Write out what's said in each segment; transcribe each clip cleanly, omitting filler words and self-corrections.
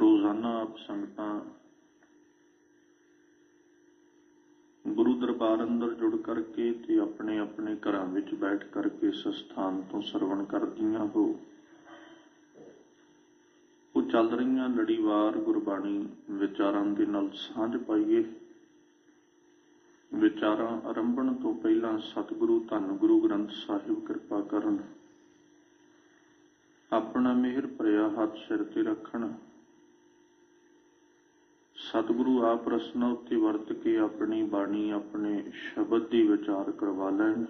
रोजाना आप संगतां गुरु दरबार अंदर जुड़ करके ते अपने अपने घरां विच बैठ करके इस स्थान तो सरवण करदियां हो। वो चल रही लड़ीवार गुरबाणी विचारां दे नाल सांझ पाइए। विचारां आरंभण तो पहला सतगुरु धन गुरु ग्रंथ साहिब कृपा करन, अपना मेहर भरिया हथ सिर ते रखण। सतगुरु आप रसना उत्ते वरत के अपनी बाणी अपने शब्द की विचार करवा लैन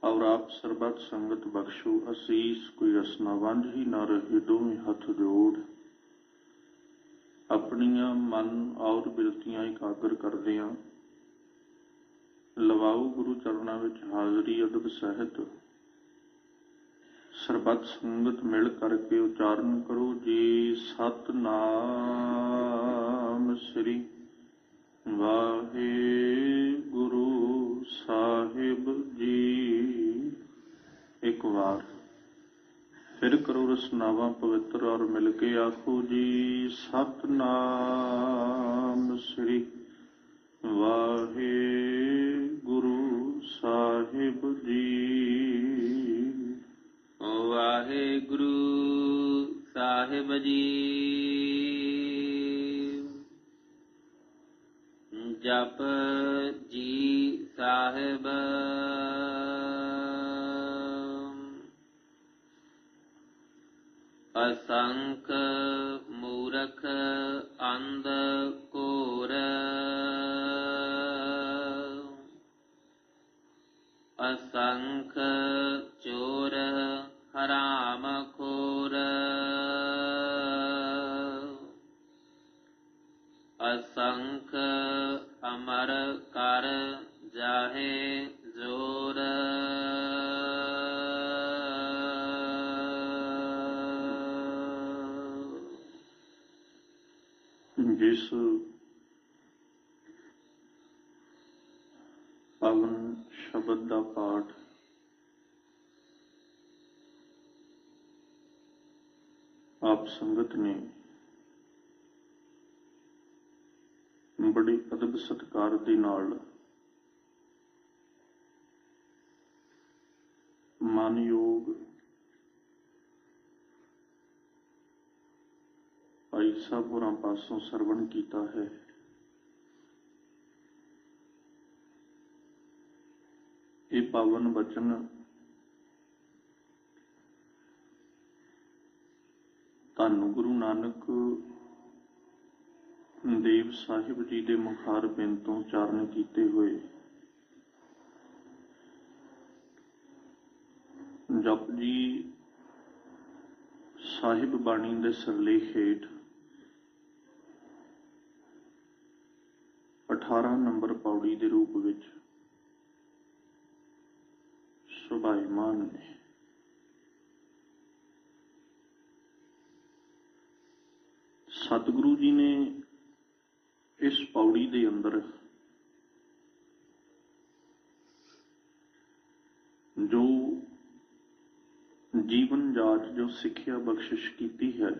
और आप सरबत संगत बख्शो असीस। कोई रसना वंझ ही ना रहे, दोवें हथ जोड़ अपनिया मन और बिरतियां एकागर करदियां लवाओ गुरु चरणों विच हाजरी अदब सहित। सरबत संगत मिल करके उचारण करो जी सतनाम श्री वाहिगुरु साहिब जी। एक बार फिर करो रसनावा पवित्र और मिल के आखो जी सतनाम श्री वाहिगुरु साहिब जी। वाहिगुरु साहिब जी। जप जी साहिब असंख मूरख अंध घोर असंख चोर हराम खोर असंख अमर कर जाहे जोर। जिस पावन शब्द का पाठ आप संगत ने बड़े अदब सत्कार दे नाल मानयोग भाई साहब होरां पासों सरवण कीता है। ये पावन वचन धन गुरु नानक देव साहिब जी के मुखार बिन तो उचारण किए हुए जप जी साहिब बाणी दे सिरलेख हेठ 18 नंबर पौड़ी के रूप विच शोभायमान ने। सतगुरु जी ने इस पौड़ी के अंदर जो जीवन जाच जो सिक्ख्या बख्शिश की है,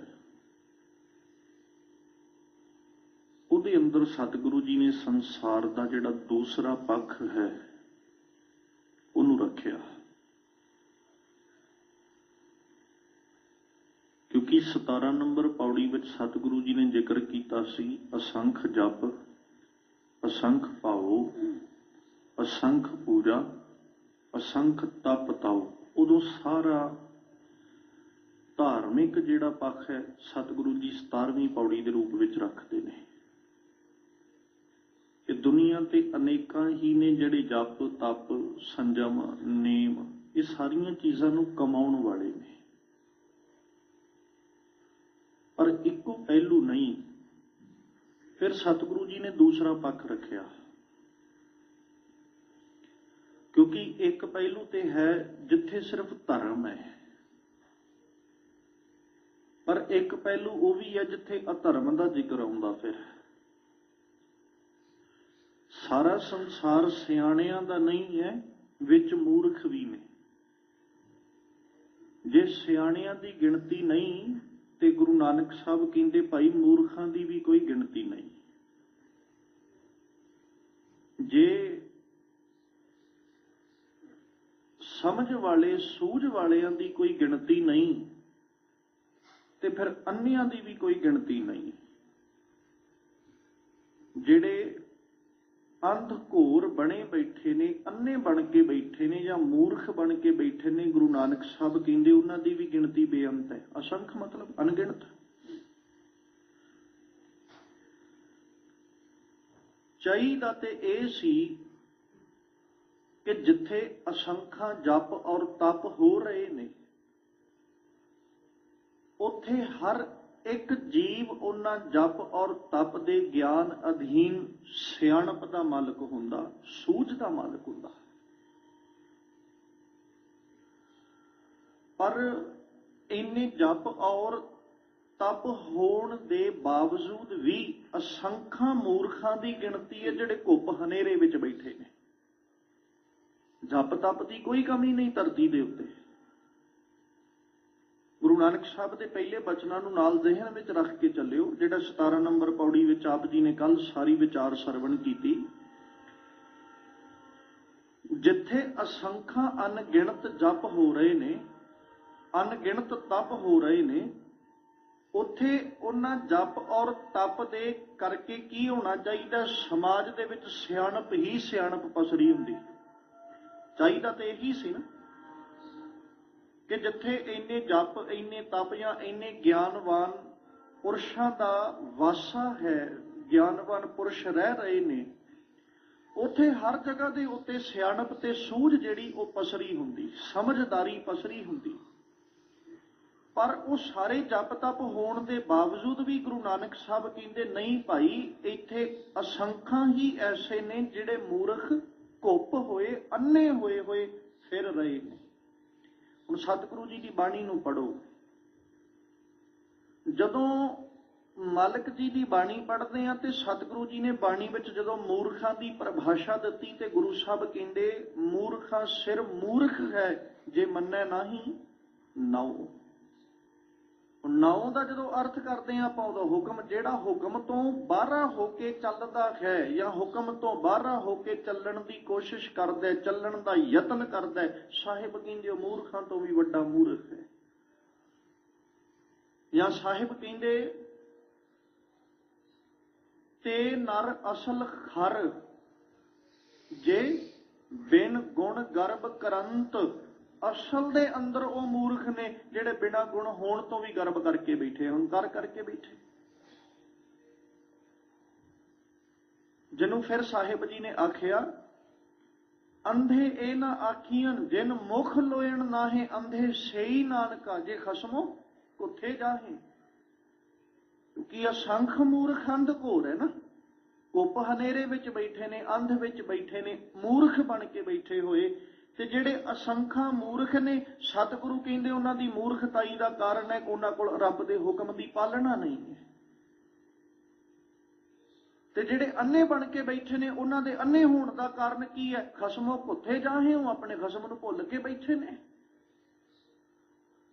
उहदे अंदर सतगुरु जी ने संसार का जिहड़ा दूसरा पक्ष है उहनूं रखिया। क्योंकि 17 नंबर पौड़ी विच सतगुरु जी ने जिक्र किया सी असंख जप, असंख भावो, असंख पूजा, असंख तप ताओ। उदों सारा धार्मिक जिहड़ा पक्ष है सतगुरु जी 17वीं पौड़ी के रूप विच रखते हैं कि दुनिया ते अनेकां ही ने जिहड़े जप तप संजम नेम ये सारियां चीज़ां नूं कमाउण वाले ने, पर इको पहलू नहीं। फिर सतगुरु जी ने दूसरा पक्ष रखिया क्योंकि एक पहलू तो है जिथे सिर्फ धर्म है, पर एक पहलू वो भी है जिथे अधर्म का जिक्र आउंदा। फिर सारा संसार सियाणियां दा नहीं है, विच मूर्ख भी ने। जे सियाणियां दी गिणती नहीं ਤੇ ਗੁਰੂ ਨਾਨਕ ਸਾਹਿਬ ਕਹਿੰਦੇ ਭਾਈ ਮੂਰਖਾਂ ਦੀ ਵੀ ਕੋਈ ਗਿਣਤੀ ਨਹੀਂ। ਜੇ ਸਮਝ ਵਾਲੇ ਸੂਝ ਵਾਲਿਆਂ ਦੀ ਕੋਈ ਗਿਣਤੀ ਨਹੀਂ ਤੇ ਫਿਰ ਅੰਨਿਆਂ ਦੀ ਵੀ ਕੋਈ ਗਿਣਤੀ ਨਹੀਂ। ਜਿਹੜੇ ਅੰਧ ਘੋਰ ਬਣੇ ਬੈਠੇ ਨੇ, ਅੰਨੇ ਬਣ ਕੇ ਬੈਠੇ ਨੇ ਜਾਂ ਮੂਰਖ ਬਣ ਕੇ ਬੈਠੇ ਨੇ, ਗੁਰੂ ਨਾਨਕ ਸਾਹਿਬ ਕਹਿੰਦੇ ਉਹਨਾਂ ਦੀ ਵੀ ਗਿਣਤੀ ਬੇਅੰਤ ਹੈ। ਅਸੰਖ ਮਤਲਬ ਅਣਗਿਣਤ। ਚਾਹੀਦਾ ਤੇ ਇਹ ਸੀ ਕਿ ਜਿੱਥੇ ਅਸੰਖਾਂ ਜਪ ਔਰ ਤਪ ਹੋ ਰਹੇ ਨੇ ਉੱਥੇ ਹਰ ਇੱਕ ਜੀਵ ਉਹਨਾਂ ਜਪ ਔਰ ਤਪ ਦੇ ਗਿਆਨ ਅਧੀਨ ਸਿਆਣਪ ਦਾ ਮਾਲਕ ਹੁੰਦਾ, ਸੂਝ ਦਾ ਮਾਲਕ ਹੁੰਦਾ। ਪਰ ਇੰਨੇ ਜਪ ਔਰ ਤਪ ਹੋਣ ਦੇ ਬਾਵਜੂਦ ਵੀ ਅਸੰਖਾਂ ਮੂਰਖਾਂ ਦੀ ਗਿਣਤੀ ਹੈ ਜਿਹੜੇ ਘੁੱਪ ਹਨੇਰੇ ਵਿੱਚ ਬੈਠੇ ਨੇ। ਜਪ ਤਪ ਦੀ ਕੋਈ ਕਮੀ ਨਹੀਂ ਧਰਤੀ ਦੇ ਉੱਤੇ। ਗੁਰੂ ਨਾਨਕ ਸਾਹਿਬ ਦੇ ਪਹਿਲੇ ਬਚਨਾਂ ਨੂੰ ਨਾਲ ਜ਼ਿਹਨ ਵਿੱਚ ਰੱਖ ਕੇ ਚੱਲਿਓ, ਜਿਹੜਾ 17 ਨੰਬਰ ਪੌੜੀ ਵਿੱਚ ਆਪ ਜੀ ਨੇ ਕੱਲ ਸਾਰੀ ਵਿਚਾਰ ਸਰਵਣ ਕੀਤੀ। ਜਿੱਥੇ ਅਸੰਖਾਂ ਅਣਗਿਣਤ ਜਪ ਹੋ ਰਹੇ ਨੇ, ਅਣਗਿਣਤ ਤਪ ਹੋ ਰਹੇ ਨੇ, ਉੱਥੇ ਉਹਨਾਂ ਜਪ ਔਰ ਤਪ ਦੇ ਕਰਕੇ ਕੀ ਹੋਣਾ ਚਾਹੀਦਾ? ਸਮਾਜ ਦੇ ਵਿੱਚ ਸਿਆਣਪ ਹੀ ਸਿਆਣਪ ਪਸਰੀ ਹੁੰਦੀ। ਚਾਹੀਦਾ ਤੇ ਇਹੀ ਸੀ ਨਾ ਕਿ ਜਿੱਥੇ ਇੰਨੇ ਜਪ, ਇੰਨੇ ਤਪ ਜਾਂ ਇੰਨੇ ਗਿਆਨਵਾਨ ਪੁਰਸ਼ਾਂ ਦਾ ਵਾਸਾ ਹੈ, ਗਿਆਨਵਾਨ ਪੁਰਸ਼ ਰਹਿ ਰਹੇ ਨੇ, ਉੱਥੇ ਹਰ ਜਗ੍ਹਾ ਦੇ ਉੱਤੇ ਸਿਆਣਪ ਤੇ ਸੂਝ ਜਿਹੜੀ ਉਹ ਪਸਰੀ ਹੁੰਦੀ, ਸਮਝਦਾਰੀ ਪਸਰੀ ਹੁੰਦੀ। ਪਰ ਉਹ ਸਾਰੇ ਜਪ ਤਪ ਹੋਣ ਦੇ ਬਾਵਜੂਦ ਵੀ ਗੁਰੂ ਨਾਨਕ ਸਾਹਿਬ ਕਹਿੰਦੇ ਨਹੀਂ ਭਾਈ, ਇੱਥੇ ਅਸੰਖਾਂ ਹੀ ਐਸੇ ਨੇ ਜਿਹੜੇ ਮੂਰਖ ਘੁੱਪ ਹੋਏ, ਅੰਨੇ ਹੋਏ ਫਿਰ ਰਹੇ ਨੇ। ਹੁਣ ਸਤਿਗੁਰੂ ਜੀ ਦੀ ਬਾਣੀ ਨੂੰ ਪੜ੍ਹੋ। ਜਦੋਂ ਮਾਲਕ ਜੀ ਦੀ ਬਾਣੀ ਪੜ੍ਹਦੇ ਆ ਤੇ ਸਤਿਗੁਰੂ ਜੀ ਨੇ ਬਾਣੀ ਵਿੱਚ ਜਦੋਂ ਮੂਰਖਾਂ ਦੀ ਪਰਿਭਾਸ਼ਾ ਦਿੱਤੀ ਤੇ ਗੁਰੂ ਸਾਹਿਬ ਕਹਿੰਦੇ ਮੂਰਖਾਂ ਸਿਰ ਮੂਰਖ ਹੈ ਜੇ ਮੰਨੈ ਨਾਹੀਂ ਨਾਉ। ਨਾਉ ਦਾ ਜਦੋਂ ਅਰਥ ਕਰਦੇ ਆ ਆਪਾਂ, ਉਹਦਾ ਹੁਕਮ ਜਿਹੜਾ ਹੁਕਮ ਤੋਂ ਬਾਹਰਾ ਹੋ ਕੇ ਚੱਲਦਾ ਹੈ ਜਾਂ ਹੁਕਮ ਤੋਂ ਬਾਹਰਾ ਹੋ ਕੇ ਚੱਲਣ ਦੀ ਕੋਸ਼ਿਸ਼ ਕਰਦਾ, ਚੱਲਣ ਦਾ ਯਤਨ ਕਰਦਾ, ਸਾਹਿਬ ਕਹਿੰਦੇ ਉਹ ਮੂਰਖਾਂ ਤੋਂ ਵੀ ਵੱਡਾ ਮੂਰਖ ਹੈ। ਜਾਂ ਸਾਹਿਬ ਕਹਿੰਦੇ ਤੇ ਨਰ ਅਸਲ ਖਰ ਜੇ ਬਿਨ ਗੁਣ ਗਰਭ ਕਰੰਤ। ਅਸਲ ਦੇ ਅੰਦਰ ਉਹ ਮੂਰਖ ਨੇ ਜਿਹੜੇ ਬਿਨਾਂ ਗੁਣ ਹੋਣ ਤੋਂ ਵੀ ਗਰਭ ਕਰਕੇ ਬੈਠੇ, ਹੰਕਾਰ ਕਰਕੇ ਬੈਠੇ। ਜਿਹਨੂੰ ਫਿਰ ਸਾਹਿਬ ਜੀ ਨੇ ਆਖਿਆ ਅੰਧੇ ਇਹ ਨਾ ਆਖੀਆਂ ਜਿਨ ਮੁਖ ਲੋਇਣ ਨਾਹੇ, ਅੰਧੇ ਸਈ ਨਾਨਕਾ ਜੇ ਖਸਮੋ ਕੁੱਥੇ ਜਾਹੇ। ਕਿਉਂਕਿ ਅਸੰਖ ਮੂਰਖ ਅੰਧ ਘੋਰ ਹੈ ਨਾ, ਕੁੱਪ ਹਨੇਰੇ ਵਿੱਚ ਬੈਠੇ ਨੇ, ਅੰਧ ਵਿੱਚ ਬੈਠੇ ਨੇ, ਮੂਰਖ ਬਣ ਕੇ ਬੈਠੇ ਹੋਏ। ਤੇ ਜਿਹੜੇ ਅਸੰਖਾਂ ਮੂਰਖ ਨੇ, ਸਤਿਗੁਰੂ ਕਹਿੰਦੇ ਉਹਨਾਂ ਦੀ ਮੂਰਖਤਾਈ ਦਾ ਕਾਰਨ ਹੈ ਉਹਨਾਂ ਕੋਲ ਰੱਬ ਦੇ ਹੁਕਮ ਦੀ ਪਾਲਣਾ ਨਹੀਂ ਹੈ। ਤੇ ਜਿਹੜੇ ਅੰਨੇ ਬਣ ਕੇ ਬੈਠੇ ਨੇ ਉਹਨਾਂ ਦੇ ਅੰਨੇ ਹੋਣ ਦਾ ਕਾਰਨ ਕੀ ਹੈ? ਖਸਮੋਂ ਭੁੱਥੇ ਜਾਹੇ ਹੋ, ਆਪਣੇ ਖਸਮ ਨੂੰ ਭੁੱਲ ਕੇ ਬੈਠੇ ਨੇ।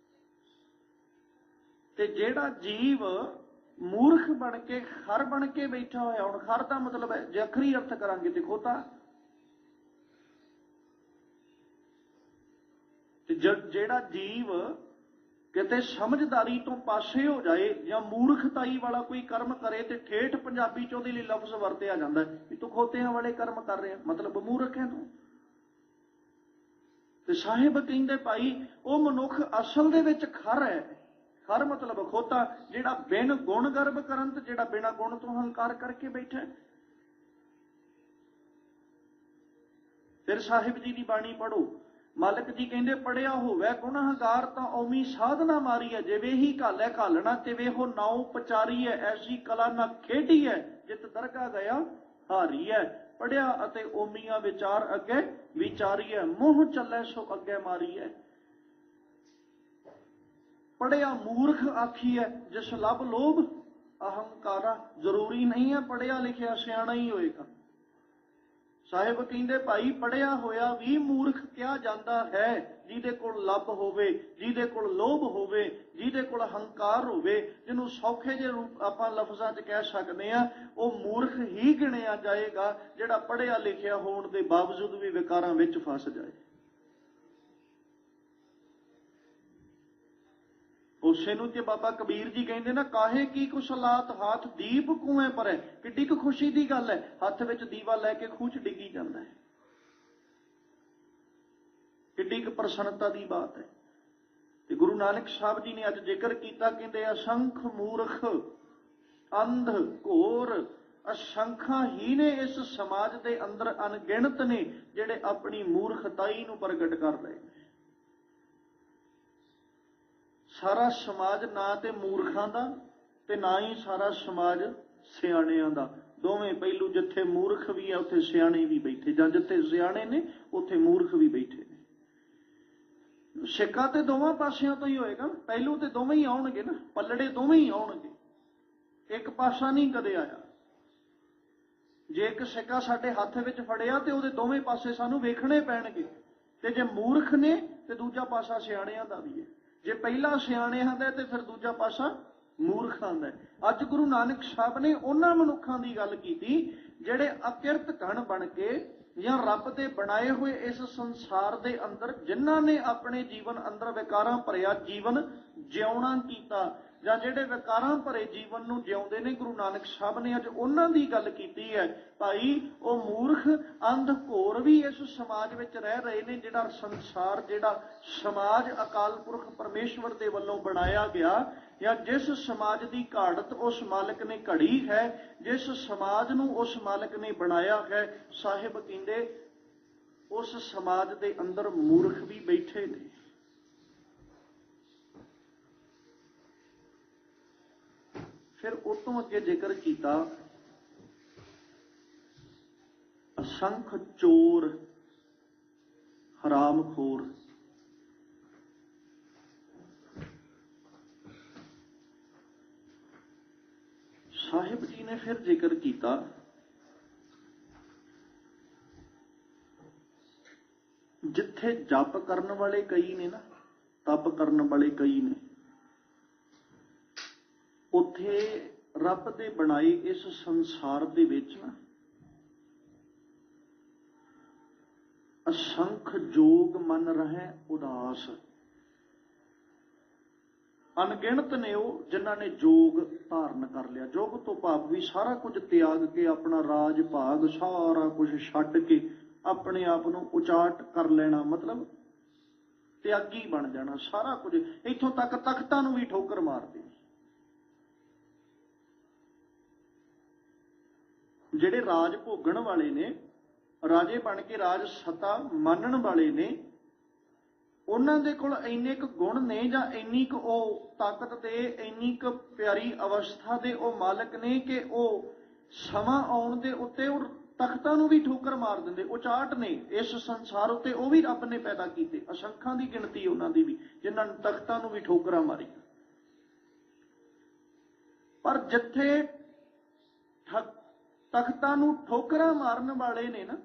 ਤੇ ਜਿਹੜਾ ਜੀਵ ਮੂਰਖ ਬਣ ਕੇ ਖਰ ਬਣ ਕੇ ਬੈਠਾ ਹੋਇਆ, ਹੁਣ ਖਰ ਦਾ ਮਤਲਬ ਹੈ ਜੇ ਅਖਰੀ ਅਰਥ ਕਰਾਂਗੇ ਤੇ ਖੋਤਾ। ਜਿਹੜਾ ਜੀਵ ਕਿਤੇ ਸਮਝਦਾਰੀ ਤੋਂ ਪਾਸੇ ਹੋ ਜਾਏ ਜਾਂ ਮੂਰਖਤਾਈ ਵਾਲਾ ਕੋਈ ਕਰਮ ਕਰੇ ਤੇ ਠੇਠ ਪੰਜਾਬੀ ਚ ਉਹਦੇ ਲਈ ਲਫ਼ਜ਼ ਵਰਤਿਆ ਜਾਂਦਾ ਵੀ ਤੂੰ ਖੋਤਿਆਂ ਵਾਲੇ ਕਰਮ ਕਰ ਰਿਹਾ, ਮਤਲਬ ਮੂਰਖ ਹੈ ਤੂੰ। ਤੇ ਸਾਹਿਬ ਕਹਿੰਦੇ ਭਾਈ ਉਹ ਮਨੁੱਖ ਅਸਲ ਦੇ ਵਿੱਚ ਖਰ ਹੈ। ਖਰ ਮਤਲਬ ਖੋਤਾ, ਜਿਹੜਾ ਬਿਨ ਗੁਣ ਗਰਭ ਕਰੰਤ, ਜਿਹੜਾ ਬਿਨਾਂ ਗੁਣ ਤੋਂ ਹੰਕਾਰ ਕਰਕੇ ਬੈਠਾ। ਫਿਰ ਸਾਹਿਬ ਜੀ ਦੀ ਬਾਣੀ ਪੜ੍ਹੋ। ਮਾਲਕ ਜੀ ਕਹਿੰਦੇ ਪੜਿਆ ਹੋਵੇ ਗੁਣ ਹੰਕਾਰ ਤਾਂ ਓਮੀ ਸਾਧਨਾ ਮਾਰੀ ਹੈ, ਜੇ ਵੇਹੀ ਘਾਲੇ ਘਾਲਣਾ ਤੇ ਵੇਹੋ ਨਾਉ ਪਚਾਰੀ ਹੈ, ਐਸੀ ਕਲਾ ਨਾ ਖੇਡੀ ਹੈ ਜਿਤ ਦਰਗਾ ਗਿਆ ਹਾਰੀ ਹੈ। ਪੜਿਆ ਅਤੇ ਓਮੀਆਂ ਵਿਚਾਰ ਅੱਗੇ ਵਿਚਾਰੀ ਹੈ, ਮੋਹ ਚੱਲੇ ਸੋ ਅੱਗੇ ਮਾਰੀ ਹੈ। ਪੜਿਆ ਮੂਰਖ ਆਖੀ ਹੈ ਜਿਸ ਲਬ ਲੋਭ ਅਹੰਕਾਰਾ। ਜ਼ਰੂਰੀ ਨਹੀਂ ਹੈ ਪੜਿਆ ਲਿਖਿਆ ਸਿਆਣਾ ਹੀ ਹੋਏਗਾ। ਸਾਹਿਬ ਕਹਿੰਦੇ ਭਾਈ ਪੜ੍ਹਿਆ ਹੋਇਆ ਵੀ ਮੂਰਖ ਕਿਹਾ ਜਾਂਦਾ ਹੈ, ਜਿਹਦੇ ਕੋਲ ਲੱਭ ਹੋਵੇ, ਜਿਹਦੇ ਕੋਲ ਲੋਭ ਹੋਵੇ, ਜਿਹਦੇ ਕੋਲ ਹੰਕਾਰ ਹੋਵੇ, ਜਿਹਨੂੰ ਸੌਖੇ ਜਿਹੇ ਰੂਪ ਆਪਾਂ ਲਫ਼ਜ਼ਾਂ 'ਚ ਕਹਿ ਸਕਦੇ ਹਾਂ, ਉਹ ਮੂਰਖ ਹੀ ਗਿਣਿਆ ਜਾਏਗਾ, ਜਿਹੜਾ ਪੜ੍ਹਿਆ ਲਿਖਿਆ ਹੋਣ ਦੇ ਬਾਵਜੂਦ ਵੀ ਵਿਕਾਰਾਂ ਵਿੱਚ ਫਸ ਜਾਏ। ਉਸੇ ਨੂੰ ਤੇ ਬਾਬਾ ਕਬੀਰ ਜੀ ਕਹਿੰਦੇ ਨਾ, ਕਾਹੇ ਕੀ ਕੁਸ਼ਲਾਤ ਹਾਥ ਦੀਪ ਕੁਐਂ ਪਰੈ। ਕਿੱਡੀ ਕੁ ਖੁਸ਼ੀ ਦੀ ਗੱਲ ਹੈ, ਹੱਥ ਵਿੱਚ ਦੀਵਾ ਲੈ ਕੇ ਖੂਹ 'ਚ ਡਿੱਗੀ ਜਾਂਦਾ ਹੈ। ਕਿੱਡੀ ਕੁ ਪ੍ਰਸੰਨਤਾ ਦੀ ਬਾਤ ਹੈ। ਤੇ ਗੁਰੂ ਨਾਨਕ ਸਾਹਿਬ ਜੀ ਨੇ ਅੱਜ ਜ਼ਿਕਰ ਕੀਤਾ, ਕਹਿੰਦੇ ਅਸੰਖ ਮੂਰਖ ਅੰਧ ਘੋਰ ਅਸੰਖਾਂ ਹੀ ਨੇ ਇਸ ਸਮਾਜ ਦੇ ਅੰਦਰ, ਅਣਗਿਣਤ ਨੇ ਜਿਹੜੇ ਆਪਣੀ ਮੂਰਖਤਾਈ ਨੂੰ ਪ੍ਰਗਟ ਕਰ ਰਹੇ ਨੇ। ਸਾਰਾ ਸਮਾਜ ਨਾ ਤੇ ਮੂਰਖਾਂ ਦਾ ਤੇ ਨਾ ਹੀ ਸਾਰਾ ਸਮਾਜ ਸਿਆਣਿਆਂ ਦਾ। ਦੋਵੇਂ ਪਹਿਲੂ, ਜਿੱਥੇ ਮੂਰਖ ਵੀ ਹੈ ਉੱਥੇ ਸਿਆਣੇ ਵੀ ਬੈਠੇ, ਜਾਂ ਜਿੱਥੇ ਸਿਆਣੇ ਨੇ ਉੱਥੇ ਮੂਰਖ ਵੀ ਬੈਠੇ ਨੇ। ਸਿੱਕਾ ਤੇ ਦੋਵਾਂ ਪਾਸਿਆਂ ਤੋਂ ਹੀ ਹੋਏਗਾ, ਪਹਿਲੂ ਤੇ ਦੋਵੇਂ ਹੀ ਆਉਣਗੇ ਨਾ, ਪੱਲੜੇ ਦੋਵੇਂ ਹੀ ਆਉਣਗੇ, ਇੱਕ ਪਾਸਾ ਨਹੀਂ ਕਦੇ ਆਇਆ। ਜੇ ਇੱਕ ਸਿੱਕਾ ਸਾਡੇ ਹੱਥ ਵਿੱਚ ਫੜਿਆ ਤੇ ਉਹਦੇ ਦੋਵੇਂ ਪਾਸੇ ਸਾਨੂੰ ਵੇਖਣੇ ਪੈਣਗੇ। ਤੇ ਜੇ ਮੂਰਖ ਨੇ ਤੇ ਦੂਜਾ ਪਾਸਾ ਸਿਆਣਿਆਂ ਦਾ ਵੀ ਹੈ। ਜੇ ਪਹਿਲਾ ਸਿਆਣਿਆਂ ਦਾ ਤੇ ਫਿਰ ਦੂਜਾ ਪਾਸਾ ਮੂਰਖਾਂ ਦਾ। ਅੱਜ ਗੁਰੂ ਨਾਨਕ ਸਾਹਿਬ ਨੇ ਉਹਨਾਂ ਮਨੁੱਖਾਂ ਦੀ ਗੱਲ ਕੀਤੀ ਜਿਹੜੇ ਅਕਿਰਤ ਘਣ ਬਣ ਕੇ ਜਾਂ ਰੱਬ ਦੇ ਬਣਾਏ ਹੋਏ ਇਸ ਸੰਸਾਰ ਦੇ ਅੰਦਰ, ਜਿਨ੍ਹਾਂ ਨੇ ਆਪਣੇ ਜੀਵਨ ਅੰਦਰ ਵਿਕਾਰਾਂ ਭਰਿਆ ਜੀਵਨ ਜਿਉਣਾ ਕੀਤਾ, ਜਾਂ ਜਿਹੜੇ ਵਿਕਾਰਾਂ ਭਰੇ ਜੀਵਨ ਨੂੰ ਜਿਉਂਦੇ ਨੇ, ਗੁਰੂ ਨਾਨਕ ਸਾਹਿਬ ਨੇ ਅੱਜ ਉਹਨਾਂ ਦੀ ਗੱਲ ਕੀਤੀ ਹੈ। ਭਾਈ ਉਹ ਮੂਰਖ ਅੰਧ ਘੋਰ ਵੀ ਇਸ ਸਮਾਜ ਵਿੱਚ ਰਹਿ ਰਹੇ ਨੇ। ਜਿਹੜਾ ਸੰਸਾਰ, ਜਿਹੜਾ ਸਮਾਜ ਅਕਾਲ ਪੁਰਖ ਪਰਮੇਸ਼ਵਰ ਦੇ ਵੱਲੋਂ ਬਣਾਇਆ ਗਿਆ, ਜਾਂ ਜਿਸ ਸਮਾਜ ਦੀ ਘਾੜਤ ਉਸ ਮਾਲਕ ਨੇ ਘੜੀ ਹੈ, ਜਿਸ ਸਮਾਜ ਨੂੰ ਉਸ ਮਾਲਕ ਨੇ ਬਣਾਇਆ ਹੈ, ਸਾਹਿਬ ਕਹਿੰਦੇ ਉਸ ਸਮਾਜ ਦੇ ਅੰਦਰ ਮੂਰਖ ਵੀ ਬੈਠੇ ਨੇ। ਫਿਰ ਉਹ ਤੋਂ ਅੱਗੇ ਜ਼ਿਕਰ ਕੀਤਾ ਅਸੰਖ ਚੋਰ ਹਰਾਮਖੋਰ। ਸਾਹਿਬ ਜੀ ਨੇ ਫਿਰ ਜ਼ਿਕਰ ਕੀਤਾ ਜਿੱਥੇ ਜਪ ਕਰਨ ਵਾਲੇ ਕਈ ਨੇ ਨਾ, ਤਪ ਕਰਨ ਵਾਲੇ ਕਈ ਨੇ, ਉੱਥੇ ਰੱਬ ਦੇ ਬਣਾਏ ਇਸ ਸੰਸਾਰ ਦੇ ਵਿੱਚ ਨਾ ਅਸੰਖ ਜੋਗ ਮਨ ਰਹੇ ਉਦਾਸ। ਅਣਗਿਣਤ ਨੇ ਉਹ ਜਿਨ੍ਹਾਂ ਨੇ ਜੋਗ ਧਾਰਨ ਕਰ ਲਿਆ। ਜੋਗ ਤੋਂ ਭਾਵ ਵੀ ਸਾਰਾ ਕੁਝ ਤਿਆਗ ਕੇ, ਆਪਣਾ ਰਾਜ ਭਾਗ ਸਾਰਾ ਕੁਝ ਛੱਡ ਕੇ ਆਪਣੇ ਆਪ ਨੂੰ ਉਚਾਟ ਕਰ ਲੈਣਾ, ਮਤਲਬ ਤਿਆਗੀ ਬਣ ਜਾਣਾ। ਸਾਰਾ ਕੁਝ, ਇੱਥੋਂ ਤੱਕ ਤਖਤਾਂ ਨੂੰ ਵੀ ਠੋਕਰ ਮਾਰ ਦੇਣੀ। ਜਿਹੜੇ ਰਾਜ ਭੋਗਣ ਵਾਲੇ ਨੇ, ਰਾਜੇ ਬਣ ਕੇ ਰਾਜ ਸੱਤਾ ਮੰਨਣ ਵਾਲੇ ਨੇ, ਉਹਨਾਂ ਦੇ ਕੋਲ ਇੰਨੇ ਕੁ ਗੁਣ ਨੇ, ਜਾਂ ਇੰਨੀ ਕੁ ਉਹ ਤਾਕਤ ਤੇ ਇੰਨੀ ਕੁ ਪਿਆਰੀ ਅਵਸਥਾ ਦੇ ਉਹ ਮਾਲਕ ਨੇ ਕਿ ਉਹ ਸਮਾਂ ਆਉਣ ਦੇ ਉੱਤੇ ਉਹ ਤਖਤਾਂ ਨੂੰ ਵੀ ਠੋਕਰ ਮਾਰ ਦਿੰਦੇ। ਉਚਾਟ ਨੇ ਇਸ ਸੰਸਾਰ ਉੱਤੇ, ਉਹ ਵੀ ਰੱਬ ਨੇ ਪੈਦਾ ਕੀਤੇ, ਅਸੰਖਾਂ ਦੀ ਗਿਣਤੀ ਉਹਨਾਂ ਦੀ ਵੀ, ਜਿਨ੍ਹਾਂ ਨੇ ਤਖਤਾਂ ਨੂੰ ਵੀ ਠੋਕਰਾਂ ਮਾਰੀਆਂ। ਪਰ ਜਿੱਥੇ ਤਖਤਾਂ ਨੂੰ ਠੋਕਰਾਂ ਮਾਰਨ ਵਾਲੇ ਨੇ ਨਾ,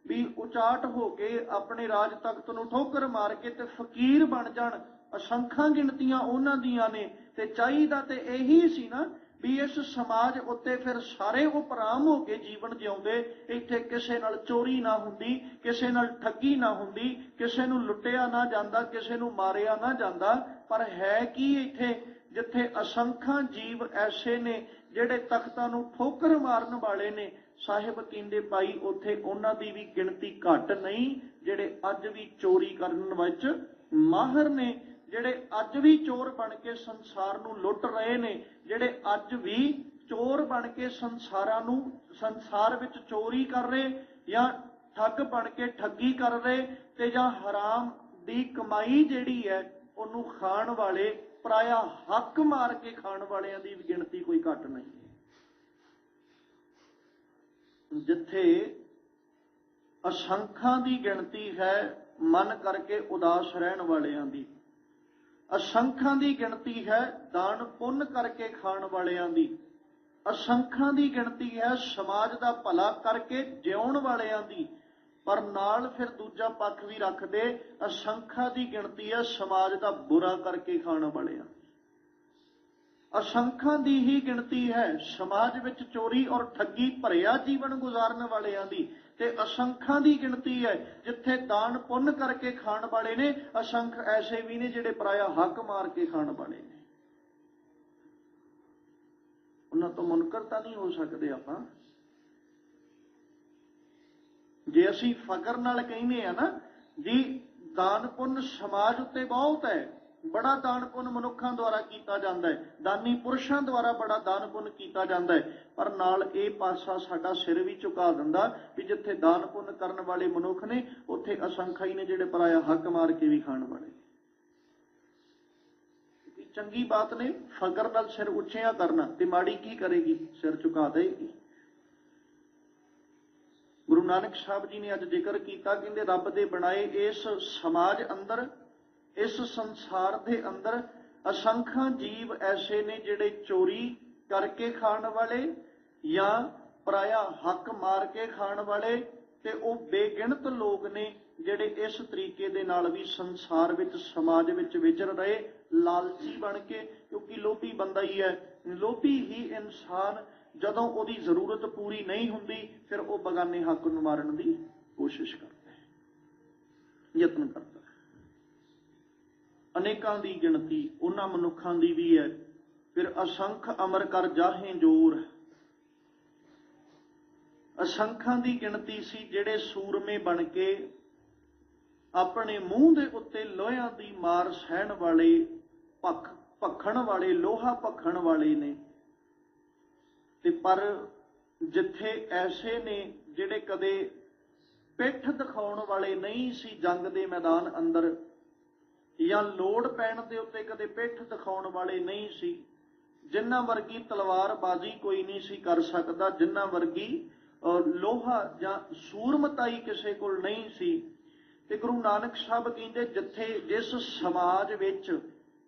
ਵੀ ਉਚਾਟ ਹੋ ਕੇ ਆਪਣੇ ਰਾਜ ਤਖਤ ਨੂੰ ਠੋਕਰ ਮਾਰ ਕੇ ਤੇ ਫਕੀਰ ਬਣ ਜਾਣ, ਅਸੰਖਾਂ ਗਿਣਤੀਆਂ ਉਹਨਾਂ ਦੀਆਂ ਨੇ। ਤੇ ਚਾਹੀਦਾ ਤੇ ਇਹੀ ਸੀ ਨਾ ਵੀ ਇਸ ਸਮਾਜ ਉੱਤੇ ਫਿਰ ਸਾਰੇ ਉਪਰਾਮ ਹੋ ਕੇ ਜੀਵਨ ਜਿਉਂਦੇ। ਇੱਥੇ ਕਿਸੇ ਨਾਲ ਚੋਰੀ ਨਾ ਹੁੰਦੀ, ਕਿਸੇ ਨਾਲ ਠੱਗੀ ਨਾ ਹੁੰਦੀ, ਕਿਸੇ ਨੂੰ ਲੁੱਟਿਆ ਨਾ ਜਾਂਦਾ, ਕਿਸੇ ਨੂੰ ਮਾਰਿਆ ਨਾ ਜਾਂਦਾ। ਪਰ ਹੈ ਕੀ ਇੱਥੇ, ਜਿੱਥੇ ਅਸੰਖਾਂ ਜੀਵ ਐਸੇ ਨੇ ਜਿਹੜੇ ਤਖਤਾਂ ਨੂੰ ਠੋਕਰ ਮਾਰਨ ਵਾਲੇ ਨੇ। ਸਾਹਿਬ ਕਹਿੰਦੇ ਭਾਈ ਉੱਥੇ ਉਹਨਾਂ ਦੀ ਵੀ ਗਿਣਤੀ ਘੱਟ ਨਹੀਂ, ਜਿਹੜੇ ਅੱਜ ਵੀ ਚੋਰੀ ਕਰਨ ਵਿੱਚ ਮਾਹਰ ਨੇ, ਜਿਹੜੇ ਅੱਜ ਵੀ ਚੋਰ ਬਣ ਕੇ ਸੰਸਾਰ ਨੂੰ ਲੁੱਟ ਰਹੇ ਨੇ, ਜਿਹੜੇ ਅੱਜ ਵੀ ਚੋਰ ਬਣ ਕੇ ਸੰਸਾਰ ਵਿੱਚ ਚੋਰੀ ਕਰ ਰਹੇ, ਜਾਂ ਠੱਗ ਬਣ ਕੇ ਠੱਗੀ ਕਰ ਰਹੇ, ਤੇ ਜਾਂ ਹਰਾਮ ਦੀ ਕਮਾਈ ਜਿਹੜੀ ਹੈ ਉਹਨੂੰ ਖਾਣ ਵਾਲੇ, ਪਰਾਇਆ ਹੱਕ ਮਾਰ ਕੇ ਖਾਣ ਵਾਲਿਆਂ ਦੀ ਵੀ ਗਿਣਤੀ ਕੋਈ ਘੱਟ ਨਹੀਂ। ਜਿੱਥੇ ਅਸੰਖਾਂ ਦੀ ਗਿਣਤੀ ਹੈ ਮਨ ਕਰਕੇ ਉਦਾਸ ਰਹਿਣ ਵਾਲਿਆਂ ਦੀ, ਅਸੰਖਾਂ ਦੀ ਗਿਣਤੀ ਹੈ ਦਾਨ ਪੁੰਨ ਕਰਕੇ ਖਾਣ ਵਾਲਿਆਂ ਦੀ, ਅਸੰਖਾਂ ਦੀ ਗਿਣਤੀ ਹੈ ਸਮਾਜ ਦਾ ਭਲਾ ਕਰਕੇ ਜਿਉਣ ਵਾਲਿਆਂ ਦੀ, ਪਰ ਨਾਲ ਫਿਰ ਦੂਜਾ ਪੱਖ ਵੀ ਰੱਖਦੇ, ਅਸੰਖਾਂ ਦੀ ਗਿਣਤੀ ਹੈ ਸਮਾਜ ਦਾ ਬੁਰਾ ਕਰਕੇ ਖਾਣ ਵਾਲਿਆਂ ਦੀ। ਅਸੰਖਾਂ ਦੀ ਹੀ ਗਿਣਤੀ ਹੈ ਸਮਾਜ ਵਿੱਚ ਚੋਰੀ ਔਰ ਠੱਗੀ ਭਰਿਆ ਜੀਵਨ ਗੁਜ਼ਾਰਨ ਵਾਲਿਆਂ ਦੀ, ਤੇ ਅਸੰਖਾਂ ਦੀ ਗਿਣਤੀ ਹੈ ਜਿੱਥੇ ਦਾਨ ਪੁੰਨ ਕਰਕੇ ਖਾਣ ਵਾਲੇ ਨੇ। ਅਸੰਖ ਐਸੇ ਵੀ ਨੇ ਜਿਹੜੇ ਪਰਾਇਆ ਹੱਕ ਮਾਰ ਕੇ ਖਾਣ ਵਾਲੇ ਨੇ। ਉਹਨਾਂ ਤੋਂ ਮੁਨਕਰ ਤਾਂ ਨਹੀਂ ਹੋ ਸਕਦੇ ਆਪਾਂ। ਜੇ ਅਸੀਂ ਫਕਰ ਨਾਲ ਕਹਿੰਦੇ ਆ ਨਾ ਜੀ ਦਾਨ ਪੁੰਨ ਸਮਾਜ ਉੱਤੇ ਬਹੁਤ ਹੈ, ਬੜਾ ਦਾਨ ਪੁੰਨ ਮਨੁੱਖਾਂ ਦੁਆਰਾ ਕੀਤਾ ਜਾਂਦਾ ਹੈ, ਦਾਨੀ ਪੁਰਸ਼ਾਂ ਦੁਆਰਾ ਬੜਾ ਦਾਨ ਪੁੰਨ ਕੀਤਾ ਜਾਂਦਾ ਹੈ, ਪਰ ਨਾਲ ਇਹ ਪਾਸਾ ਸਾਡਾ ਸਿਰ ਵੀ ਝੁਕਾ ਦਿੰਦਾ ਵੀ ਜਿੱਥੇ ਦਾਨ ਪੁੰਨ ਕਰਨ ਵਾਲੇ ਮਨੁੱਖ ਨੇ ਉੱਥੇ ਅਸੰਖਾ ਹੀ ਨੇ ਜਿਹੜੇ ਪਰਾਇਆ ਹੱਕ ਮਾਰ ਕੇ ਵੀ ਖਾਣ ਵਾਲੇ। ਚੰਗੀ ਬਾਤ ਨੇ ਫਕਰ ਨਾਲ ਸਿਰ ਉੱਚਿਆਂ ਕਰਨਾ, ਤੇ ਮਾੜੀ ਕੀ ਕਰੇਗੀ, ਸਿਰ ਝੁਕਾ ਦੇਗੀ। ਗੁਰੂ ਨਾਨਕ ਸਾਹਿਬ ਜੀ ਨੇ ਅੱਜ ਜ਼ਿਕਰ ਕੀਤਾ, ਕਹਿੰਦੇ ਰੱਬ ਦੇ ਬਣਾਏ ਇਸ ਸਮਾਜ ਅੰਦਰ, ਇਸ ਸੰਸਾਰ ਦੇ ਅੰਦਰ ਅਸੰਖਾਂ ਜੀਵ ਐਸੇ ਨੇ ਜਿਹੜੇ ਚੋਰੀ ਕਰਕੇ ਖਾਣ ਵਾਲੇ ਜਾਂ ਪਰਾਇਆ ਹੱਕ ਮਾਰ ਕੇ ਖਾਣ ਵਾਲੇ, ਤੇ ਉਹ ਬੇਗਿਣਤ ਲੋਕ ਨੇ ਜਿਹੜੇ ਇਸ ਤਰੀਕੇ ਦੇ ਨਾਲ ਵੀ ਸੰਸਾਰ ਵਿੱਚ ਸਮਾਜ ਵਿੱਚ ਵਿਚਰ ਰਹੇ, ਲਾਲਚੀ ਬਣ ਕੇ। ਕਿਉਂਕਿ ਲੋਭੀ ਬੰਦਾ ਹੀ ਹੈ, ਲੋਭੀ ਹੀ ਇਨਸਾਨ ਜਦੋਂ ਉਹਦੀ ਜ਼ਰੂਰਤ ਪੂਰੀ ਨਹੀਂ ਹੁੰਦੀ ਫਿਰ ਉਹ ਬਗਾਨੇ ਹੱਕ ਨੂੰ ਮਾਰਨ ਦੀ ਕੋਸ਼ਿਸ਼ ਕਰਦਾ ਹੈ, ਯਤਨ ਕਰਦਾ ਹੈ। ਅਨੇਕਾਂ ਦੀ ਗਿਣਤੀ ਉਹਨਾਂ ਮਨੁੱਖਾਂ ਦੀ ਵੀ ਹੈ। ਫਿਰ ਅਸੰਖ ਅਮਰ ਕਰ ਜਾਹੇ ਜੋਰ, ਅਸੰਖਾਂ ਦੀ ਗਿਣਤੀ ਸੀ ਜਿਹੜੇ ਸੂਰਮੇ ਬਣ ਕੇ ਆਪਣੇ ਮੂੰਹ ਦੇ ਉੱਤੇ ਲੋਹਿਆਂ ਦੀ ਮਾਰ ਸਹਿਣ ਵਾਲੇ, ਭਖਣ ਵਾਲੇ, ਲੋਹਾ ਭਖਣ ਵਾਲੇ ਨੇ। ਤੇ ਪਰ ਜਿੱਥੇ ਐਸੇ ਨੇ ਜਿਹੜੇ ਕਦੇ ਪਿੱਠ ਦਿਖਾਉਣ ਵਾਲੇ ਨਹੀਂ ਸੀ ਜੰਗ ਦੇ ਮੈਦਾਨ ਅੰਦਰ, ਜਾਂ ਲੋੜ ਪੈਣ ਦੇ ਉੱਤੇ ਕਦੇ ਪਿੱਠ ਦਿਖਾਉਣ ਵਾਲੇ ਨਹੀਂ ਸੀ, ਜਿਨ੍ਹਾਂ ਵਰਗੀ ਤਲਵਾਰਬਾਜ਼ੀ ਕੋਈ ਨਹੀਂ ਸੀ ਕਰ ਸਕਦਾ, ਜਿਨ੍ਹਾਂ ਵਰਗੀ ਲੋਹਾ ਜਾਂ ਸੂਰਮਤਾਈ ਕਿਸੇ ਕੋਲ ਨਹੀਂ ਸੀ। ਤੇ ਗੁਰੂ ਨਾਨਕ ਸਾਹਿਬ ਕਹਿੰਦੇ ਜਿੱਥੇ ਜਿਸ ਸਮਾਜ ਵਿੱਚ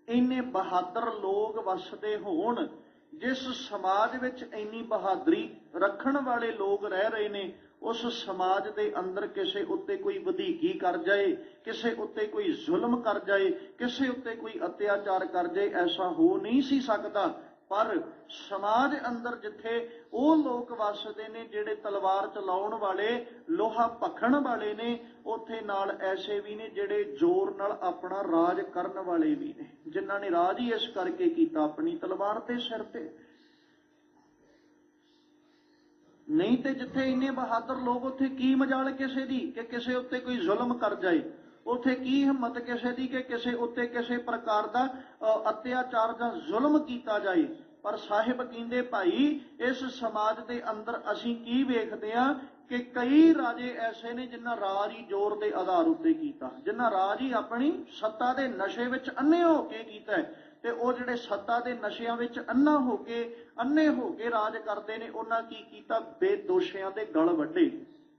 ਇੰਨੇ ਬਹਾਦਰ ਲੋਕ ਵੱਸਦੇ ਹੋਣ, ਜਿਸ ਸਮਾਜ ਵਿੱਚ ਇੰਨੀ ਬਹਾਦਰੀ ਰੱਖਣ ਵਾਲੇ ਲੋਕ ਰਹਿ ਰਹੇ ਨੇ, ਉਸ ਸਮਾਜ ਦੇ ਅੰਦਰ ਕਿਸੇ ਉੱਤੇ ਕੋਈ ਵਧੀਕੀ ਕਰ ਜਾਏ, ਕਿਸੇ ਉੱਤੇ ਕੋਈ ਜ਼ੁਲਮ ਕਰ ਜਾਏ, ਕਿਸੇ ਉੱਤੇ ਕੋਈ ਅਤਿਆਚਾਰ ਕਰ ਜਾਏ, ਐਸਾ ਹੋ ਨਹੀਂ ਸੀ ਸਕਦਾ। ਪਰ ਸਮਾਜ ਅੰਦਰ ਜਿੱਥੇ ਉਹ ਲੋਕ ਵੱਸਦੇ ਨੇ ਜਿਹੜੇ ਤਲਵਾਰ ਚਲਾਉਣ ਵਾਲੇ, ਲੋਹਾ ਭਖਣ ਵਾਲੇ ਨੇ, ਉੱਥੇ ਨਾਲ ਐਸੇ ਵੀ ਨੇ ਜਿਹੜੇ ਜ਼ੋਰ ਨਾਲ ਆਪਣਾ ਰਾਜ ਕਰਨ ਵਾਲੇ ਵੀ ਨੇ, ਜਿਨ੍ਹਾਂ ਨੇ ਰਾਜ ਹੀ ਇਸ ਕਰਕੇ ਕੀਤਾ ਆਪਣੀ ਤਲਵਾਰ ਦੇ ਸਿਰ ਤੇ। ਨਹੀਂ ਤੇ ਜਿੱਥੇ ਇੰਨੇ ਬਹਾਦਰ ਲੋਕ, ਉੱਥੇ ਕੀ ਮਜਾਲ ਕਿਸੇ ਦੀ ਕਿ ਕਿਸੇ ਉੱਤੇ ਕੋਈ ਜ਼ੁਲਮ ਕਰ ਜਾਏ, ਉੱਥੇ ਕੀ ਹਿੰਮਤ ਕਿਸੇ ਦੀ ਕਿ ਕਿਸੇ ਉੱਤੇ ਕਿਸੇ ਪ੍ਰਕਾਰ ਦਾ ਅਤਿਆਚਾਰ ਜਾਂ ਜ਼ੁਲਮ ਕੀਤਾ ਜਾਏ। ਪਰ ਸਾਹਿਬ ਕਹਿੰਦੇ ਭਾਈ ਇਸ ਸਮਾਜ ਦੇ ਅੰਦਰ ਅਸੀਂ ਕੀ ਵੇਖਦੇ ਹਾਂ ਕਿ ਕਈ ਰਾਜੇ ਐਸੇ ਨੇ ਜਿਨ੍ਹਾਂ ਰਾਜ ਹੀ ਜ਼ੋਰ ਦੇ ਆਧਾਰ ਉੱਤੇ ਕੀਤਾ, ਜਿਨ੍ਹਾਂ ਰਾਜ ਹੀ ਆਪਣੀ ਸੱਤਾ ਦੇ ਨਸ਼ੇ ਵਿੱਚ ਅੰਨੇ ਹੋ ਕੇ ਕੀਤਾ। ਤੇ ਉਹ ਜਿਹੜੇ ਸੱਤਾ ਦੇ ਨਸ਼ਿਆਂ ਵਿੱਚ ਅੰਨੇ ਹੋ ਕੇ ਰਾਜ ਕਰਦੇ ਨੇ, ਉਹਨਾਂ ਕੀ ਕੀਤਾ, ਬੇਦੋਸ਼ੀਆਂ ਦੇ ਗਲ ਵੱਢੇ।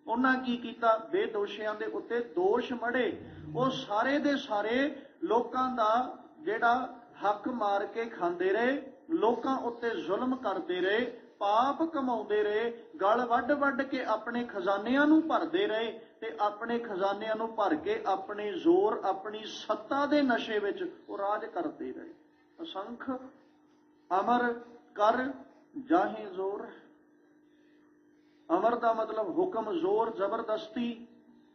ਉਹਨਾਂ ਕੀ ਕੀਤਾ, ਬੇਦੋਸ਼ੀਆਂ ਦੇ ਉੱਤੇ ਦੋਸ਼ ਮੜੇ। ਉਹ ਸਾਰੇ ਦੇ ਸਾਰੇ ਲੋਕਾਂ ਦਾ ਜਿਹੜਾ ਹੱਕ ਮਾਰ ਕੇ ਖਾਂਦੇ ਰਹੇ, ਲੋਕਾਂ ਉੱਤੇ ਜ਼ੁਲਮ ਕਰਦੇ ਰਹੇ, ਪਾਪ ਕਮਾਉਂਦੇ ਰਹੇ, ਗਲ ਵੱਢ ਵੱਢ ਕੇ ਆਪਣੇ ਖਜ਼ਾਨਿਆਂ ਨੂੰ ਭਰਦੇ ਰਹੇ, ਤੇ ਆਪਣੇ ਖਜ਼ਾਨਿਆਂ ਨੂੰ ਭਰ ਕੇ ਆਪਣੇ ਜ਼ੋਰ, ਆਪਣੀ ਸੱਤਾ ਦੇ ਨਸ਼ੇ ਵਿੱਚ ਉਹ ਰਾਜ ਕਰਦੇ ਰਹੇ। ਅਸੰਖ ਅਮਰ ਕਰ ਜਾਹੇ ਜ਼ੋਰ। ਅਮਰ ਦਾ ਮਤਲਬ ਹੁਕਮ, ਜ਼ੋਰ, ਜ਼ਬਰਦਸਤੀ।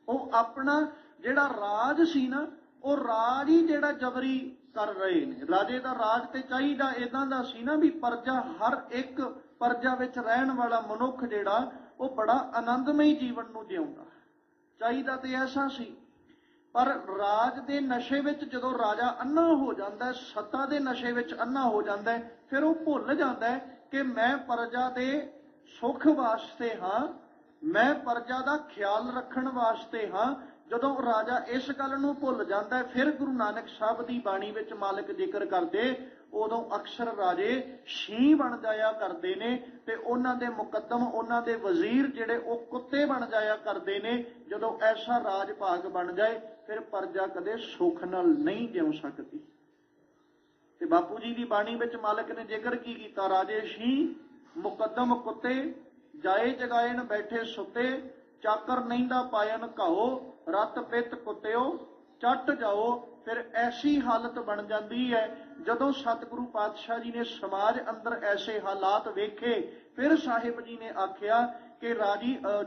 ਉਹ ਆਪਣਾ ਜਿਹੜਾ ਰਾਜ ਸੀ ਨਾ, ਉਹ ਰਾਜ ਹੀ ਜਿਹੜਾ ਜਬਰੀ ਕਰ ਰਹੇ ਨੇ। ਰਾਜੇ ਦਾ ਰਾਜ ਤੇ ਚਾਹੀਦਾ ਏਦਾਂ ਦਾ ਸੀ ਨਾ ਵੀ ਪ੍ਰਜਾ, ਹਰ ਇੱਕ ਪ੍ਰਜਾ ਵਿੱਚ ਰਹਿਣ ਵਾਲਾ ਮਨੁੱਖ ਜਿਹੜਾ ਉਹ ਬੜਾ ਆਨੰਦਮਈ ਜੀਵਨ ਨੂੰ ਜਿਉਂਦਾ, ਚਾਹੀਦਾ ਤੇ ਐਸਾ ਸੀ। ਪਰ ਰਾਜ ਦੇ ਨਸ਼ੇ ਵਿੱਚ ਜਦੋਂ ਰਾਜਾ ਅੰਨਾ ਹੋ ਜਾਂਦਾ, ਸੱਤਾ ਦੇ ਨਸ਼ੇ ਵਿੱਚ ਅੰਨਾ ਹੋ ਜਾਂਦਾ, ਫਿਰ ਉਹ ਭੁੱਲ ਜਾਂਦਾ ਕਿ ਮੈਂ ਪ੍ਰਜਾ ਦੇ ਸੁੱਖ ਵਾਸਤੇ ਹਾਂ, ਮੈਂ ਪ੍ਰਜਾ ਦਾ ਖਿਆਲ ਰੱਖਣ ਵਾਸਤੇ ਹਾਂ। ਜਦੋਂ ਰਾਜਾ ਇਸ ਗੱਲ ਨੂੰ ਭੁੱਲ ਜਾਂਦਾ, ਫਿਰ ਗੁਰੂ ਨਾਨਕ ਸਾਹਿਬ ਦੀ ਬਾਣੀ ਵਿੱਚ ਮਾਲਕ ਜ਼ਿਕਰ ਕਰਦੇ, ਉਦੋਂ ਅਕਸਰ ਰਾਜੇ ਸ਼ੀਂਹ ਬਣ ਜਾਇਆ ਕਰਦੇ ਨੇ, ਤੇ ਉਹਨਾਂ ਦੇ ਮੁਕੱਦਮ, ਉਹਨਾਂ ਦੇ ਵਜ਼ੀਰ ਜਿਹੜੇ ਉਹ ਕੁੱਤੇ ਬਣ ਜਾਇਆ ਕਰਦੇ ਨੇ। ਜਦੋਂ ਐਸਾ ਰਾਜ ਭਾਗ ਬਣ ਜਾਏ, ਫਿਰ ਪ੍ਰਜਾ ਕਦੇ ਸੁੱਖ ਨਾਲ ਨਹੀਂ ਜਿਉ ਸਕਦੀ। ਤੇ ਬਾਪੂ ਜੀ ਦੀ ਬਾਣੀ ਵਿੱਚ ਮਾਲਕ ਨੇ ਜ਼ਿਕਰ ਕੀ ਕੀਤਾ, ਰਾਜੇ ਸ਼ੀਂਹ ਮੁਕੱਦਮ ਕੁੱਤੇ ਜਾਏ ਜਗਾਇਨ ਬੈਠੇ ਸੁੱਤੇ ਚਾਕਰ ਨਹਿੰਦਾ ਪਾਇਨ ਘਾਓ ਰਤ ਪਿੱਤ ਕੁੱਤਿਓ ਚੱਟ ਜਾਓ। ਫਿਰ ਐਸੀ ਹਾਲਤ ਬਣ ਜਾਂਦੀ ਹੈ ਜਦੋਂ ਸਤਿਗੁਰੂ ਪਾਤਸ਼ਾਹ ਜੀ ਨੇ ਸਮਾਜ ਅੰਦਰ ਐਸੇ ਹਾਲਾਤ ਵੇਖੇ, ਫਿਰ ਸਾਹਿਬ ਜੀ ਨੇ ਆਖਿਆ ਕਿ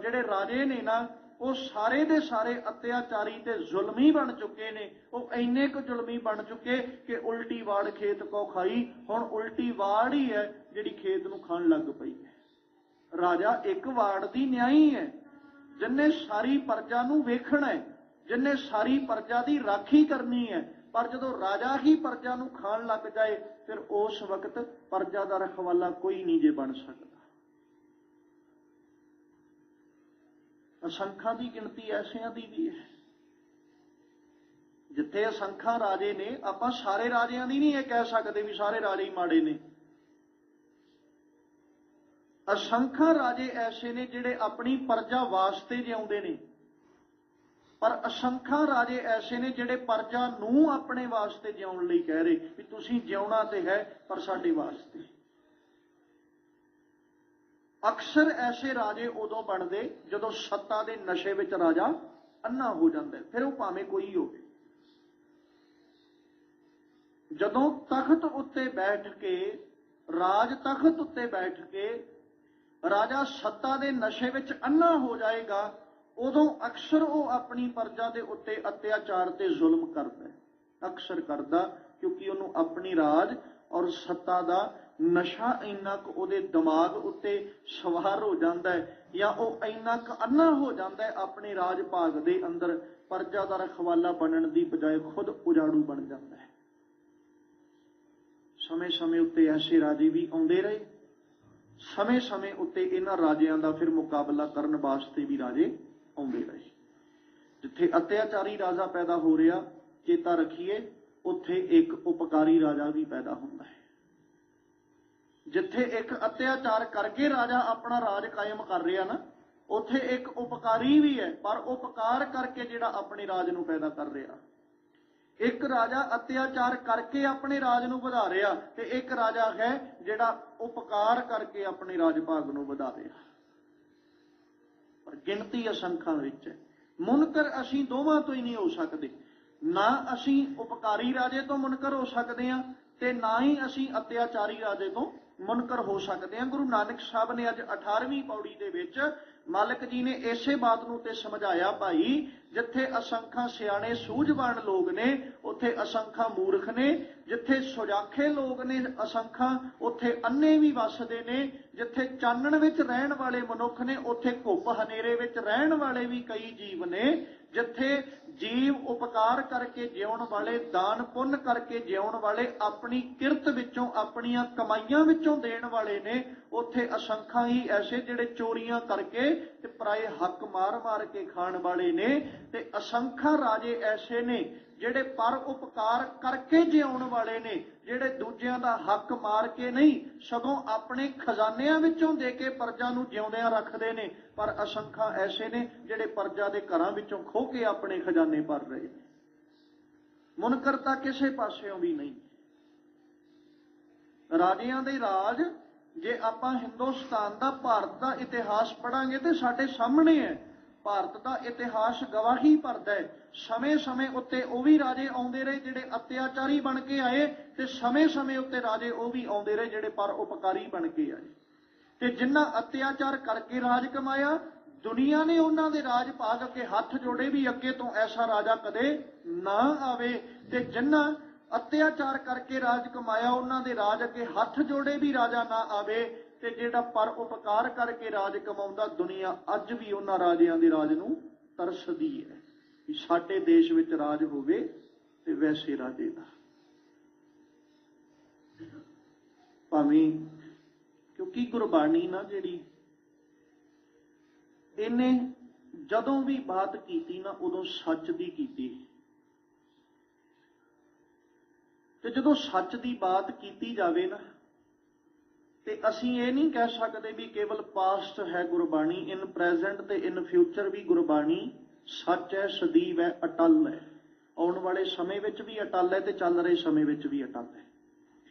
ਜਿਹੜੇ ਰਾਜੇ ਨੇ ਨਾ, ਉਹ ਸਾਰੇ ਦੇ ਸਾਰੇ ਅਤਿਆਚਾਰੀ ਤੇ ਜ਼ੁਲਮੀ ਬਣ ਚੁੱਕੇ ਨੇ। ਉਹ ਇੰਨੇ ਕੁ ਜ਼ੁਲਮੀ ਬਣ ਚੁੱਕੇ ਕਿ ਉਲਟੀ ਵਾੜ ਖੇਤ ਕੋ ਖਾਈ। ਹੁਣ ਉਲਟੀ ਵਾੜ ਹੀ ਹੈ ਜਿਹੜੀ ਖੇਤ ਨੂੰ ਖਾਣ ਲੱਗ ਪਈ ਹੈ। ਰਾਜਾ ਇੱਕ ਵਾੜ ਦੀ ਨਿਆਈ ਹੈ, ਜਿੰਨੇ ਸਾਰੀ ਪ੍ਰਜਾ ਨੂੰ ਵੇਖਣਾ ਹੈ, ਜਿੰਨੇ ਸਾਰੀ ਪ੍ਰਜਾ ਦੀ ਰਾਖੀ ਕਰਨੀ ਹੈ। ਪਰ ਜਦੋਂ ਰਾਜਾ ਹੀ ਪ੍ਰਜਾ ਨੂੰ ਖਾਣ ਲੱਗ ਜਾਏ, ਫਿਰ ਉਸ ਵਕਤ ਪ੍ਰਜਾ ਦਾ ਰਖਵਾਲਾ ਕੋਈ ਨਹੀਂ ਜੇ ਬਣ ਸਕਦਾ। ਅਸੰਖਾਂ ਦੀ ਗਿਣਤੀ ਐਸਿਆਂ ਦੀ ਵੀ ਹੈ। ਜਿੱਥੇ ਅਸੰਖਾਂ ਰਾਜੇ ਨੇ, ਆਪਾਂ ਸਾਰੇ ਰਾਜਿਆਂ ਦੀ ਨਹੀਂ ਇਹ ਕਹਿ ਸਕਦੇ ਵੀ ਸਾਰੇ ਰਾਜੇ ਹੀ ਮਾੜੇ ਨੇ। ਅਸੰਖਾਂ ਰਾਜੇ ਐਸੇ ਨੇ ਜਿਹੜੇ ਆਪਣੀ ਪ੍ਰਜਾ ਵਾਸਤੇ ਜਿਉਂਦੇ ਨੇ, ਪਰ ਅਸੰਖਾਂ ਰਾਜੇ ਐਸੇ ਨੇ ਜਿਹੜੇ ਪ੍ਰਜਾ ਨੂੰ ਆਪਣੇ ਵਾਸਤੇ ਜਿਉਣ ਲਈ ਕਹਿ ਰਹੇ ਵੀ ਤੁਸੀਂ ਜਿਉਣਾ ਤੇ ਹੈ ਪਰ ਸਾਡੇ ਵਾਸਤੇ। ਅਕਸਰ ਐਸੇ ਰਾਜੇ ਉਦੋਂ ਬਣਦੇ ਜਦੋਂ ਸੱਤਾ ਦੇ ਨਸ਼ੇ ਵਿੱਚ ਰਾਜਾ ਅੰਨਾ ਹੋ ਜਾਂਦਾ, ਫਿਰ ਉਹ ਭਾਵੇਂ ਕੋਈ ਹੋਵੇ। ਜਦੋਂ ਤਖਤ ਉੱਤੇ ਬੈਠ ਕੇ, ਰਾਜ ਤਖਤ ਉੱਤੇ ਬੈਠ ਕੇ ਰਾਜਾ ਸੱਤਾ ਦੇ ਨਸ਼ੇ ਵਿੱਚ ਅੰਨਾ ਹੋ ਜਾਏਗਾ, ਉਦੋਂ ਅਕਸਰ ਉਹ ਆਪਣੀ ਪ੍ਰਜਾ ਦੇ ਉੱਤੇ ਅਤਿਆਚਾਰ ਤੇ ਜ਼ੁਲਮ ਕਰਦਾ, ਅਕਸਰ ਕਰਦਾ, ਕਿਉਂਕਿ ਉਹਨੂੰ ਆਪਣੀ ਰਾਜ ਔਰ ਸੱਤਾ ਦਾ ਨਸ਼ਾ ਇੰਨਾ ਕੁ ਉਹਦੇ ਦਿਮਾਗ ਉੱਤੇ ਸਵਾਰ ਹੋ ਜਾਂਦਾ ਹੈ, ਜਾਂ ਉਹ ਇੰਨਾ ਕੁ ਅੰਨਾ ਹੋ ਜਾਂਦਾ ਹੈ ਆਪਣੇ ਰਾਜ ਭਾਗ ਦੇ ਅੰਦਰ, ਪ੍ਰਜਾ ਦਾ ਰਖਵਾਲਾ ਬਣਨ ਦੀ ਬਜਾਏ ਖੁਦ ਉਜਾੜੂ ਬਣ ਜਾਂਦਾ ਹੈ। ਸਮੇਂ ਸਮੇਂ ਉੱਤੇ ਐਸੇ ਰਾਜੇ ਵੀ ਆਉਂਦੇ ਰਹੇ, ਸਮੇਂ ਸਮੇਂ ਉੱਤੇ ਇਹਨਾਂ ਰਾਜਿਆਂ ਦਾ ਫਿਰ ਮੁਕਾਬਲਾ ਕਰਨ ਵਾਸਤੇ ਵੀ ਰਾਜੇ ਆਉਂਦੇ ਰਹੇ। ਜਿੱਥੇ ਅਤਿਆਚਾਰੀ ਰਾਜਾ ਪੈਦਾ ਹੋ ਰਿਹਾ, ਚੇਤਾ ਰੱਖੀਏ ਉੱਥੇ ਇੱਕ ਉਪਕਾਰੀ ਰਾਜਾ ਵੀ ਪੈਦਾ ਹੁੰਦਾ ਹੈ। ਜਿੱਥੇ ਇੱਕ ਅਤਿਆਚਾਰ ਕਰਕੇ ਰਾਜਾ ਆਪਣਾ ਰਾਜ ਕਾਇਮ ਕਰ ਰਿਹਾ ਨਾ, ਉੱਥੇ ਇੱਕ ਉਪਕਾਰੀ ਵੀ ਹੈ, ਪਰ ਉਪਕਾਰ ਕਰਕੇ ਜਿਹੜਾ ਆਪਣੇ ਰਾਜ ਨੂੰ ਪੈਦਾ ਕਰ ਰਿਹਾ। ਇੱਕ ਰਾਜਾ ਅਤਿਆਚਾਰ ਕਰਕੇ ਆਪਣੇ ਰਾਜ ਨੂੰ ਵਧਾ ਰਿਹਾ, ਤੇ ਇੱਕ ਰਾਜਾ ਹੈ ਜਿਹੜਾ ਉਪਕਾਰ ਕਰਕੇ ਆਪਣੇ ਰਾਜ ਭਾਗ ਨੂੰ ਵਧਾ ਰਿਹਾ। ਪਰ ਗਿਣਤੀ ਅਸੰਖਾਂ ਵਿੱਚ ਹੈ। ਮੁਨਕਰ ਅਸੀਂ ਦੋਵਾਂ ਤੋਂ ਹੀ ਨਹੀਂ ਹੋ ਸਕਦੇ। ਨਾ ਅਸੀਂ ਉਪਕਾਰੀ ਰਾਜੇ ਤੋਂ ਮੁਨਕਰ ਹੋ ਸਕਦੇ ਹਾਂ, ਤੇ ਨਾ ਹੀ ਅਸੀਂ ਅਤਿਆਚਾਰੀ ਰਾਜੇ ਤੋਂ ਮੁਨਕਰ ਹੋ ਸਕਦੇ ਹਾਂ। ਗੁਰੂ ਨਾਨਕ ਸਾਹਿਬ ਨੇ ਅੱਜ 18ਵੀਂ ਪੌੜੀ ਦੇ ਵਿੱਚ ਮਾਲਕ ਜੀ ਨੇ ਇਸੇ ਬਾਤ ਨੂੰ ਤੇ ਸਮਝਾਇਆ, ਭਾਈ ਜਿੱਥੇ ਅਸੰਖਾਂ ਸਿਆਣੇ ਸੂਝਵਾਨ ਲੋਕ ਨੇ, ਉੱਥੇ ਅਸੰਖਾਂ ਮੂਰਖ ਨੇ। ਜਿੱਥੇ ਸੁਜਾਖੇ ਲੋਕ ਨੇ ਅਸੰਖਾਂ, ਉੱਥੇ ਅੰਨੇ ਵੀ ਵੱਸਦੇ ਨੇ। ਜਿੱਥੇ ਚਾਨਣ ਵਿੱਚ ਰਹਿਣ ਵਾਲੇ ਮਨੁੱਖ ਨੇ, ਉੱਥੇ ਘੁੱਪ ਹਨੇਰੇ ਵਿੱਚ ਰਹਿਣ ਵਾਲੇ ਵੀ ਕਈ ਜੀਵ ਨੇ। ਜਿੱਥੇ ਜੀਵ ਉਪਕਾਰ ਕਰਕੇ ਜਿਉਣ ਵਾਲੇ, ਦਾਨ ਪੁੰਨ ਕਰਕੇ ਜਿਉਣ ਵਾਲੇ, ਆਪਣੀ ਕਿਰਤ ਵਿੱਚੋਂ, ਆਪਣੀਆਂ ਕਮਾਈਆਂ ਵਿੱਚੋਂ ਦੇਣ ਵਾਲੇ ਨੇ, ਉੱਥੇ ਅਸੰਖਾਂ ਹੀ ਐਸੇ ਜਿਹੜੇ ਚੋਰੀਆਂ ਕਰਕੇ ਤੇ ਪਰਾਏ ਹੱਕ ਮਾਰ ਮਾਰ ਕੇ ਖਾਣ ਵਾਲੇ ਨੇ। ਤੇ ਅਸੰਖਾਂ ਰਾਜੇ ਐਸੇ ਨੇ ਜਿਹੜੇ ਪਰ ਉਪਕਾਰ ਕਰਕੇ ਜਿਉਣ ਵਾਲੇ ਨੇ, ਜਿਹੜੇ ਦੂਜਿਆਂ ਦਾ ਹੱਕ ਮਾਰ ਕੇ ਨਹੀਂ, ਸਗੋਂ ਆਪਣੇ ਖਜ਼ਾਨਿਆਂ ਵਿੱਚੋਂ ਦੇ ਕੇ ਪ੍ਰਜਾ ਨੂੰ ਜਿਉਂਦਿਆਂ ਰੱਖਦੇ ਨੇ। ਪਰ ਅਸੰਖਾਂ ਐਸੇ ਨੇ ਜਿਹੜੇ ਪ੍ਰਜਾ ਦੇ ਘਰਾਂ ਵਿੱਚੋਂ ਖੋਹ ਕੇ ਆਪਣੇ ਖਜ਼ਾਨੇ ਭਰ ਰਹੇ ਨੇ। ਮੁਨਕਰਤਾ ਕਿਸੇ ਪਾਸਿਓਂ ਵੀ ਨਹੀਂ। ਰਾਜਿਆਂ ਦੇ ਰਾਜ, ਜੇ ਆਪਾਂ ਹਿੰਦੁਸਤਾਨ ਦਾ, ਭਾਰਤ ਦਾ ਇਤਿਹਾਸ ਪੜ੍ਹਾਂਗੇ ਤੇ ਸਾਡੇ ਸਾਹਮਣੇ ਹੈ। ਭਾਰਤ ਦਾ ਇਤਿਹਾਸ ਗਵਾਹੀ ਭਰਦਾ ਹੈ। ਸਮੇਂ ਸਮੇਂ ਉੱਤੇ ਉਹ ਵੀ ਰਾਜੇ ਆਉਂਦੇ ਰਹੇ ਜਿਹੜੇ ਅਤਿਆਚਾਰੀ ਬਣ ਕੇ ਆਏ, ਤੇ ਸਮੇਂ ਸਮੇਂ ਉੱਤੇ ਰਾਜੇ ਉਹ ਵੀ ਆਉਂਦੇ ਰਹੇ ਜਿਹੜੇ ਪਰ ਉਪਕਾਰੀ ਬਣ ਕੇ ਆਏ। ਤੇ ਜਿਨ੍ਹਾਂ ਅਤਿਆਚਾਰ ਕਰਕੇ ਰਾਜ ਕਮਾਇਆ, ਦੁਨੀਆ ਨੇ ਉਹਨਾਂ ਦੇ ਰਾਜ ਭਾਗ ਅੱਗੇ ਹੱਥ ਜੋੜੇ ਵੀ ਅੱਗੇ ਤੋਂ ਐਸਾ ਰਾਜਾ ਕਦੇ ਨਾ ਆਵੇ। ਤੇ ਜਿਨ੍ਹਾਂ ਅਤਿਆਚਾਰ ਕਰਕੇ ਰਾਜ ਕਮਾਇਆ, ਉਹਨਾਂ ਦੇ ਰਾਜ ਅੱਗੇ ਹੱਥ ਜੋੜੇ ਵੀ ਰਾਜਾ ਨਾ ਆਵੇ। ਤੇ ਜਿਹੜਾ ਪਰ ਉਪਕਾਰ ਕਰਕੇ ਰਾਜ ਕਮਾਉਂਦਾ, ਦੁਨੀਆ ਅੱਜ ਵੀ ਉਹਨਾਂ ਰਾਜਿਆਂ ਦੇ ਰਾਜ ਨੂੰ ਤਰਸਦੀ ਹੈ ਕਿ ਸਾਡੇ ਦੇਸ਼ ਵਿੱਚ ਰਾਜ ਹੋਵੇ ਤੇ ਵੈਸੇ ਰਾਜੇ ਦਾ। ਭਾਵੇਂ ਕਿਉਂਕਿ ਗੁਰਬਾਣੀ ਨਾ ਜਿਹੜੀ, ਇਹਨੇ ਜਦੋਂ ਵੀ ਬਾਤ ਕੀਤੀ ਨਾ, ਉਦੋਂ ਸੱਚ ਦੀ ਕੀਤੀ। ਤੇ ਜਦੋਂ ਸੱਚ ਦੀ ਬਾਤ ਕੀਤੀ ਜਾਵੇ ਨਾ, ਤੇ ਅਸੀਂ ਇਹ ਨਹੀਂ ਕਹਿ ਸਕਦੇ ਵੀ ਕੇਵਲ ਪਾਸਟ ਹੈ ਗੁਰਬਾਣੀ, ਇਨ ਪ੍ਰੈਜ਼ੈਂਟ ਤੇ ਇਨ ਫਿਊਚਰ ਵੀ ਗੁਰਬਾਣੀ ਸੱਚ ਹੈ, ਸਦੀਵ ਹੈ, ਅਟਲ ਹੈ। ਆਉਣ ਵਾਲੇ ਸਮੇਂ ਵਿੱਚ ਵੀ ਅਟਲ ਹੈ ਤੇ ਚੱਲ ਰਹੇ ਸਮੇਂ ਵਿੱਚ ਵੀ ਅਟਲ ਹੈ।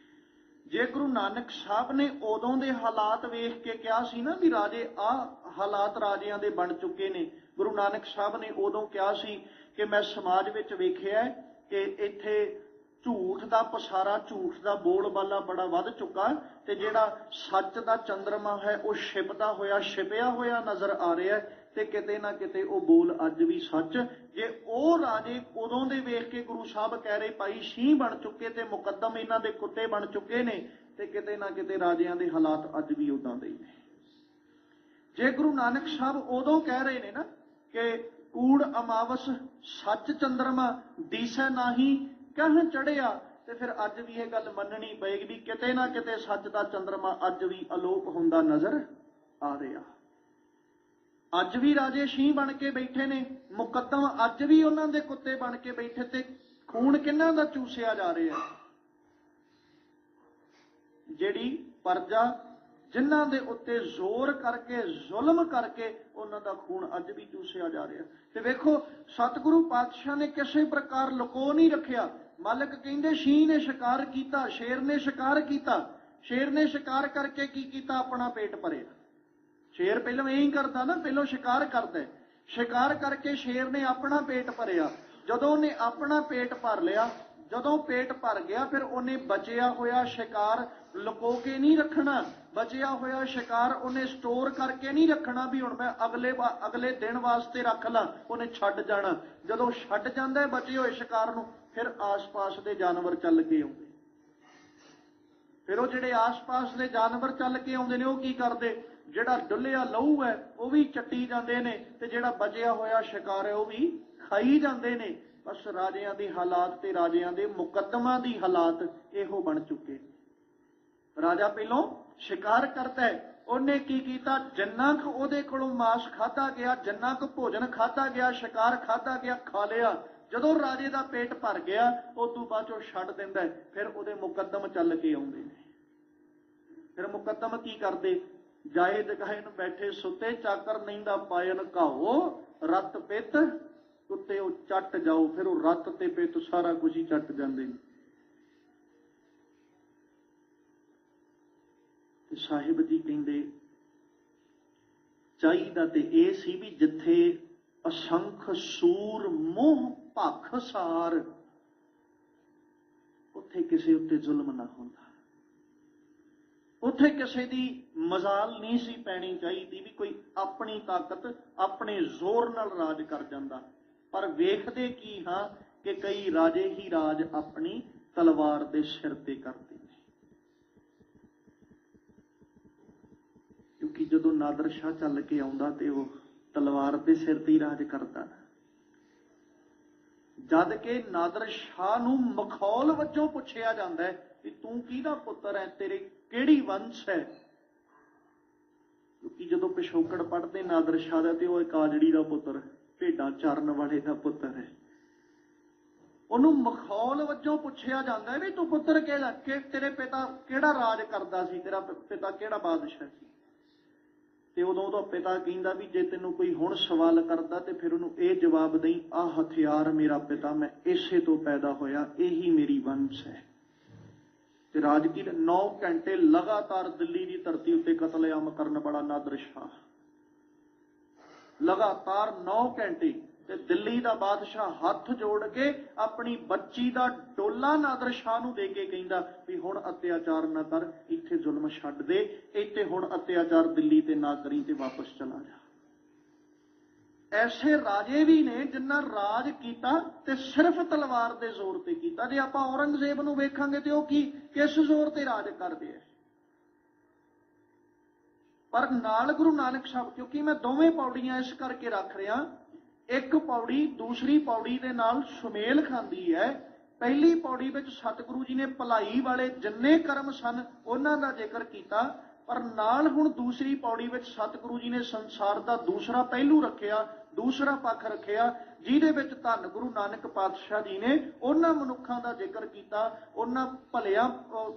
ਜੇ ਗੁਰੂ ਨਾਨਕ ਸਾਹਿਬ ਨੇ ਉਦੋਂ ਦੇ ਹਾਲਾਤ ਵੇਖ ਕੇ ਕਿਹਾ ਸੀ ਨਾ ਵੀ ਰਾਜੇ ਆਹ ਹਾਲਾਤ ਰਾਜਿਆਂ ਦੇ ਬਣ ਚੁੱਕੇ ਨੇ, ਗੁਰੂ ਨਾਨਕ ਸਾਹਿਬ ਨੇ ਉਦੋਂ ਕਿਹਾ ਸੀ ਕਿ ਮੈਂ ਸਮਾਜ ਵਿੱਚ ਵੇਖਿਆ ਕਿ ਇੱਥੇ ਝੂਠ ਦਾ ਪਸਾਰਾ, ਝੂਠ ਦਾ ਬੋਲਬਾਲਾ ਬੜਾ ਵੱਧ ਚੁੱਕਾ, ਤੇ ਜਿਹੜਾ ਸੱਚ ਦਾ ਚੰਦਰਮਾ ਹੈ ਉਹ ਛਿਪਿਆ ਹੋਇਆ ਨਜ਼ਰ ਆ ਰਿਹਾ, ਤੇ ਕਿਤੇ ਨਾ ਕਿਤੇ ਉਹ ਬੋਲ ਅੱਜ ਵੀ ਸੱਚ। ਜੇ ਉਹ ਰਾਜੇ ਉਦੋਂ ਦੇ ਵੇਖ ਕੇ ਗੁਰੂ ਸਾਹਿਬ ਕਹਿ ਰਹੇ ਭਾਈ ਸ਼ੀਂਹ ਬਣ ਚੁੱਕੇ ਤੇ ਮੁਕੱਦਮ ਇਹਨਾਂ ਦੇ ਕੁੱਤੇ ਬਣ ਚੁੱਕੇ ਨੇ, ਤੇ ਕਿਤੇ ਨਾ ਕਿਤੇ ਰਾਜਿਆਂ ਦੇ ਹਾਲਾਤ ਅੱਜ ਵੀ ਉਦਾਂ ਦੇ ਹੀ ਨੇ। ਜੇ ਗੁਰੂ ਨਾਨਕ ਸਾਹਿਬ ਉਦੋਂ ਕਹਿ ਰਹੇ ਨੇ ਨਾ ਕਿ ਕੂੜ ਅਮਾਵਸ ਸੱਚ ਚੰਦਰਮਾ ਦੀਸੈ ਨਾਹੀ ਕਹਿ ਚੜਿਆ, ਤੇ ਫਿਰ ਅੱਜ ਵੀ ਇਹ ਗੱਲ ਮੰਨਣੀ ਪਏਗੀ ਵੀ ਕਿਤੇ ਨਾ ਕਿਤੇ ਸੱਚ ਦਾ ਚੰਦਰਮਾ ਅੱਜ ਵੀ ਅਲੋਪ ਹੁੰਦਾ ਨਜ਼ਰ ਆ ਰਿਹਾ। ਅੱਜ ਵੀ ਰਾਜੇ ਸ਼ੀਂਹ ਬਣ ਕੇ ਬੈਠੇ ਨੇ, ਮੁਕੱਦਮ ਅੱਜ ਵੀ ਉਹਨਾਂ ਦੇ ਕੁੱਤੇ ਬਣ ਕੇ ਬੈਠੇ, ਤੇ ਖੂਨ ਕਿਹਨਾਂ ਦਾ ਚੂਸਿਆ ਜਾ ਰਿਹਾ? ਜਿਹੜੀ ਪਰਜਾ ਜਿਨ੍ਹਾਂ ਦੇ ਉੱਤੇ ਜ਼ੋਰ ਕਰਕੇ ਜ਼ੁਲਮ ਕਰਕੇ ਉਹਨਾਂ ਦਾ ਖੂਨ ਅੱਜ ਵੀ ਚੂਸਿਆ ਜਾ ਰਿਹਾ। ਤੇ ਵੇਖੋ ਸਤਿਗੁਰੂ ਪਾਤਸ਼ਾਹ ਨੇ ਕਿਸੇ ਪ੍ਰਕਾਰ ਲੁਕੋ ਨਹੀਂ ਰੱਖਿਆ। ਮਾਲਕ ਕਹਿੰਦੇ ਸ਼ੀਂਹ ਨੇ ਸ਼ਿਕਾਰ ਕੀਤਾ, ਸ਼ੇਰ ਨੇ ਸ਼ਿਕਾਰ ਕੀਤਾ। ਸ਼ੇਰ ਨੇ ਸ਼ਿਕਾਰ ਕਰਕੇ ਕੀ ਕੀਤਾ? ਆਪਣਾ ਪੇਟ ਭਰਿਆ। ਸ਼ੇਰ ਪਹਿਲਾਂ ਇਹੀ ਕਰਦਾ ਨਾ, ਪਹਿਲਾਂ ਸ਼ਿਕਾਰ ਕਰਦਾ, ਸ਼ਿਕਾਰ ਕਰਕੇ ਸ਼ੇਰ ਨੇ ਆਪਣਾ ਪੇਟ ਭਰਿਆ। ਜਦੋਂ ਉਹਨੇ ਆਪਣਾ ਪੇਟ ਭਰ ਲਿਆ, ਜਦੋਂ ਪੇਟ ਭਰ ਗਿਆ, ਫਿਰ ਉਹਨੇ ਬਚਿਆ ਹੋਇਆ ਸ਼ਿਕਾਰ ਲੁਕੋ ਕੇ ਨਹੀਂ ਰੱਖਣਾ। ਬਚਿਆ ਹੋਇਆ ਸ਼ਿਕਾਰ ਉਹਨੇ ਸਟੋਰ ਕਰਕੇ ਨਹੀਂ ਰੱਖਣਾ ਵੀ ਹੁਣ ਮੈਂ ਅਗਲੇ ਦਿਨ ਵਾਸਤੇ ਰੱਖ ਲਾਂ, ਉਹਨੇ ਛੱਡ ਜਾਣਾ। ਜਦੋਂ ਛੱਡ ਜਾਂਦਾ ਹੈ ਬਚੇ ਹੋਏ ਸ਼ਿਕਾਰ ਨੂੰ, ਫਿਰ ਆਸ-ਪਾਸ ਦੇ ਜਾਨਵਰ ਚੱਲ ਕੇ ਆਉਂਦੇ। ਫਿਰ ਉਹ ਜਿਹੜੇ ਆਸ-ਪਾਸ ਦੇ ਜਾਨਵਰ ਚੱਲ ਕੇ ਆਉਂਦੇ ਨੇ ਉਹ ਕੀ ਕਰਦੇ? ਜਿਹੜਾ ਡੁੱਲਿਆ ਲਹੂ ਹੈ ਉਹ ਵੀ ਚੱਟੀ ਜਾਂਦੇ ਨੇ, ਤੇ ਜਿਹੜਾ ਬਚਿਆ ਹੋਇਆ ਸ਼ਿਕਾਰ ਹੈ ਉਹ ਵੀ ਖਾਈ ਜਾਂਦੇ ਨੇ। ਬਸ ਰਾਜਿਆਂ ਦੇ ਹਾਲਾਤ ਤੇ ਰਾਜਿਆਂ ਦੇ ਮੁਕੱਦਮਾਂ ਦੀ ਹਾਲਾਤ ਇਹੋ ਬਣ ਚੁੱਕੇ। ਰਾਜਾ ਪਹਿਲੋਂ ਸ਼ਿਕਾਰ ਕਰਦਾ ਹੈ, ਉਹਨੇ ਕੀ ਕੀਤਾ? ਜਿੰਨਾ ਕੁ ਉਹਦੇ ਕੋਲੋਂ ਮਾਸ ਖਾਧਾ ਗਿਆ, ਜਿੰਨਾ ਕੁ ਭੋਜਨ ਖਾਧਾ ਗਿਆ, ਸ਼ਿਕਾਰ ਖਾਧਾ ਗਿਆ, ਖਾ ਲਿਆ। ਜਦੋਂ ਰਾਜੇ ਦਾ ਪੇਟ ਭਰ ਗਿਆ, ਉਸ ਤੋਂ ਬਾਅਦ ਉਹ ਛੱਡ ਦਿੰਦਾ, ਫਿਰ ਉਹਦੇ ਮੁਕੱਦਮ ਚੱਲ ਕੇ ਆਉਂਦੇ ਨੇ। ਫਿਰ ਮੁਕੱਦਮ ਕੀ ਕਰਦੇ? ਜਾਏ ਜਗਾਏ ਨੂੰ ਬੈਠੇ ਸੁੱਤੇ, ਚਾਕਰ ਨਹੀਂਦਾ ਪਾਇਨ ਘਾਓ, ਰੱਤ ਪਿੱਤ ਉੱਤੇ ਉਹ ਚੱਟ ਜਾਓ। ਫਿਰ ਉਹ ਰੱਤ ਤੇ ਪਿੱਤ ਸਾਰਾ ਕੁਝ ਹੀ ਚੱਟ ਜਾਂਦੇ ਨੇ। ਤੇ ਸਾਹਿਬ ਜੀ ਕਹਿੰਦੇ ਚਾਹੀਦਾ ਤੇ ਇਹ ਸੀ ਵੀ ਜਿੱਥੇ ਅਸੰਖ ਸੂਰ ਮੋਹ ਭਖ ਸਾਰ, ਉੱਥੇ ਕਿਸੇ ਉੱਤੇ ਜ਼ੁਲਮ ਨਾ ਹੁੰਦਾ। ਉੱਥੇ ਕਿਸੇ ਦੀ ਮਜ਼ਾਲ ਨਹੀਂ ਸੀ ਪੈਣੀ ਚਾਹੀਦੀ ਵੀ ਕੋਈ ਆਪਣੀ ਤਾਕਤ ਆਪਣੇ ਜ਼ੋਰ ਨਾਲ ਰਾਜ ਕਰ ਜਾਂਦਾ। ਪਰ ਵੇਖਦੇ ਕੀ ਹਾਂ ਕਿ ਕਈ ਰਾਜੇ ਹੀ ਰਾਜ ਆਪਣੀ ਤਲਵਾਰ ਦੇ ਸਿਰ ਤੇ ਕਰਦੇ ਨੇ। ਕਿਉਂਕਿ ਜਦੋਂ ਨਾਦਰ ਸ਼ਾਹ ਚੱਲ ਕੇ ਆਉਂਦਾ ਤੇ ਉਹ ਤਲਵਾਰ ਦੇ ਸਿਰ ਤੇ ਹੀ ਰਾਜ ਕਰਦਾ, ਜਦ ਕਿ ਨਾਦਰ ਸ਼ਾਹ ਨੂੰ ਮਖੌਲ ਵਜੋਂ ਪੁੱਛਿਆ ਜਾਂਦਾ ਹੈ ਕਿ ਤੂੰ ਕਿਹਦਾ ਪੁੱਤਰ ਹੈ, ਤੇਰੇ ਕਿਹੜੀ ਵੰਸ਼ ਹੈ? ਕਿਉਂਕਿ ਜਦੋਂ ਪਿਛੋਕੜ ਪੜ੍ਹਦੇ ਨਾਦਰ ਸ਼ਾਹ ਦਾ ਤੇ ਉਹ ਕਾਜੜੀ ਦਾ ਪੁੱਤਰ, ਭੇਡਾਂ ਚਾਰਨ ਵਾਲੇ ਦਾ ਪੁੱਤਰ ਹੈ। ਉਹਨੂੰ ਮਖੌਲ ਵਜੋਂ ਪੁੱਛਿਆ ਜਾਂਦਾ ਹੈ ਵੀ ਤੂੰ ਪੁੱਤਰ ਕਿਹੜਾ, ਕਿ ਤੇਰੇ ਪਿਤਾ ਕਿਹੜਾ ਰਾਜ ਕਰਦਾ ਸੀ, ਤੇਰਾ ਪਿਤਾ ਕਿਹੜਾ ਬਾਦਸ਼ਾਹ ਸੀ? ਤੇ ਉਦੋਂ ਉਹਦਾ ਪਿਤਾ ਕਹਿੰਦਾ ਵੀ ਜੇ ਤੈਨੂੰ ਕੋਈ ਹੁਣ ਸਵਾਲ ਕਰਦਾ ਤੇ ਫਿਰ ਉਹਨੂੰ ਇਹ ਜਵਾਬ ਦੇਈਂ, ਆਹ ਹਥਿਆਰ ਮੇਰਾ ਪਿਤਾ, ਮੈਂ ਇਸੇ ਤੋਂ ਪੈਦਾ ਹੋਇਆ, ਇਹੀ ਮੇਰੀ ਵੰਸ਼ ਹੈ। ਤੇ ਰਾਜਗੀਰ 9 ਘੰਟੇ ਲਗਾਤਾਰ ਦਿੱਲੀ ਦੀ ਧਰਤੀ ਉੱਤੇ ਕਤਲੇਆਮ ਕਰਨ ਵਾਲਾ ਨਾਦਰ ਸ਼ਾਹ, ਲਗਾਤਾਰ 9 ਘੰਟੇ। ਤੇ ਦਿੱਲੀ ਦਾ ਬਾਦਸ਼ਾਹ ਹੱਥ ਜੋੜ ਕੇ ਆਪਣੀ ਬੱਚੀ ਦਾ ਡੋਲਾ ਨਾਦਰ ਸ਼ਾਹ ਨੂੰ ਦੇ ਕੇ ਕਹਿੰਦਾ ਵੀ ਹੁਣ ਅਤਿਆਚਾਰ ਨਾ ਕਰ, ਇੱਥੇ ਜ਼ੁਲਮ ਛੱਡ ਦੇ, ਇੱਥੇ ਹੁਣ ਅਤਿਆਚਾਰ ਦਿੱਲੀ ਤੇ ਨਾ ਕਰੀ ਤੇ ਵਾਪਸ ਚਲਾ ਜਾ। ਐਸੇ ਰਾਜੇ ਵੀ ਨੇ ਜਿਨ੍ਹਾਂ ਰਾਜ ਕੀਤਾ ਤੇ ਸਿਰਫ ਤਲਵਾਰ ਦੇ ਜ਼ੋਰ ਤੇ ਕੀਤਾ। ਜੇ ਆਪਾਂ ਔਰੰਗਜ਼ੇਬ ਨੂੰ ਵੇਖਾਂਗੇ ਤੇ ਉਹ ਕਿਸ ਜ਼ੋਰ ਤੇ ਰਾਜ ਕਰਦੇ ਆ। ਪਰ ਨਾਲ ਗੁਰੂ ਨਾਨਕ ਸਾਹਿਬ, ਕਿਉਂਕਿ ਮੈਂ ਦੋਵੇਂ ਪੌੜੀਆਂ ਇਸ ਕਰਕੇ ਰੱਖ ਰਿਹਾ, ਇੱਕ ਪੌੜੀ ਦੂਸਰੀ ਪੌੜੀ ਦੇ ਨਾਲ ਸੁਮੇਲ ਖਾਂਦੀ ਹੈ। ਪਹਿਲੀ ਪੌੜੀ ਵਿੱਚ ਸਤਿਗੁਰੂ ਜੀ ਨੇ ਭਲਾਈ ਵਾਲੇ ਜਿੰਨੇ ਕਰਮ ਸਨ ਉਹਨਾਂ ਦਾ ਜ਼ਿਕਰ ਕੀਤਾ, ਪਰ ਨਾਲ ਹੁਣ ਦੂਸਰੀ ਪੌੜੀ ਵਿੱਚ ਸਤਿਗੁਰੂ ਜੀ ਨੇ ਸੰਸਾਰ ਦਾ ਦੂਸਰਾ ਪਹਿਲੂ ਰੱਖਿਆ, ਦੂਸਰਾ ਪੱਖ ਰੱਖਿਆ, ਜਿਹਦੇ ਵਿੱਚ ਧੰਨ ਗੁਰੂ ਨਾਨਕ ਪਾਤਸ਼ਾਹ ਜੀ ਨੇ ਉਹਨਾਂ ਮਨੁੱਖਾਂ ਦਾ ਜ਼ਿਕਰ ਕੀਤਾ, ਉਹਨਾਂ ਭਲਿਆਂ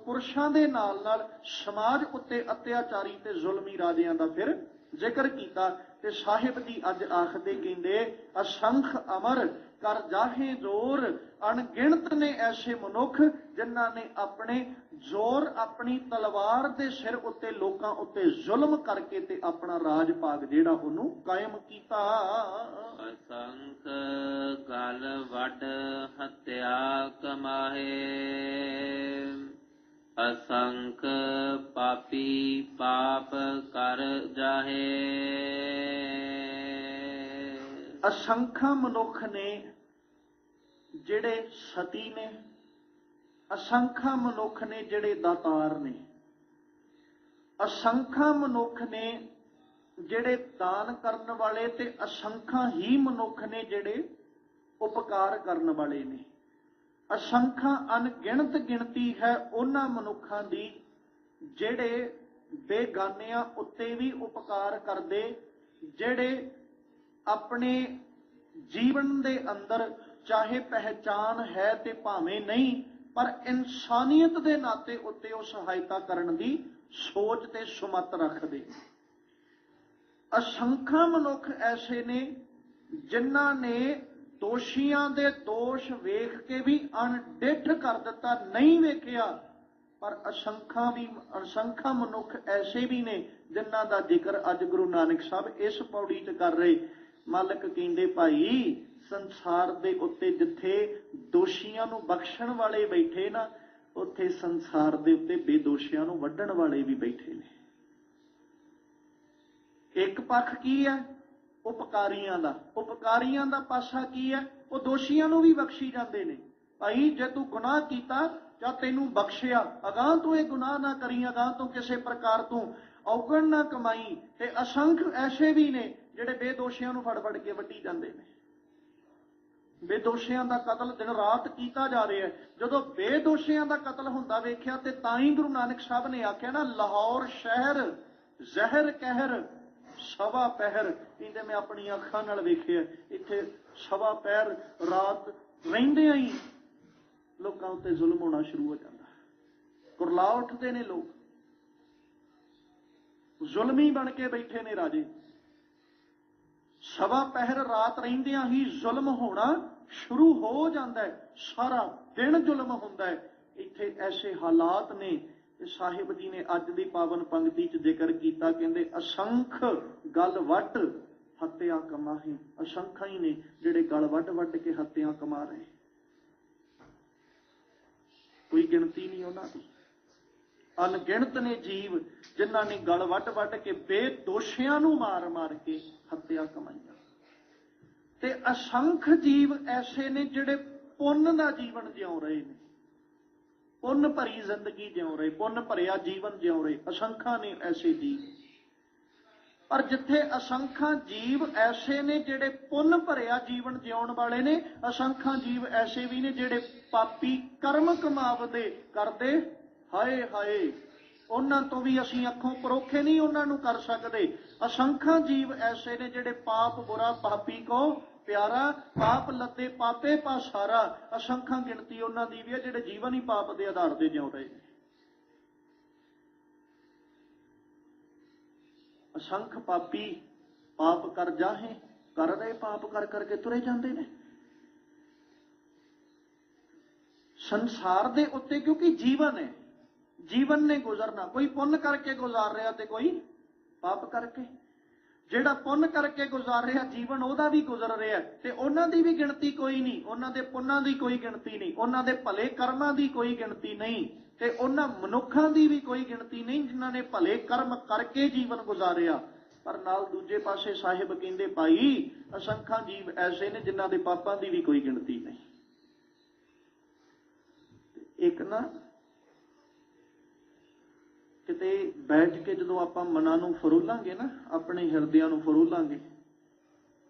ਪੁਰਸ਼ਾਂ ਦੇ ਨਾਲ ਨਾਲ ਸਮਾਜ ਉੱਤੇ ਅਤਿਆਚਾਰੀ ਤੇ ਜ਼ੁਲਮੀ ਰਾਜਿਆਂ ਦਾ ਫਿਰ ਜ਼ਿਕਰ ਕੀਤਾ। ਤੇ ਸਾਹਿਬ ਜੀ ਅੱਜ ਆਖਦੇ ਕਹਿੰਦੇ ਅਸੰਖ ਅਮਰ ਕਰ ਜਾਹੇ ਜ਼ੋਰ। ਅਣਗਿਣਤ ਨੇ ਐਸੇ ਮਨੁੱਖ ਜਿਨ੍ਹਾਂ ਨੇ ਆਪਣੇ ਜ਼ੋਰ, ਆਪਣੀ ਤਲਵਾਰ ਦੇ ਸਿਰ ਉੱਤੇ ਲੋਕਾਂ ਉੱਤੇ ਜ਼ੁਲਮ ਕਰਕੇ ਤੇ ਆਪਣਾ ਰਾਜ ਭਾਗ ਜਿਹੜਾ ਉਹਨੂੰ ਕਾਇਮ ਕੀਤਾ। ਅਸੰਖ ਗਲ ਵੱਡ ਹੱਤਿਆ ਕਮਾਹੇ, ਅਸੰਖ ਪਾਪੀ ਪਾਪ ਕਰ ਜਾਹੇ। ਅਸੰਖਾਂ ਮਨੁੱਖ ਨੇ ਜਿਹੜੇ ਸਤੀ ਨੇ, ਅਸੰਖਾਂ ਮਨੁੱਖ ਨੇ ਜਿਹੜੇ ਦਾਤਾਰ ਨੇ, ਅਸੰਖਾਂ ਮਨੁੱਖ ਨੇ ਜਿਹੜੇ ਦਾਨ ਕਰਨ ਵਾਲੇ, ਤੇ ਅਸੰਖਾਂ ਹੀ ਮਨੁੱਖ ਨੇ ਜਿਹੜੇ ਉਪਕਾਰ ਕਰਨ ਵਾਲੇ ਨੇ। ਅਸੰਖਾਂ ਅਣਗਿਣਤ ਗਿਣਤੀ ਹੈ ਉਹਨਾਂ ਮਨੁੱਖਾਂ ਦੀ ਜਿਹੜੇ ਬੇਗਾਨਿਆਂ ਉੱਤੇ ਵੀ ਉਪਕਾਰ ਕਰਦੇ, ਜਿਹੜੇ ਆਪਣੇ ਜੀਵਨ ਦੇ ਅੰਦਰ ਚਾਹੇ ਪਹਿਚਾਨ ਹੈ ਤੇ ਭਾਵੇਂ ਨਹੀਂ, ਪਰ ਇਨਸਾਨੀਅਤ ਦੇ ਨਾਤੇ ਉੱਤੇ ਉਹ ਸਹਾਇਤਾ ਕਰਨ ਦੀ ਸੋਚ ਤੇ ਸੁਮਤ ਰੱਖਦੇ। ਅਸੰਖਾਂ ਮਨੁੱਖ ਐਸੇ ਨੇ ਜਿਨ੍ਹਾਂ ਨੇ ਦੋਸ਼ੀਆਂ ਦੇ ਦੋਸ਼ ਵੇਖ ਕੇ ਵੀ ਅਣਡਿੱਠ ਕਰ ਦਿੱਤਾ, ਨਹੀਂ ਵੇਖਿਆ। ਪਰ ਅਸੰਖਾਂ ਮਨੁੱਖ ਐਸੇ ਵੀ ਨੇ ਜਿਨ੍ਹਾਂ ਦਾ ਜ਼ਿਕਰ ਅੱਜ ਗੁਰੂ ਨਾਨਕ ਸਾਹਿਬ ਇਸ ਪੌੜੀ 'ਚ ਕਰ ਰਹੇ। ਮਾਲਕ ਕਹਿੰਦੇ, ਭਾਈ ਸੰਸਾਰ ਦੇ ਉੱਤੇ ਜਿੱਥੇ ਦੋਸ਼ੀਆਂ ਨੂੰ ਬਖਸ਼ਣ ਵਾਲੇ ਬੈਠੇ ਨਾ, ਉੱਥੇ ਸੰਸਾਰ ਦੇ ਉੱਤੇ ਬੇਦੋਸ਼ੀਆਂ ਨੂੰ ਵੱਢਣ ਵਾਲੇ ਵੀ ਬੈਠੇ ਨੇ। ਇੱਕ ਪੱਖ ਕੀ ਹੈ? ਉਪਕਾਰੀਆਂ ਦਾ। ਉਪਕਾਰੀਆਂ ਦਾ ਪਾਸਾ ਕੀ ਹੈ? ਉਹ ਦੋਸ਼ੀਆਂ ਨੂੰ ਵੀ ਬਖਸ਼ੀ ਜਾਂਦੇ ਨੇ। ਭਾਈ ਜੇ ਤੂੰ ਗੁਨਾਹ ਕੀਤਾ ਜਾਂ ਤੈਨੂੰ ਬਖਸ਼ਿਆ, ਅਗਾਂਹ ਤੋਂ ਇਹ ਗੁਨਾਹ ਨਾ ਕਰੀ, ਅਗਾਂਹ ਤੋਂ ਕਿਸੇ ਪ੍ਰਕਾਰ ਤੂੰ ਔਗਣ ਨਾ ਕਮਾਈ। ਤੇ ਅਸੰਖ ਐਸੇ ਵੀ ਨੇ ਜਿਹੜੇ ਬੇਦੋਸ਼ੀਆਂ ਨੂੰ ਫੜ ਕੇ ਵੱਢੀ ਜਾਂਦੇ ਨੇ। ਬੇਦੋਸ਼ੀਆਂ ਦਾ ਕਤਲ ਦਿਨ ਰਾਤ ਕੀਤਾ ਜਾ ਰਿਹਾ ਹੈ। ਜਦੋਂ ਬੇਦੋਸ਼ੀਆਂ ਦਾ ਕਤਲ ਹੁੰਦਾ ਵੇਖਿਆ ਤੇ ਤਾਂ ਹੀ ਗੁਰੂ ਨਾਨਕ ਸਾਹਿਬ ਨੇ ਆਖਿਆ ਨਾ, ਲਾਹੌਰ ਸ਼ਹਿਰ ਜ਼ਹਿਰ ਕਹਿਰ ਸਵਾ ਪਹਿਰ। ਕਹਿੰਦੇ ਮੈਂ ਆਪਣੀਆਂ ਅੱਖਾਂ ਨਾਲ ਵੇਖਿਆ, ਇੱਥੇ ਸਵਾ ਪਹਿਰ ਰਾਤ ਰਹਿੰਦਿਆਂ ਹੀ ਲੋਕਾਂ ਉੱਤੇ ਜ਼ੁਲਮ ਹੋਣਾ ਸ਼ੁਰੂ ਹੋ ਜਾਂਦਾ। ਕੁਰਲਾ ਉੱਠਦੇ ਨੇ ਲੋਕ, ਜ਼ੁਲਮੀ ਬਣ ਕੇ ਬੈਠੇ ਨੇ ਰਾਜੇ। ਸਵਾ ਪਹਿਰ ਰਾਤ ਰਹਿੰਦਿਆਂ ਹੀ ਜ਼ੁਲਮ ਹੋਣਾ ਸ਼ੁਰੂ ਹੋ ਜਾਂਦਾ ਹੈ, ਸਾਰਾ ਦਿਨ ਜ਼ੁਲਮ ਹੁੰਦਾ ਹੈ। ਇੱਥੇ ਐਸੇ ਹਾਲਾਤ ਨੇ ਕਿ ਸਾਹਿਬ ਜੀ ਨੇ ਅੱਜ ਦੀ ਪਾਵਨ ਪੰਕਤੀ 'ਚ ਜ਼ਿਕਰ ਕੀਤਾ, ਕਹਿੰਦੇ ਅਸੰਖ ਗਲ ਵੱਢ ਹੱਤਿਆ ਕਮਾਹੇ। ਅਸੰਖਾਂ ਹੀ ਨੇ ਜਿਹੜੇ ਗਲ ਵੱਢ ਕੇ ਹੱਤਿਆ ਕਮਾ ਰਹੇ, ਕੋਈ ਗਿਣਤੀ ਨਹੀਂ ਉਹਨਾਂ ਦੀ। ਅਣਗਿਣਤ ਨੇ ਜੀਵ ਜਿਨ੍ਹਾਂ ਨੇ ਗਲ ਵੱਢ ਕੇ ਬੇਦੋਸ਼ੀਆਂ ਨੂੰ ਮਾਰ ਕੇ ਹੱਤਿਆ ਕਮਾਈਆਂ। ਤੇ ਅਸੰਖ ਜੀਵ ਐਸੇ ਨੇ ਜਿਹੜੇ ਪੁੰਨ ਦਾ ਜੀਵਨ ਜਿਉ ਰਹੇ ਨੇ, ਪੁੰਨ ਭਰੀ ਜ਼ਿੰਦਗੀ ਜਿਉ ਰਹੇ, ਪੁੰਨ ਭਰਿਆ ਜੀਵਨ ਜਿਉ ਰਹੇ। ਅਸੰਖਾਂ ਨੇ ਐਸੇ ਜੀਵ। ਪਰ ਜਿੱਥੇ ਅਸੰਖਾਂ ਜੀਵ ਐਸੇ ਨੇ ਜਿਹੜੇ ਪੁੰਨ ਭਰਿਆ ਜੀਵਨ ਜਿਉਣ ਵਾਲੇ ਨੇ, ਅਸੰਖਾਂ ਜੀਵ ਐਸੇ ਵੀ ਨੇ ਜਿਹੜੇ ਪਾਪੀ ਕਰਮ ਕਮਾਵਦੇ ਕਰਦੇ। ਹਾਏ ਹਾਏ, ਉਹਨਾਂ ਤੋਂ ਵੀ ਅਸੀਂ ਅੱਖੋਂ ਪਰੋਖੇ ਨਹੀਂ ਉਹਨਾਂ ਨੂੰ ਕਰ ਸਕਦੇ। ਅਸੰਖਾਂ ਜੀਵ ਐਸੇ ਨੇ ਜਿਹੜੇ ਪਾਪ ਬੁਰਾ ਪਾਪੀ ਕੋ ਪਿਆਰਾ, ਪਾਪ ਲੱਦੇ ਪਾਪੇ ਪਾਸਾਰਾ। ਅਸੰਖਾਂ ਗਿਣਤੀ ਉਹਨਾਂ ਦੀ ਵੀ ਹੈ ਜਿਹੜੇ ਜੀਵਨ ਹੀ ਪਾਪ ਦੇ ਆਧਾਰ ਤੇ ਜਿਉ ਰਹੇ ਨੇ। ਅਸੰਖ ਪਾਪੀ ਪਾਪ ਕਰ ਜਾਹੇ, ਕਰ ਰਹੇ ਪਾਪ ਕਰ ਕਰਕੇ ਤੁਰੇ ਜਾਂਦੇ ਨੇ ਸੰਸਾਰ ਦੇ ਉੱਤੇ, ਕਿਉਂਕਿ ਜੀਵਨ ਹੈ, ਜੀਵਨ ਨੇ ਗੁਜ਼ਰਨਾ। ਕੋਈ ਪੁੰਨ ਕਰਕੇ ਗੁਜ਼ਾਰ ਰਿਹਾ ਤੇ ਕੋਈ ਪਾਪ ਕਰਕੇ। ਜਿਹੜਾ ਪੁੰਨ ਕਰਕੇ ਗੁਜ਼ਾਰ ਰਿਹਾ ਜੀਵਨ ਉਹਦਾ ਵੀ ਗੁਜ਼ਰ ਰਿਹਾ, ਤੇ ਉਹਨਾਂ ਦੀ ਵੀ ਗਿਣਤੀ ਕੋਈ ਨਹੀਂ, ਉਹਨਾਂ ਦੇ ਪੁੰਨਾਂ ਦੀ ਕੋਈ ਗਿਣਤੀ ਨਹੀਂ, ਉਹਨਾਂ ਦੇ ਭਲੇ ਕਰਮਾਂ ਦੀ ਕੋਈ ਗਿਣਤੀ ਨਹੀਂ, ਤੇ ਉਹਨਾਂ ਮਨੁੱਖਾਂ ਦੀ ਵੀ ਕੋਈ ਗਿਣਤੀ ਨਹੀਂ ਜਿਨ੍ਹਾਂ ਨੇ ਭਲੇ ਕਰਮ ਕਰਕੇ ਜੀਵਨ ਗੁਜ਼ਾਰਿਆ। ਪਰ ਨਾਲ ਦੂਜੇ ਪਾਸੇ ਸਾਹਿਬ ਕਹਿੰਦੇ, ਭਾਈ ਅਸੰਖਾਂ ਜੀਵ ਐਸੇ ਨੇ ਜਿਨ੍ਹਾਂ ਦੇ ਪਾਪਾਂ ਦੀ ਵੀ ਕੋਈ ਗਿਣਤੀ ਨਹੀਂ। ਇੱਕ ਨਾ ਕਿਤੇ ਬੈਠ ਕੇ ਜਦੋਂ ਆਪਾਂ ਮਨਾਂ ਨੂੰ ਫਰੋਲਾਂਗੇ ਨਾ, ਆਪਣੇ ਹਿਰਦਿਆਂ ਨੂੰ ਫਰੋਲਾਂਗੇ,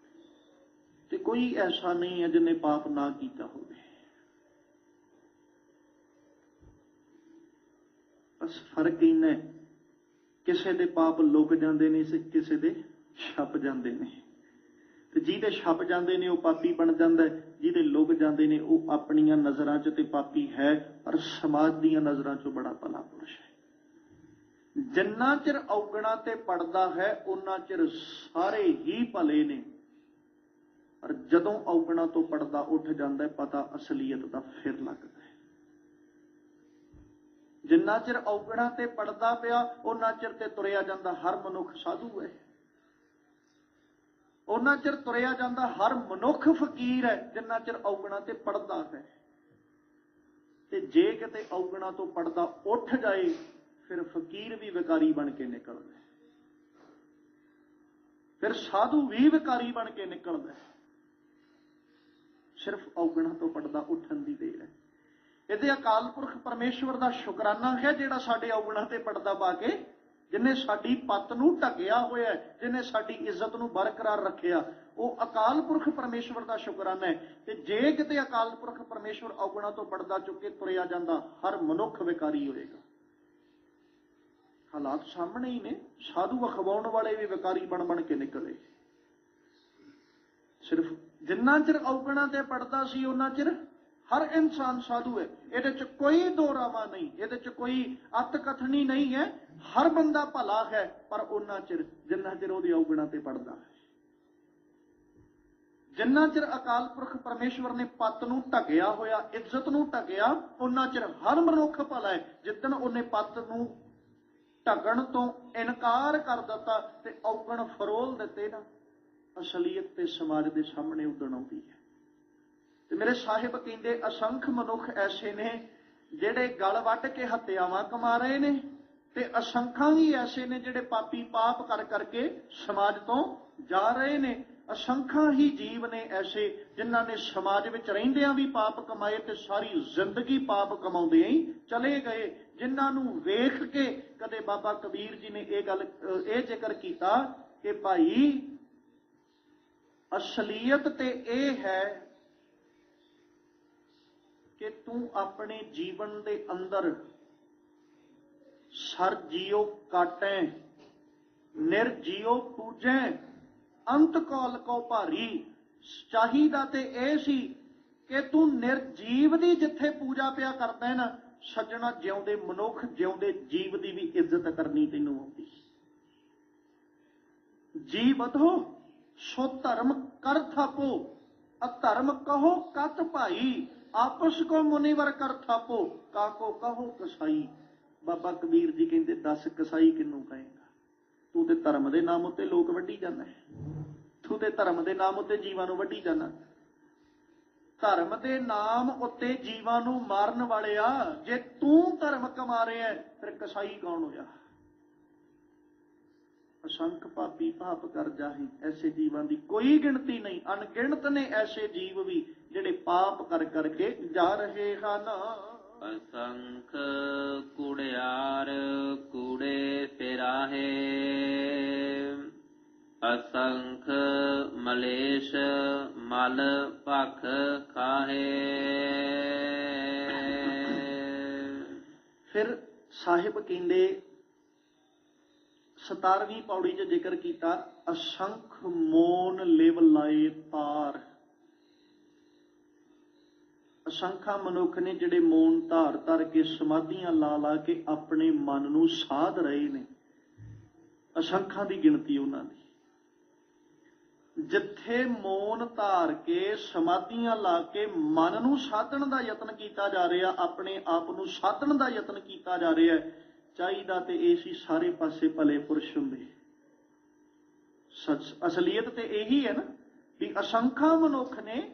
ਤੇ ਕੋਈ ਐਸਾ ਨਹੀਂ ਹੈ ਜਿਹਨੇ ਪਾਪ ਨਾ ਕੀਤਾ ਹੋਵੇ। ਬਸ ਫਰਕ ਇੰਨਾ, ਕਿਸੇ ਦੇ ਪਾਪ ਲੁਕ ਜਾਂਦੇ ਨੇ, ਕਿਸੇ ਦੇ ਛਪ ਜਾਂਦੇ ਨੇ। ਤੇ ਜਿਹਦੇ ਛਪ ਜਾਂਦੇ ਨੇ ਉਹ ਪਾਪੀ ਬਣ ਜਾਂਦਾ, ਜਿਹਦੇ ਲੁਕ ਜਾਂਦੇ ਨੇ ਉਹ ਆਪਣੀਆਂ ਨਜ਼ਰਾਂ 'ਚ ਤੇ ਪਾਪੀ ਹੈ, ਪਰ ਸਮਾਜ ਦੀਆਂ ਨਜ਼ਰਾਂ 'ਚੋਂ ਬੜਾ ਭਲਾ ਪੁਰਸ਼ ਹੈ। ਜਿੰਨਾ ਚਿਰ ਔਗਣਾ ਤੇ ਪੜਦਾ ਹੈ ਉਹਨਾਂ ਚਿਰ ਸਾਰੇ ਹੀ ਭਲੇ ਨੇ। ਪਰ ਜਦੋਂ ਔਗਣਾ ਤੋਂ ਪਰਦਾ ਉੱਠ ਜਾਂਦਾ ਹੈ, ਪਤਾ ਅਸਲੀਅਤ ਦਾ ਫਿਰ ਲੱਗਦਾ ਹੈ। ਜਿੰਨਾ ਚਿਰ ਔਗਣਾ ਤੇ ਪੜਦਾ ਪਿਆ, ਉਹਨਾਂ ਚਿਰ ਤੇ ਤੁਰਿਆ ਜਾਂਦਾ ਹਰ ਮਨੁੱਖ ਸਾਧੂ ਹੈ। ਉਹਨਾਂ ਚਿਰ ਤੁਰਿਆ ਜਾਂਦਾ ਹਰ ਮਨੁੱਖ ਫਕੀਰ ਹੈ, ਜਿੰਨਾ ਚਿਰ ਔਗਣਾ ਤੇ ਪੜਦਾ ਹੈ। ਤੇ ਜੇ ਕਿਤੇ ਔਗਣਾ ਤੋਂ ਪੜਦਾ ਉੱਠ ਜਾਏ, ਫਿਰ ਫਕੀਰ ਵੀ ਵਿਕਾਰੀ ਬਣ ਕੇ ਨਿਕਲਦਾ, ਫਿਰ ਸਾਧੂ ਵੀ ਵਿਕਾਰੀ ਬਣ ਕੇ ਨਿਕਲਦਾ। ਸਿਰਫ ਔਗਣਾ ਤੋਂ ਪੜਦਾ ਉੱਠਣ ਦੀ ਦੇਰ ਹੈ। ਇਹਦੇ ਅਕਾਲ ਪੁਰਖ ਪਰਮੇਸ਼ਵਰ ਦਾ ਸ਼ੁਕਰਾਨਾ ਹੈ, ਜਿਹੜਾ ਸਾਡੇ ਔਗਣਾ ਤੇ ਪੜਦਾ ਪਾ ਕੇ, ਜਿਹਨੇ ਸਾਡੀ ਪੱਤ ਨੂੰ ਢਕਿਆ ਹੋਇਆ, ਜਿਹਨੇ ਸਾਡੀ ਇੱਜ਼ਤ ਨੂੰ ਬਰਕਰਾਰ ਰੱਖਿਆ, ਉਹ ਅਕਾਲ ਪੁਰਖ ਪਰਮੇਸ਼ਵਰ ਦਾ ਸ਼ੁਕਰਾਨਾ ਹੈ। ਤੇ ਜੇ ਕਿਤੇ ਅਕਾਲ ਪੁਰਖ ਪਰਮੇਸ਼ਵਰ ਔਗਣਾ ਤੋਂ ਪੜਦਾ ਚੁੱਕ ਕੇ ਤੁਰਿਆ ਜਾਂਦਾ, ਹਰ ਮਨੁੱਖ ਵਿਕਾਰੀ ਹੋਏਗਾ। ਹਾਲਾਤ ਸਾਹਮਣੇ ਹੀ ਨੇ, ਸਾਧੂ ਅਖਵਾਉਣ ਵਾਲੇ ਵੀ ਵਿਕਾਰੀ ਬਣ ਬਣ ਕੇ ਨਿਕਲੇ। ਸਿਰਫ ਜਿੰਨਾ ਚਿਰ ਔਗਣਾ ਤੇ ਪੜਦਾ ਸੀ, ਉਹਨਾਂ ਚਿਰ ਹਰ ਇਨਸਾਨ ਸਾਧੂ ਹੈ। ਇਹਦੇ ਚ ਕੋਈ ਦੋਰਾਵਾ ਨਹੀਂ, ਇਹਦੇ ਚ ਕੋਈ ਅੱਤ ਕਥਨੀ ਨਹੀਂ ਹੈ। ਹਰ ਬੰਦਾ ਭਲਾ ਹੈ, ਪਰ ਉਹਨਾਂ ਚਿਰ ਜਿੰਨਾ ਚਿਰ ਉਹਦੀ ਔਗਣਾ ਤੇ ਪੜਦਾ ਹੈ। ਜਿੰਨਾ ਚਿਰ ਅਕਾਲ ਪੁਰਖ ਪਰਮੇਸ਼ਵਰ ਨੇ ਪੱਤ ਨੂੰ ਢਕਿਆ ਹੋਇਆ, ਇੱਜ਼ਤ ਨੂੰ ਢਕਿਆ, ਉਹਨਾਂ ਚਿਰ ਹਰ ਮਨੁੱਖ ਭਲਾ ਹੈ। ਜਿੱਦਣ ਉਹਨੇ ਪੱਤ ਨੂੰ ਢਕਣ ਤੋਂ ਇਨਕਾਰ ਕਰ ਦਿੱਤਾ ਤੇ ਔਗਣ ਫਰੋਲ ਦਿੱਤੇ ਨਾ, ਅਸਲੀਅਤ ਤੇ ਸਮਾਜ ਦੇ ਸਾਹਮਣੇ ਉਦਣ ਆਉਂਦੀ ਹੈ। ਤੇ ਮੇਰੇ ਸਾਹਿਬ ਕਹਿੰਦੇ, ਅਸੰਖ ਮਨੁੱਖ ਐਸੇ ਨੇ ਜਿਹੜੇ ਗਲ ਵੱਢ ਕੇ ਹੱਤਿਆਵਾਂ ਕਮਾ ਰਹੇ ਨੇ, ਤੇ ਅਸੰਖਾਂ ਹੀ ਐਸੇ ਨੇ ਜਿਹੜੇ ਪਾਪੀ ਪਾਪ ਕਰ ਕਰਕੇ ਸਮਾਜ ਤੋਂ ਜਾ ਰਹੇ ਨੇ। ਅਸੰਖਾਂ ਹੀ ਜੀਵ ਨੇ ਐਸੇ ਜਿਨ੍ਹਾਂ ਨੇ ਸਮਾਜ ਵਿੱਚ ਰਹਿੰਦਿਆਂ ਵੀ ਪਾਪ ਕਮਾਏ ਤੇ ਸਾਰੀ ਜ਼ਿੰਦਗੀ ਪਾਪ ਕਮਾਉਂਦੇ ਹੀ ਚਲੇ ਗਏ, ਜਿਨ੍ਹਾਂ ਨੂੰ ਵੇਖ ਕੇ ਕਦੇ ਬਾਬਾ ਕਬੀਰ ਜੀ ਨੇ ਇਹ ਜ਼ਿਕਰ ਕੀਤਾ ਕਿ ਭਾਈ ਅਸਲੀਅਤ ਤੇ ਇਹ ਹੈ ਕਿ ਤੂੰ ਆਪਣੇ ਜੀਵਨ ਦੇ ਅੰਦਰ ਸਰ ਜੀਓ ਕਾਟੈ, ਨਿਰਜੀਓ ਪੂਜੈ, ਅੰਤ ਕੌਲ ਕੋ ਭਾਰੀ। ਚਾਹੀਦਾ ਤੇ ਇਹ ਸੀ ਕਿ ਤੂੰ ਨਿਰਜੀਵ ਦੀ ਜਿੱਥੇ ਪੂਜਾ ਪਿਆ ਕਰਦਾ ਹੈ ਨਾ, ਸੱਜਣਾ, ਜਿਉਂਦੇ ਮਨੁੱਖ, ਜਿਉਂਦੇ ਜੀਵ ਦੀ ਵੀ ਇੱਜ਼ਤ ਕਰਨੀ ਤੈਨੂੰ ਆਉਂਦੀ। ਜੀ ਵਧੋ ਸੋ ਧਰਮ ਕਰ ਥਾਪੋ, ਅਧਰਮ ਕਹੋ ਕਤ ਭਾਈ, ਆਪਸ ਕੋ ਮੁਨੀਵਰ ਕਰ ਥਾਪੋ, ਕਾਕੋ ਕਹੋ ਕਸਾਈ। ਬਾਬਾ ਕਬੀਰ ਜੀ ਕਹਿੰਦੇ, ਦੱਸ ਕਸਾਈ ਕਿਹਨੂੰ ਕਹੇਗਾ? ਤੂੰ ਤੇ ਧਰਮ ਦੇ ਨਾਮ ਉੱਤੇ ਲੋਕ ਵੱਢੀ ਜਾਂਦਾ, ਤੂੰ ਤੇ ਧਰਮ ਦੇ ਨਾਮ ਉੱਤੇ ਜੀਵਾਂ ਨੂੰ ਵੱਢੀ ਜਾਂਦਾ। ਧਰਮ ਦੇ ਨਾਮ ਉੱਤੇ ਜੀਵਾਂ ਨੂੰ ਮਾਰਨ ਵਾਲਿਆ, ਜੇ ਤੂੰ ਧਰਮ ਕਮਾ ਰਿਹਾ ਫਿਰ ਕਸਾਈ ਕੌਣ ਹੋਇਆ? ਅਸੰਖ ਪਾਪੀ ਪਾਪ ਕਰ ਜਾਹੀ, ਐਸੇ ਜੀਵਾਂ ਦੀ ਕੋਈ ਗਿਣਤੀ ਨਹੀਂ। ਅਣਗਿਣਤ ਨੇ ਐਸੇ ਜੀਵ ਵੀ ਜਿਹੜੇ ਪਾਪ ਕਰ ਕਰਕੇ ਜਾ ਰਹੇ ਹਨ। ਅਸੰਖ ਕੂੜਿਆਰ ਕੂੜੇ ਫਿਰਾਹੇ, ਅਸੰਖ ਮਲੇਸ਼ ਮਲ ਭਖ ਖਾਹੇ। ਫਿਰ ਸਾਹਿਬ ਕਹਿੰਦੇ 17ਵੀਂ ਪੌੜੀ 'ਚ ਜ਼ਿਕਰ ਕੀਤਾ, ਅਸੰਖ ਮੋਨ ਲਿਵ ਲਾਏ ਤਾਰ। ਅਸੰਖਾਂ ਮਨੁੱਖ ਨੇ ਜਿਹੜੇ ਮੋਨ ਧਾਰ ਧਰ ਕੇ, ਸਮਾਧੀਆਂ ਲਾ ਲਾ ਕੇ ਆਪਣੇ ਮਨ ਨੂੰ ਸਾਧ ਰਹੇ ਨੇ। ਅਸੰਖਾਂ ਦੀ ਗਿਣਤੀ ਉਹਨਾਂ ਦੀ। ਜਿੱਥੇ ਮੋਨ ਧਾਰ ਕੇ, ਸਮਾਧੀਆਂ ਲਾ ਕੇ ਮਨ ਨੂੰ ਸਾਧਣ ਦਾ ਯਤਨ ਕੀਤਾ ਜਾ ਰਿਹਾ, ਆਪਣੇ ਆਪ ਨੂੰ ਸਾਧਣ ਦਾ ਯਤਨ ਕੀਤਾ ਜਾ ਰਿਹਾ, ਚਾਹੀਦਾ ਤੇ ਇਹ ਸੀ ਸਾਰੇ ਪਾਸੇ ਭਲੇ ਪੁਰਸ਼ ਹੁੰਦੇ। ਅਸਲੀਅਤ ਤੇ ਇਹੀ ਹੈ ਨਾ ਵੀ ਅਸੰਖਾਂ ਮਨੁੱਖ ਨੇ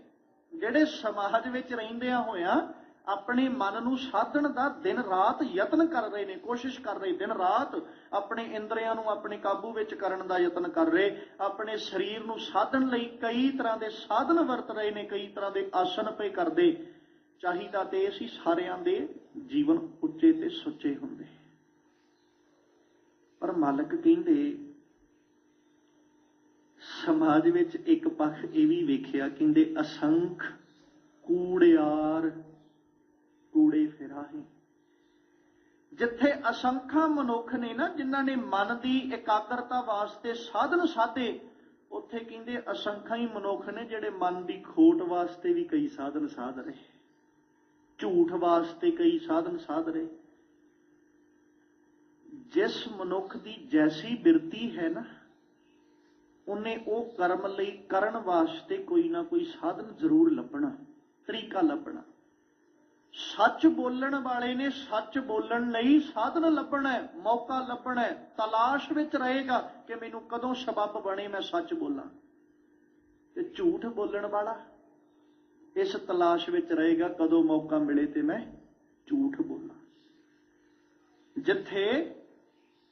ਜਿਹੜੇ ਸਮਾਜ ਵਿੱਚ ਰਹਿੰਦਿਆਂ ਹੋਇਆਂ ਆਪਣੇ ਮਨ ਨੂੰ ਸਾਧਣ ਦਾ ਦਿਨ ਰਾਤ ਯਤਨ ਕਰ ਰਹੇ ਨੇ, ਕੋਸ਼ਿਸ਼ ਕਰ ਰਹੇ, ਦਿਨ ਰਾਤ ਆਪਣੇ ਇੰਦਰੀਆਂ ਨੂੰ ਆਪਣੇ ਕਾਬੂ ਵਿੱਚ ਕਰਨ ਦਾ ਯਤਨ ਕਰ ਰਹੇ, ਆਪਣੇ ਸਰੀਰ ਨੂੰ ਸਾਧਣ ਲਈ ਕਈ ਤਰ੍ਹਾਂ ਦੇ ਸਾਧਨ ਵਰਤ ਰਹੇ ਨੇ, ਕਈ ਤਰ੍ਹਾਂ ਦੇ ਆਸਨ ਪਏ ਕਰਦੇ। ਚਾਹੀਦਾ ਤੇ ਇਹ ਸੀ ਸਾਰਿਆਂ ਦੇ ਜੀਵਨ ਉੱਚੇ ਤੇ ਸੁੱਚੇ ਹੁੰਦੇ, ਪਰ ਮਾਲਕ ਕਹਿੰਦੇ ਸਮਾਜ ਵਿੱਚ ਇੱਕ ਪੱਖ ਇਹ ਵੀ ਵੇਖਿਆ, ਕਹਿੰਦੇ ਅਸੰਖ ਕੂੜਿਆਰ ਕੂੜੇ ਫਿਰਾਹੇ। ਜਿੱਥੇ ਅਸੰਖਾਂ ਮਨੁੱਖ ਨੇ ਨਾ, ਜਿਨ੍ਹਾਂ ਨੇ ਮਨ ਦੀ ਇਕਾਗਰਤਾ ਵਾਸਤੇ ਸਾਧਨ ਸਾਧੇ, ਉੱਥੇ ਕਹਿੰਦੇ ਅਸੰਖਾਂ ਹੀ ਮਨੁੱਖ ਨੇ ਜਿਹੜੇ ਮਨ ਦੀ ਖੋਟ ਵਾਸਤੇ ਵੀ ਕਈ ਸਾਧਨ ਸਾਧ ਰਹੇ, ਝੂਠ ਵਾਸਤੇ ਕਈ ਸਾਧਨ ਸਾਧ ਰਹੇ। ਜਿਸ ਮਨੁੱਖ ਦੀ ਜੈਸੀ ਬਿਰਤੀ ਹੈ ਨਾ, ਉਹਨੇ ਉਹ ਕਰਮ ਲਈ ਕਰਨ ਵਾਸਤੇ ਕੋਈ ਨਾ ਕੋਈ ਸਾਧਨ ਜ਼ਰੂਰ ਲੱਭਣਾ, ਤਰੀਕਾ ਲੱਭਣਾ। ਸੱਚ ਬੋਲਣ ਵਾਲੇ ਨੇ ਸੱਚ ਬੋਲਣ ਲਈ ਸਾਧਨ ਲੱਭਣਾ, ਮੌਕਾ ਲੱਭਣਾ, ਤਲਾਸ਼ ਵਿੱਚ ਰਹੇਗਾ ਕਿ ਮੈਨੂੰ ਕਦੋਂ ਸਬੱਬ ਬਣੇ ਮੈਂ ਸੱਚ ਬੋਲਾਂ। ਤੇ ਝੂਠ ਬੋਲਣ ਵਾਲਾ ਇਸ ਤਲਾਸ਼ ਵਿੱਚ ਰਹੇਗਾ ਕਦੋਂ ਮੌਕਾ ਮਿਲੇ ਤੇ ਮੈਂ ਝੂਠ ਬੋਲਾਂ। ਜਿੱਥੇ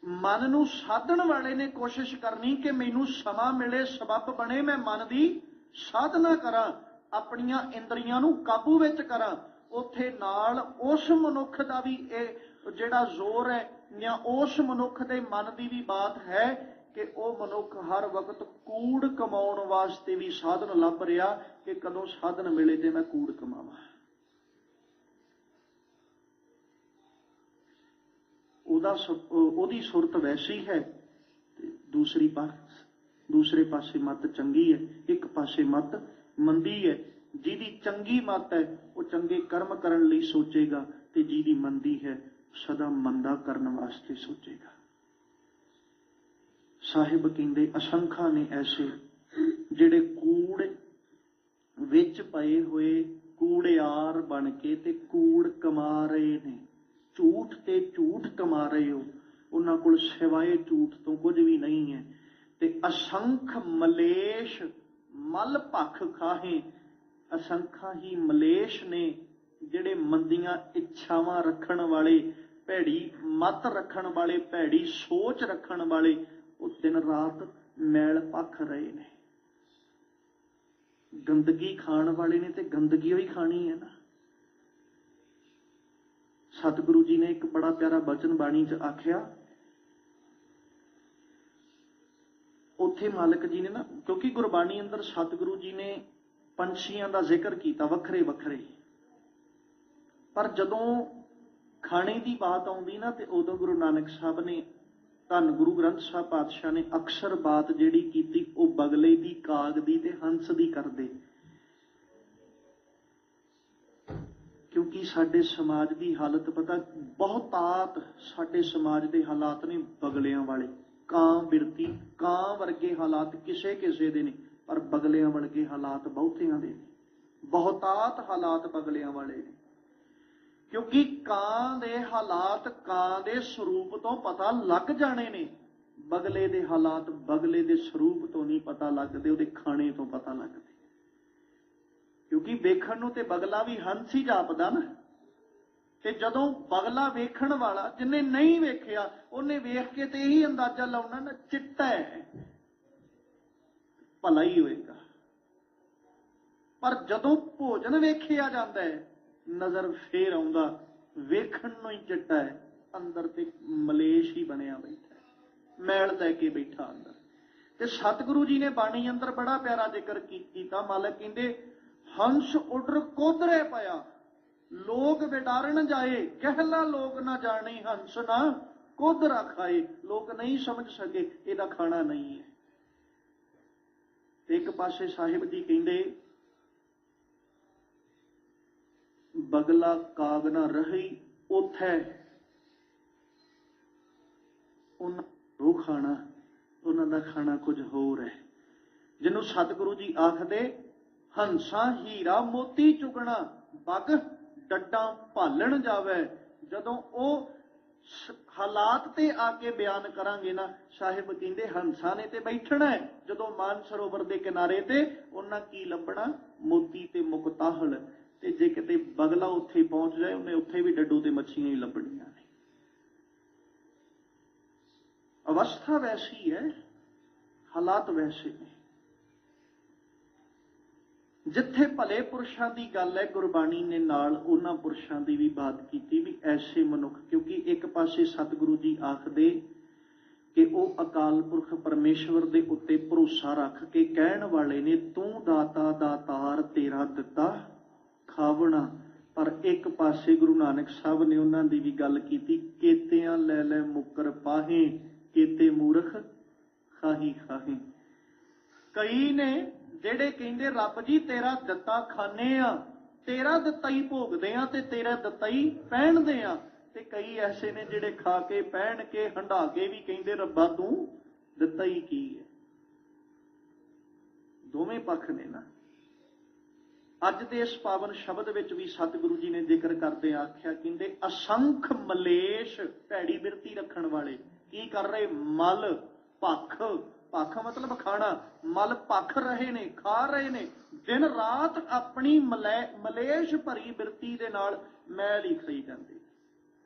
ਮਨ ਨੂੰ ਸਾਧਣ ਵਾਲੇ ਨੇ ਕੋਸ਼ਿਸ਼ ਕਰਨੀ ਕਿ ਮੈਨੂੰ ਸਮਾਂ ਮਿਲੇ, ਸਬੱਬ ਬਣੇ, ਮੈਂ ਮਨ ਦੀ ਸਾਧਨਾ ਕਰਾਂ, ਆਪਣੀਆਂ ਇੰਦਰੀਆਂ ਨੂੰ ਕਾਬੂ ਵਿੱਚ ਕਰਾਂ, ਉੱਥੇ ਨਾਲ ਉਸ ਮਨੁੱਖ ਦਾ ਵੀ ਇਹ ਜਿਹੜਾ ਜ਼ੋਰ ਹੈ ਜਾਂ ਉਸ ਮਨੁੱਖ ਦੇ ਮਨ ਦੀ ਵੀ ਬਾਤ ਹੈ ਕਿ ਉਹ ਮਨੁੱਖ ਹਰ ਵਕਤ ਕੂੜ ਕਮਾਉਣ ਵਾਸਤੇ ਵੀ ਸਾਧਨ ਲੱਭ ਰਿਹਾ ਕਿ ਕਦੋਂ ਸਾਧਨ ਮਿਲੇ ਤੇ ਮੈਂ ਕੂੜ ਕਮਾਵਾਂ। ਉਹਦੀ ਸੁਰਤ ਵੈਸੀ ਹੈ ਤੇ ਦੂਸਰੇ ਪਾਸੇ ਮੱਤ ਚੰਗੀ ਹੈ, ਇੱਕ ਪਾਸੇ ਮੱਤ ਮੰਦੀ ਹੈ। ਜਿਹਦੀ ਚੰਗੀ ਮੱਤ ਹੈ ਉਹ ਚੰਗੇ ਕਰਮ ਕਰਨ ਲਈ ਸੋਚੇਗਾ ਤੇ ਜਿਹਦੀ ਮੰਦੀ ਹੈ ਸਦਾ ਮੰਦਾ ਕਰਨ ਵਾਸਤੇ ਸੋਚੇਗਾ। ਸਾਹਿਬ ਕਹਿੰਦੇ ਅਸੰਖਾਂ ਨੇ ਐਸੇ ਜਿਹੜੇ ਕੂੜ ਵਿੱਚ ਪਏ ਹੋਏ ਕੂੜਿਆਰ ਬਣ ਕੇ ਤੇ ਕੂੜ ਕਮਾ ਰਹੇ ਨੇ, ਝੂਠ ਤੇ ਝੂਠ ਕਮਾ ਰਹੇ ਹੋ, ਉਹਨਾਂ ਕੋਲ ਸਿਵਾਏ ਝੂਠ ਤੋਂ ਕੁਝ ਵੀ ਨਹੀਂ ਹੈ। ਤੇ ਅਸੰਖ ਮਲੇਸ਼ ਮਲ ਭਖ ਖਾਹੇ, ਅਸੰਖਾਂ ਹੀ ਮਲੇਸ਼ ਨੇ ਜਿਹੜੇ ਮੰਦੀਆਂ ਇੱਛਾਵਾਂ ਰੱਖਣ ਵਾਲੇ, ਭੈੜੀ ਮੱਤ ਰੱਖਣ ਵਾਲੇ, ਭੈੜੀ ਸੋਚ ਰੱਖਣ ਵਾਲੇ, ਉਹ ਦਿਨ ਰਾਤ ਮੈਲ ਭਖ ਰਹੇ ਨੇ। ਗੰਦਗੀ ਖਾਣ ਵਾਲੇ ਨੇ ਤੇ ਗੰਦਗੀ ਹੀ ਖਾਣੀ ਹੈ ਨਾ। ਸਤਿਗੁਰੂ ਜੀ ਨੇ ਇੱਕ ਬੜਾ ਪਿਆਰਾ ਬਚਨ ਬਾਣੀ 'ਚ ਆਖਿਆ, ਉੱਥੇ ਮਾਲਕ ਜੀ ਨੇ ਨਾ, ਕਿਉਂਕਿ ਗੁਰਬਾਣੀ ਅੰਦਰ ਸਤਿਗੁਰੂ ਜੀ ਨੇ ਪੰਛੀਆਂ ਦਾ ਜ਼ਿਕਰ ਕੀਤਾ ਵੱਖਰੇ ਵੱਖਰੇ, ਪਰ ਜਦੋਂ ਖਾਣੇ ਦੀ ਬਾਤ ਆਉਂਦੀ ਨਾ ਤੇ ਉਦੋਂ ਗੁਰੂ ਨਾਨਕ ਸਾਹਿਬ ਨੇ, ਧੰਨ ਗੁਰੂ ਗ੍ਰੰਥ ਸਾਹਿਬ ਪਾਤਸ਼ਾਹ ਨੇ ਅਕਸਰ ਬਾਤ ਜਿਹੜੀ ਕੀਤੀ ਉਹ ਬਗਲੇ ਦੀ, ਕਾਗ ਦੀ ਤੇ ਹੰਸ ਦੀ ਕਰਦੇ। ਕਿਉਂਕਿ ਸਾਡੇ ਸਮਾਜ ਦੀ ਹਾਲਤ ਪਤਾ, ਬਹੁਤਾਤ ਸਾਡੇ ਸਮਾਜ ਦੇ ਹਾਲਾਤ ਨੇ ਬਗਲਿਆਂ ਵਾਲੇ। ਕਾਂ ਬਿਰਤੀ, ਕਾਂ ਵਰਗੇ ਹਾਲਾਤ ਕਿਸੇ ਕਿਸੇ ਦੇ ਨੇ, ਪਰ ਬਗਲਿਆਂ ਵਰਗੇ ਹਾਲਾਤ ਬਹੁਤਿਆਂ ਦੇ ਨੇ। ਬਹੁਤਾਤ ਹਾਲਾਤ ਬਗਲਿਆਂ ਵਾਲੇ ਨੇ, ਕਿਉਂਕਿ ਕਾਂ ਦੇ ਹਾਲਾਤ ਕਾਂ ਦੇ ਸਰੂਪ ਤੋਂ ਪਤਾ ਲੱਗ ਜਾਣੇ ਨੇ। ਬਗਲੇ ਦੇ ਹਾਲਾਤ ਬਗਲੇ ਦੇ ਸਰੂਪ ਤੋਂ ਨਹੀਂ ਪਤਾ ਲੱਗਦੇ, ਉਹਦੇ ਖਾਣੇ ਤੋਂ ਪਤਾ ਲੱਗਦੇ। ਕਿਉਂਕਿ ਵੇਖਣ ਨੂੰ ਤੇ ਬਗਲਾ ਵੀ ਹੰਸ ਹੀ ਜਾਪਦਾ ਨਾ, ਤੇ ਜਦੋਂ ਬਗਲਾ ਵੇਖਣ ਵਾਲਾ, ਜਿਹਨੇ ਨਹੀਂ ਵੇਖਿਆ ਉਹਨੇ ਵੇਖ ਕੇ ਤੇ ਇਹੀ ਅੰਦਾਜ਼ਾ ਲਾਉਣਾ ਨਾ ਚਿੱਟਾ ਹੈ, ਭਲਾ ਹੀ ਹੋਏਗਾ। ਪਰ ਜਦੋਂ ਭੋਜਨ ਵੇਖਿਆ ਜਾਂਦਾ ਹੈ ਨਜ਼ਰ ਫੇਰ ਆਉਂਦਾ ਵੇਖਣ ਨੂੰ ਹੀ ਚਿੱਟਾ ਹੈ, ਅੰਦਰ ਤੇ ਮਲੇਸ਼ ਹੀ ਬਣਿਆ ਬੈਠਾ, ਮੈਲ ਲੈ ਕੇ ਬੈਠਾ ਅੰਦਰ। ਤੇ ਸਤਿਗੁਰੂ ਜੀ ਨੇ ਬਾਣੀ ਅੰਦਰ ਬੜਾ ਪਿਆਰਾ ਜ਼ਿਕਰ ਕੀਤਾ। ਮਾਲਕ ਕਹਿੰਦੇ ਹੰਸ ਉੱਡਰ ਕੋਧਰੇ ਪਿਆ, ਲੋਕ ਵਿਡਾਰਨ ਜਾਏ, ਕਹਿਲਾ ਲੋਕ ਨਾ ਜਾਣੇ, ਹੰਸ ਨਾ ਕੋਧਰਾ ਖਾਏ। ਲੋਕ ਨਹੀਂ ਸਮਝ ਸਕੇ ਇਹਦਾ ਖਾਣਾ ਨਹੀਂ ਹੈ। ਤੇ ਇੱਕ ਪਾਸੇ ਸਾਹਿਬ ਜੀ ਕਹਿੰਦੇ ਬਗਲਾ ਕਾਗ ਨਾ ਰਹੀ ਉਥੇ, ਉਹਨਾਂ ਖਾਣਾ, ਉਹਨਾਂ ਦਾ ਖਾਣਾ ਕੁਝ ਹੋਰ ਹੈ। ਜਿਹਨੂੰ ਸਤਿਗੁਰੂ ਜੀ ਆਖਦੇ ਹੰਸਾਂ ਹੀਰਾ ਮੋਤੀ ਚੁਗਣਾ, ਬਗ ਡੱਡਾਂ ਭਾਲਣ ਜਾਵੇ। ਜਦੋਂ ਉਹ ਹਾਲਾਤ ਤੇ ਆ ਕੇ ਬਿਆਨ ਕਰਾਂਗੇ ਨਾ, ਸਾਹਿਬ ਕਹਿੰਦੇ ਹੰਸਾਂ ਨੇ ਤੇ ਬੈਠਣਾ ਹੈ ਜਦੋਂ ਮਾਨ ਸਰੋਵਰ ਦੇ ਕਿਨਾਰੇ ਤੇ, ਉਹਨਾਂ ਕੀ ਲੱਭਣਾ? ਮੋਤੀ ਤੇ ਮੁਕਤਾਹਲ। ਤੇ ਜੇ ਕਿਤੇ ਬਗਲਾ ਉੱਥੇ ਪਹੁੰਚ ਜਾਏ ਉਹਨੇ ਉੱਥੇ ਵੀ ਡੱਡੂ ਤੇ ਮੱਛੀਆਂ ਹੀ ਲੱਭਣੀਆਂ ਨੇ। ਅਵਸਥਾ ਵੈਸੀ ਹੈ, ਹਾਲਾਤ ਵੈਸੇ ਨੇ। ਜਿੱਥੇ ਭਲੇ ਪੁਰਸ਼ਾਂ ਦੀ ਗੱਲ ਹੈ, ਗੁਰਬਾਣੀ ਨੇ ਨਾਲ ਉਹਨਾਂ ਪੁਰਸ਼ਾਂ ਦੀ ਵੀ ਬਾਤ ਕੀਤੀ ਵੀ ਐਸੇ ਮਨੁੱਖ, ਕਿਉਂਕਿ ਇੱਕ ਪਾਸੇ ਸਤਿਗੁਰੂ ਜੀ ਆਖਦੇ ਕਿ ਉਹ ਅਕਾਲ ਪੁਰਖ ਪਰਮੇਸ਼ਵਰ ਦੇ ਉੱਤੇ ਭਰੋਸਾ ਰੱਖ ਕੇ ਕਹਿਣ ਵਾਲੇ ਨੇ ਤੂੰ ਦਾਤਾ ਦਾਤਾਰ ਤੇਰਾ ਦਿੱਤਾ ਖਾਵਣਾ। ਪਰ ਇੱਕ ਪਾਸੇ ਗੁਰੂ ਨਾਨਕ ਸਾਹਿਬ ਨੇ ਉਹਨਾਂ ਦੀ ਵੀ ਗੱਲ ਕੀਤੀ, ਕੇਤਿਆਂ ਲੈ ਲੈ ਮੁੱਕਰ ਪਾਹੇ, ਕੇਤੇ ਮੂਰਖ ਖਾਹੀ ਖਾਹੇ। ਕਈ ਨੇ ਜਿਹੜੇ ਕਹਿੰਦੇ ਰੱਬ ਜੀ ਤੇਰਾ ਦਿੱਤਾ ਖਾਣੇ ਆ, ਤੇਰਾ ਦਿੱਤਾ ਹੀ ਭੋਗਦੇ ਆ ਤੇ ਤੇਰਾ ਦਿੱਤਾ ਹੀ ਪਹਿਨਦੇ ਆ। ਤੇ ਕਈ ਐਸੇ ਨੇ ਜਿਹੜੇ ਖਾ ਕੇ ਪਹਿਨ ਕੇ ਹੰਢਾ ਕੇ ਵੀ ਕਹਿੰਦੇ ਰੱਬਾ ਤੂੰ ਦਿੱਤਾ ਹੀ ਕੀ ਹੈ। ਦੋਵੇਂ ਪੱਖ ਨੇ ਨਾ। ਅੱਜ ਦੇ ਇਸ ਪਾਵਨ ਸ਼ਬਦ ਵਿੱਚ ਵੀ ਸਤਿਗੁਰੂ ਜੀ ਨੇ ਜ਼ਿਕਰ ਕਰਦੇ ਆਖਿਆ, ਕਹਿੰਦੇ ਅਸੰਖ ਮਲੇਸ਼, ਭੈੜੀ ਬਿਰਤੀ ਰੱਖਣ ਵਾਲੇ ਕੀ ਕਰ ਰਹੇ? ਮਲ ਭੱਖ, ਭੱਖ ਮਤਲਬ ਖਾਣਾ, ਮਲ ਭੱਖ ਰਹੇ ਨੇ, ਖਾ ਰਹੇ ਨੇ, ਦਿਨ ਰਾਤ ਆਪਣੀ ਮਲੇਸ਼ ਭਰੀ ਬਿਰਤੀ ਦੇ ਨਾਲ ਮੈਲ ਹੀ ਖਾਈ ਜਾਂਦੇ।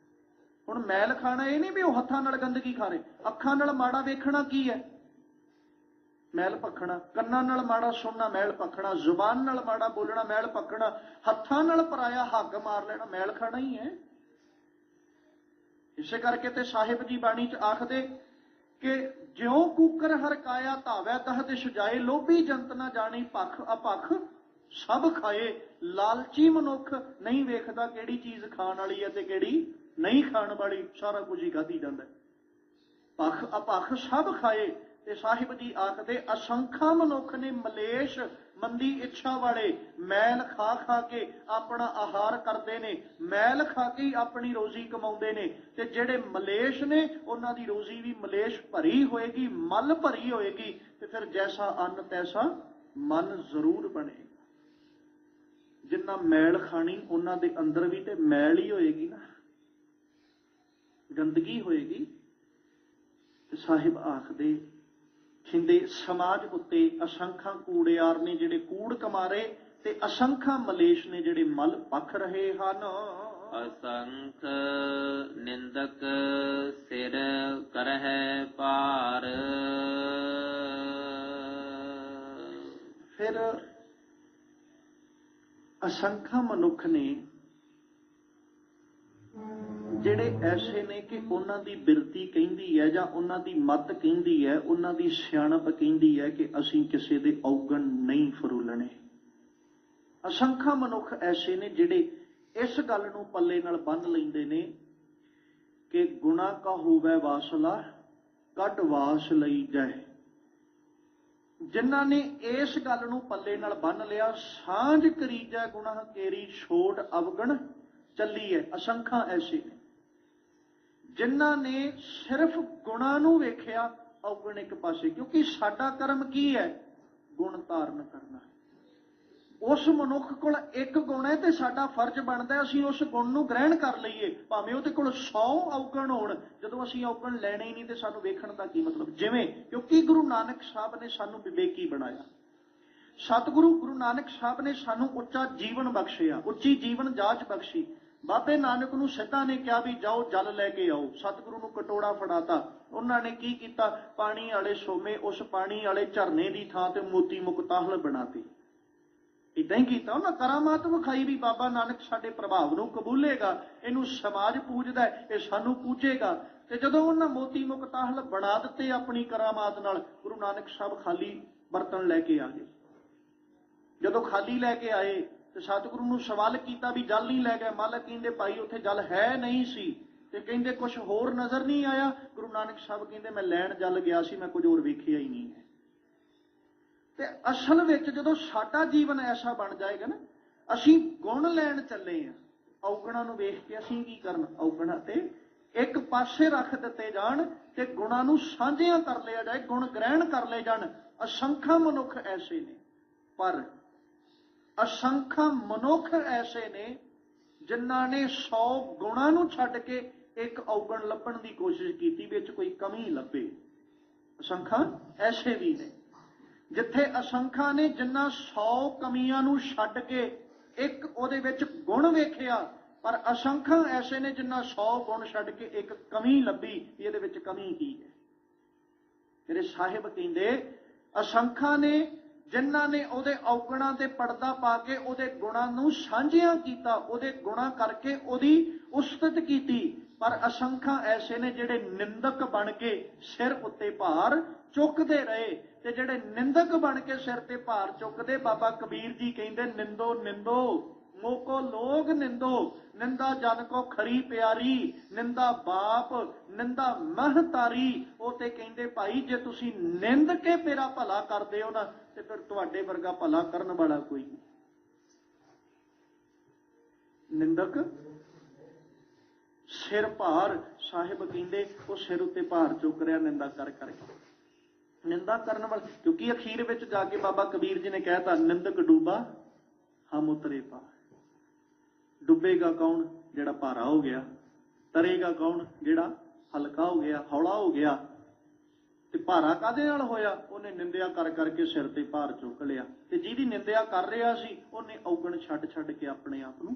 ਹੁਣ ਮੈਲ ਖਾਣਾ ਇਹ ਨਹੀਂ ਵੀ ਉਹ ਹੱਥਾਂ ਨਾਲ ਗੰਦਗੀ ਖਾ ਰਹੇ, ਅੱਖਾਂ ਨਾਲ ਮਾੜਾ ਵੇਖਣਾ ਕੀ ਹੈ? ਮੈਲ ਭਖਣਾ। ਕੰਨਾਂ ਨਾਲ ਮਾੜਾ ਸੁਣਨਾ ਮੈਲ ਭਖਣਾ, ਜ਼ੁਬਾਨ ਨਾਲ ਮਾੜਾ ਬੋਲਣਾ ਮੈਲ ਭਖਣਾ, ਹੱਥਾਂ ਨਾਲ ਪਰਾਇਆ ਹੱਗ ਮਾਰ ਲੈਣਾ ਮੈਲ ਖਾਣਾ ਹੀ ਹੈ। ਇਸੇ ਕਰਕੇ ਤੇ ਸਾਹਿਬ ਜੀ ਬਾਣੀ ਚ ਆਖਦੇ ਕਿ ਜਿਉ ਕੂਕਰ ਹਰਕਾਇਆ ਧਾਵੈ ਤਹ ਦਿਸ਼ ਜਾਏ, ਲੋਭੀ ਜੰਤ ਨਾ ਜਾਣੀ ਭਖ ਅਭਖ ਸਭ ਖਾਏ। ਲਾਲਚੀ ਮਨੁੱਖ ਨਹੀਂ ਵੇਖਦਾ ਕਿਹੜੀ ਚੀਜ਼ ਖਾਣ ਵਾਲੀ ਹੈ ਤੇ ਕਿਹੜੀ ਨਹੀਂ ਖਾਣ ਵਾਲੀ, ਸਾਰਾ ਕੁਝ ਹੀ ਖਾਧੀ ਜਾਂਦਾ। ਭਖ ਅਭਖ ਸਭ ਖਾਏ। ਤੇ ਸਾਹਿਬ ਜੀ ਆਖਦੇ ਅਸੰਖਾਂ ਮਨੁੱਖ ਨੇ ਮਲੇਸ਼, ਮੰਦੀ ਇੱਛਾ ਵਾਲੇ ਮੈਲ ਖਾ ਖਾ ਕੇ ਆਪਣਾ ਆਹਾਰ ਕਰਦੇ ਨੇ, ਮੈਲ ਖਾ ਕੇ ਆਪਣੀ ਰੋਜ਼ੀ ਕਮਾਉਂਦੇ ਨੇ। ਤੇ ਜਿਹੜੇ ਮਲੇਸ਼ ਨੇ ਉਹਨਾਂ ਦੀ ਰੋਜ਼ੀ ਵੀ ਮਲੇਸ਼ ਭਰੀ ਹੋਏਗੀ, ਮਲ ਭਰੀ ਹੋਏਗੀ। ਤੇ ਫਿਰ ਜੈਸਾ ਅੰਨ ਤੈਸਾ ਮਨ ਜ਼ਰੂਰ ਬਣੇਗਾ। ਜਿੰਨਾ ਮੈਲ ਖਾਣੀ ਉਹਨਾਂ ਦੇ ਅੰਦਰ ਵੀ ਤੇ ਮੈਲ ਹੀ ਹੋਏਗੀ ਨਾ, ਗੰਦਗੀ ਹੋਏਗੀ। ਤੇ ਸਾਹਿਬ ਆਖਦੇ ਕਹਿੰਦੇ ਸਮਾਜ ਉੱਤੇ ਅਸੰਖਾਂ ਕੂੜਿਆਰ ਨੇ ਜਿਹੜੇ ਕੂੜ ਕਮਾਰੇ, ਤੇ ਅਸੰਖਾਂ ਮਲੇਸ਼ ਨੇ ਜਿਹੜੇ ਮਲ ਭਖ ਰਹੇ ਹਨ। ਅਸੰਖ ਨਿੰਦਕ ਸਿਰ ਕਰਹਿ ਭਾਰ। ਫਿਰ ਅਸੰਖਾਂ ਮਨੁੱਖ ਨੇ ਜਿਹੜੇ ਐਸੇ ਨੇ ਕਿ ਉਹਨਾਂ ਦੀ ਬਿਰਤੀ ਕਹਿੰਦੀ ਹੈ ਜਾਂ ਉਹਨਾਂ ਦੀ ਮੱਤ ਕਹਿੰਦੀ ਹੈ, ਉਹਨਾਂ ਦੀ ਸਿਆਣਪ ਕਹਿੰਦੀ ਹੈ ਕਿ ਅਸੀਂ ਕਿਸੇ ਦੇ ਔਗਣ ਨਹੀਂ ਫਰੋਲਣੇ। ਅਸੰਖਾਂ ਮਨੁੱਖ ਐਸੇ ਨੇ ਜਿਹੜੇ ਇਸ ਗੱਲ ਨੂੰ ਪੱਲੇ ਨਾਲ ਬੰਨ੍ਹ ਲੈਂਦੇ ਨੇ ਕਿ ਗੁਣਾ ਕਾ ਹੋਵੇ ਵਾਸਲਾ ਕੱਢ ਵਾਸ ਲਈ ਜਾਏ। ਜਿਨ੍ਹਾਂ ਨੇ ਇਸ ਗੱਲ ਨੂੰ ਪੱਲੇ ਨਾਲ ਬੰਨ੍ਹ ਲਿਆ, ਸਾਂਝ ਕਰੀਜੈ ਗੁਨਾਹ ਕੇਰੀ ਛੋੜ ਅਵਗਣ ਚੱਲੀ ਹੈ। ਅਸੰਖਾਂ ਐਸੇ ਨੇ ਜਿਨ੍ਹਾਂ ਨੇ ਸਿਰਫ ਗੁਣਾ ਨੂੰ ਵੇਖਿਆ, ਔਗਣ ਇੱਕ ਪਾਸੇ। ਕਿਉਂਕਿ ਸਾਡਾ ਕਰਮ ਕੀ ਹੈ? ਗੁਣ ਧਾਰਨ ਕਰਨਾ। ਉਸ ਮਨੁੱਖ ਕੋਲ ਇੱਕ ਗੁਣ ਹੈ ਤੇ ਸਾਡਾ ਫਰਜ਼ ਬਣਦਾ ਅਸੀਂ ਉਸ ਗੁਣ ਨੂੰ ਗ੍ਰਹਿਣ ਕਰ ਲਈਏ, ਭਾਵੇਂ ਉਹਦੇ ਕੋਲ 100 ਔਗਣ ਹੋਣ। ਜਦੋਂ ਅਸੀਂ ਔਗਣ ਲੈਣੇ ਹੀ ਨਹੀਂ ਤੇ ਸਾਨੂੰ ਵੇਖਣ ਦਾ ਕੀ ਮਤਲਬ? ਜਿਵੇਂ ਕਿਉਂਕਿ ਗੁਰੂ ਨਾਨਕ ਸਾਹਿਬ ਨੇ ਸਾਨੂੰ ਵਿਵੇਕੀ ਬਣਾਇਆ, ਸਤਿਗੁਰੂ ਗੁਰੂ ਨਾਨਕ ਸਾਹਿਬ ਨੇ ਸਾਨੂੰ ਉੱਚਾ ਜੀਵਨ ਬਖਸ਼ਿਆ, ਉੱਚੀ ਜੀਵਨ ਜਾਚ ਬਖਸ਼ੀ। ਬਾਬੇ ਨਾਨਕ ਨੂੰ ਸਿੱਧਾ ਨੇ ਕਿਹਾ ਵੀ ਜਾਓ ਜਲ ਲੈ ਕੇ ਆਓ, ਸਤਿਗੁਰੂ ਨੂੰ ਕਟੋਰਾ ਫੜਾਤਾ। ਉਹਨਾਂ ਨੇ ਕੀ ਕੀਤਾ? ਪਾਣੀ ਵਾਲੇ ਸੋਮੇ ਉਸ ਪਾਣੀ ਵਾਲੇ ਝਰਨੇ ਦੀ ਥਾਂ ਤੇ ਮੋਤੀ ਮੁਕਤਾਹਲ ਬਣਾਤੀ। ਏਦਾਂ ਹੀ ਕੀਤਾ ਉਹਨਾਂ, ਕਰਾਮਾਤ ਵਿਖਾਈ ਵੀ ਬਾਬਾ ਨਾਨਕ ਸਾਡੇ ਪ੍ਰਭਾਵ ਨੂੰ ਕਬੂਲੇਗਾ, ਇਹਨੂੰ ਸਮਾਜ ਪੂਜਦਾ, ਇਹ ਸਾਨੂੰ ਪੂਜੇਗਾ। ਤੇ ਜਦੋਂ ਉਹਨਾਂ ਮੋਤੀ ਮੁਕਤਾਹਲ ਬਣਾ ਦਿੱਤੇ ਆਪਣੀ ਕਰਾਮਾਤ ਨਾਲ, ਗੁਰੂ ਨਾਨਕ ਸਾਹਿਬ ਖਾਲੀ ਬਰਤਨ ਲੈ ਕੇ ਆ ਗਏ। ਜਦੋਂ ਖਾਲੀ ਲੈ ਕੇ ਆਏ ਤੇ ਸਤਿਗੁਰੂ ਨੂੰ ਸਵਾਲ ਕੀਤਾ ਵੀ ਜਲ ਨਹੀਂ ਲੈ ਗਏ? ਮਾਲਕ ਕਹਿੰਦੇ ਭਾਈ ਉੱਥੇ ਜਲ ਹੈ ਨਹੀਂ ਸੀ। ਤੇ ਕਹਿੰਦੇ ਕੁਝ ਹੋਰ ਨਜ਼ਰ ਨਹੀਂ ਆਇਆ? ਗੁਰੂ ਨਾਨਕ ਸਾਹਿਬ ਕਹਿੰਦੇ ਮੈਂ ਲੈਣ ਜਲ ਗਿਆ ਸੀ, ਮੈਂ ਕੁਝ ਹੋਰ ਵੇਖਿਆ ਹੀ ਨਹੀਂ ਹੈ। ਤੇ ਅਸਲ ਵਿੱਚ ਜਦੋਂ ਸਾਡਾ ਜੀਵਨ ਐਸਾ ਬਣ ਜਾਏਗਾ ਨਾ, ਅਸੀਂ ਗੁਣ ਲੈਣ ਚੱਲੇ ਆ, ਔਗਣਾਂ ਨੂੰ ਵੇਖ ਕੇ ਅਸੀਂ ਕੀ ਕਰਨਾ? ਔਗਣਾਂ ਤੇ ਇੱਕ ਪਾਸੇ ਰੱਖ ਦਿੱਤੇ ਜਾਣ ਤੇ ਗੁਣਾਂ ਨੂੰ ਸਾਂਝਿਆਂ ਕਰ ਲਿਆ ਜਾਏ, ਗੁਣ ਗ੍ਰਹਿਣ ਕਰ ਲਏ ਜਾਣ। ਅਸੰਖਾਂ ਮਨੁੱਖ ਐਸੇ ਨੇ, ਪਰ ਅਸੰਖਾਂ ਮਨੁੱਖ ਐਸੇ ਨੇ ਜਿਨ੍ਹਾਂ ਨੇ 100 ਗੁਣਾਂ ਨੂੰ ਛੱਡ ਕੇ ਇੱਕ ਔਗਣ ਲੱਭਣ ਦੀ ਕੋਸ਼ਿਸ਼ ਕੀਤੀ, ਵਿੱਚ ਕੋਈ ਕਮੀ ਲੱਭੇ। ਅਸੰਖਾਂ ਐਸੇ ਵੀ ਨੇ। ਜਿੱਥੇ ਅਸੰਖਾਂ ਨੇ ਜਿਨ੍ਹਾਂ 100 ਕਮੀਆਂ ਨੂੰ ਛੱਡ ਕੇ ਇੱਕ ਉਹਦੇ ਵਿੱਚ ਗੁਣ ਵੇਖਿਆ, ਪਰ ਅਸੰਖਾਂ ਐਸੇ ਨੇ ਜਿਨ੍ਹਾਂ 100 ਗੁਣ ਛੱਡ ਕੇ ਇੱਕ ਕਮੀ ਲੱਭੀ, ਇਹਦੇ ਵਿੱਚ ਕਮੀ ਕੀ ਹੈ? ਮੇਰੇ ਸਾਹਿਬ ਕਹਿੰਦੇ ਅਸੰਖਾਂ ਨੇ ਜਿਨ੍ਹਾਂ ਨੇ ਉਹਦੇ ਔਗਣਾਂ ਤੇ ਪਰਦਾ ਪਾ ਕੇ ਉਹਦੇ ਗੁਣਾਂ ਨੂੰ ਸਾਂਝਿਆਂ ਕੀਤਾ, ਉਹਦੇ ਗੁਣਾਂ ਕਰਕੇ ਉਹਦੀ ਉਸਤਤ ਕੀਤੀ। ਪਰ ਅਸੰਖਾਂ ਐਸੇ ਨੇ ਜਿਹੜੇ ਨਿੰਦਕ ਬਣ ਕੇ ਸਿਰ ਉੱਤੇ ਭਾਰ ਚੁੱਕਦੇ ਰਹੇ। ਤੇ ਜਿਹੜੇ ਨਿੰਦਕ ਬਣ ਕੇ ਸਿਰ ਤੇ ਭਾਰ ਚੁੱਕਦੇ, ਬਾਬਾ ਕਬੀਰ ਜੀ ਕਹਿੰਦੇ ਨਿੰਦੋ ਨਿੰਦੋ ਮੋਕੋ ਲੋਗ ਨਿੰਦੋ, ਨਿੰਦਾ ਜਨ ਕੋ ਖਰੀ ਪਿਆਰੀ, ਨਿੰਦਾ ਬਾਪ ਨਿੰਦਾ ਮਹਤਾਰੀ। ਉਹ ਤੇ ਕਹਿੰਦੇ ਭਾਈ ਜੇ ਤੁਸੀਂ ਨਿੰਦ ਕੇ ਮੇਰਾ ਭਲਾ ਕਰਦੇ ਹੋ ਨਾ, ਤੇ ਫਿਰ ਤੁਹਾਡੇ ਵਰਗਾ ਭਲਾ ਕਰਨ ਵਾਲਾ ਕੋਈ ਨਹੀਂ। ਨਿੰਦਕ ਸਿਰ ਭਾਰ, ਸਾਹਿਬ ਕਹਿੰਦੇ ਉਹ ਸਿਰ ਉੱਤੇ ਭਾਰ ਚੁੱਕ ਰਿਹਾ ਨਿੰਦਾ ਕਰ ਕਰਕੇ। ਨਿੰਦਾ ਕਰਨ ਵਾਲੇ, ਕਿਉਂਕਿ ਅਖੀਰ ਵਿੱਚ ਜਾ ਕੇ ਬਾਬਾ ਕਬੀਰ ਜੀ ਨੇ ਕਹਿਤਾ, ਨਿੰਦਕ ਡੂਬਾ ਹਮ ਉਤਰੇ ਪਾ। ਡੁੱਬੇਗਾ ਕੌਣ? ਜਿਹੜਾ ਭਾਰਾ ਹੋ ਗਿਆ। ਤਰੇਗਾ ਕੌਣ? ਜਿਹੜਾ ਹਲਕਾ ਹੋ ਗਿਆ, ਹੌਲਾ ਹੋ ਗਿਆ। ਤੇ ਭਾਰਾ ਕਾਹਦੇ ਨਾਲ ਹੋਇਆ? ਉਹਨੇ ਨਿੰਦਿਆ ਕਰ ਕਰਕੇ ਸਿਰ ਤੇ ਭਾਰ ਚੁੱਕ ਲਿਆ। ਤੇ ਜਿਹਦੀ ਨਿੰਦਿਆ ਕਰ ਰਿਹਾ ਸੀ ਉਹਨੇ ਔਗਣ ਛੱਡ ਛੱਡ ਕੇ ਆਪਣੇ ਆਪ ਨੂੰ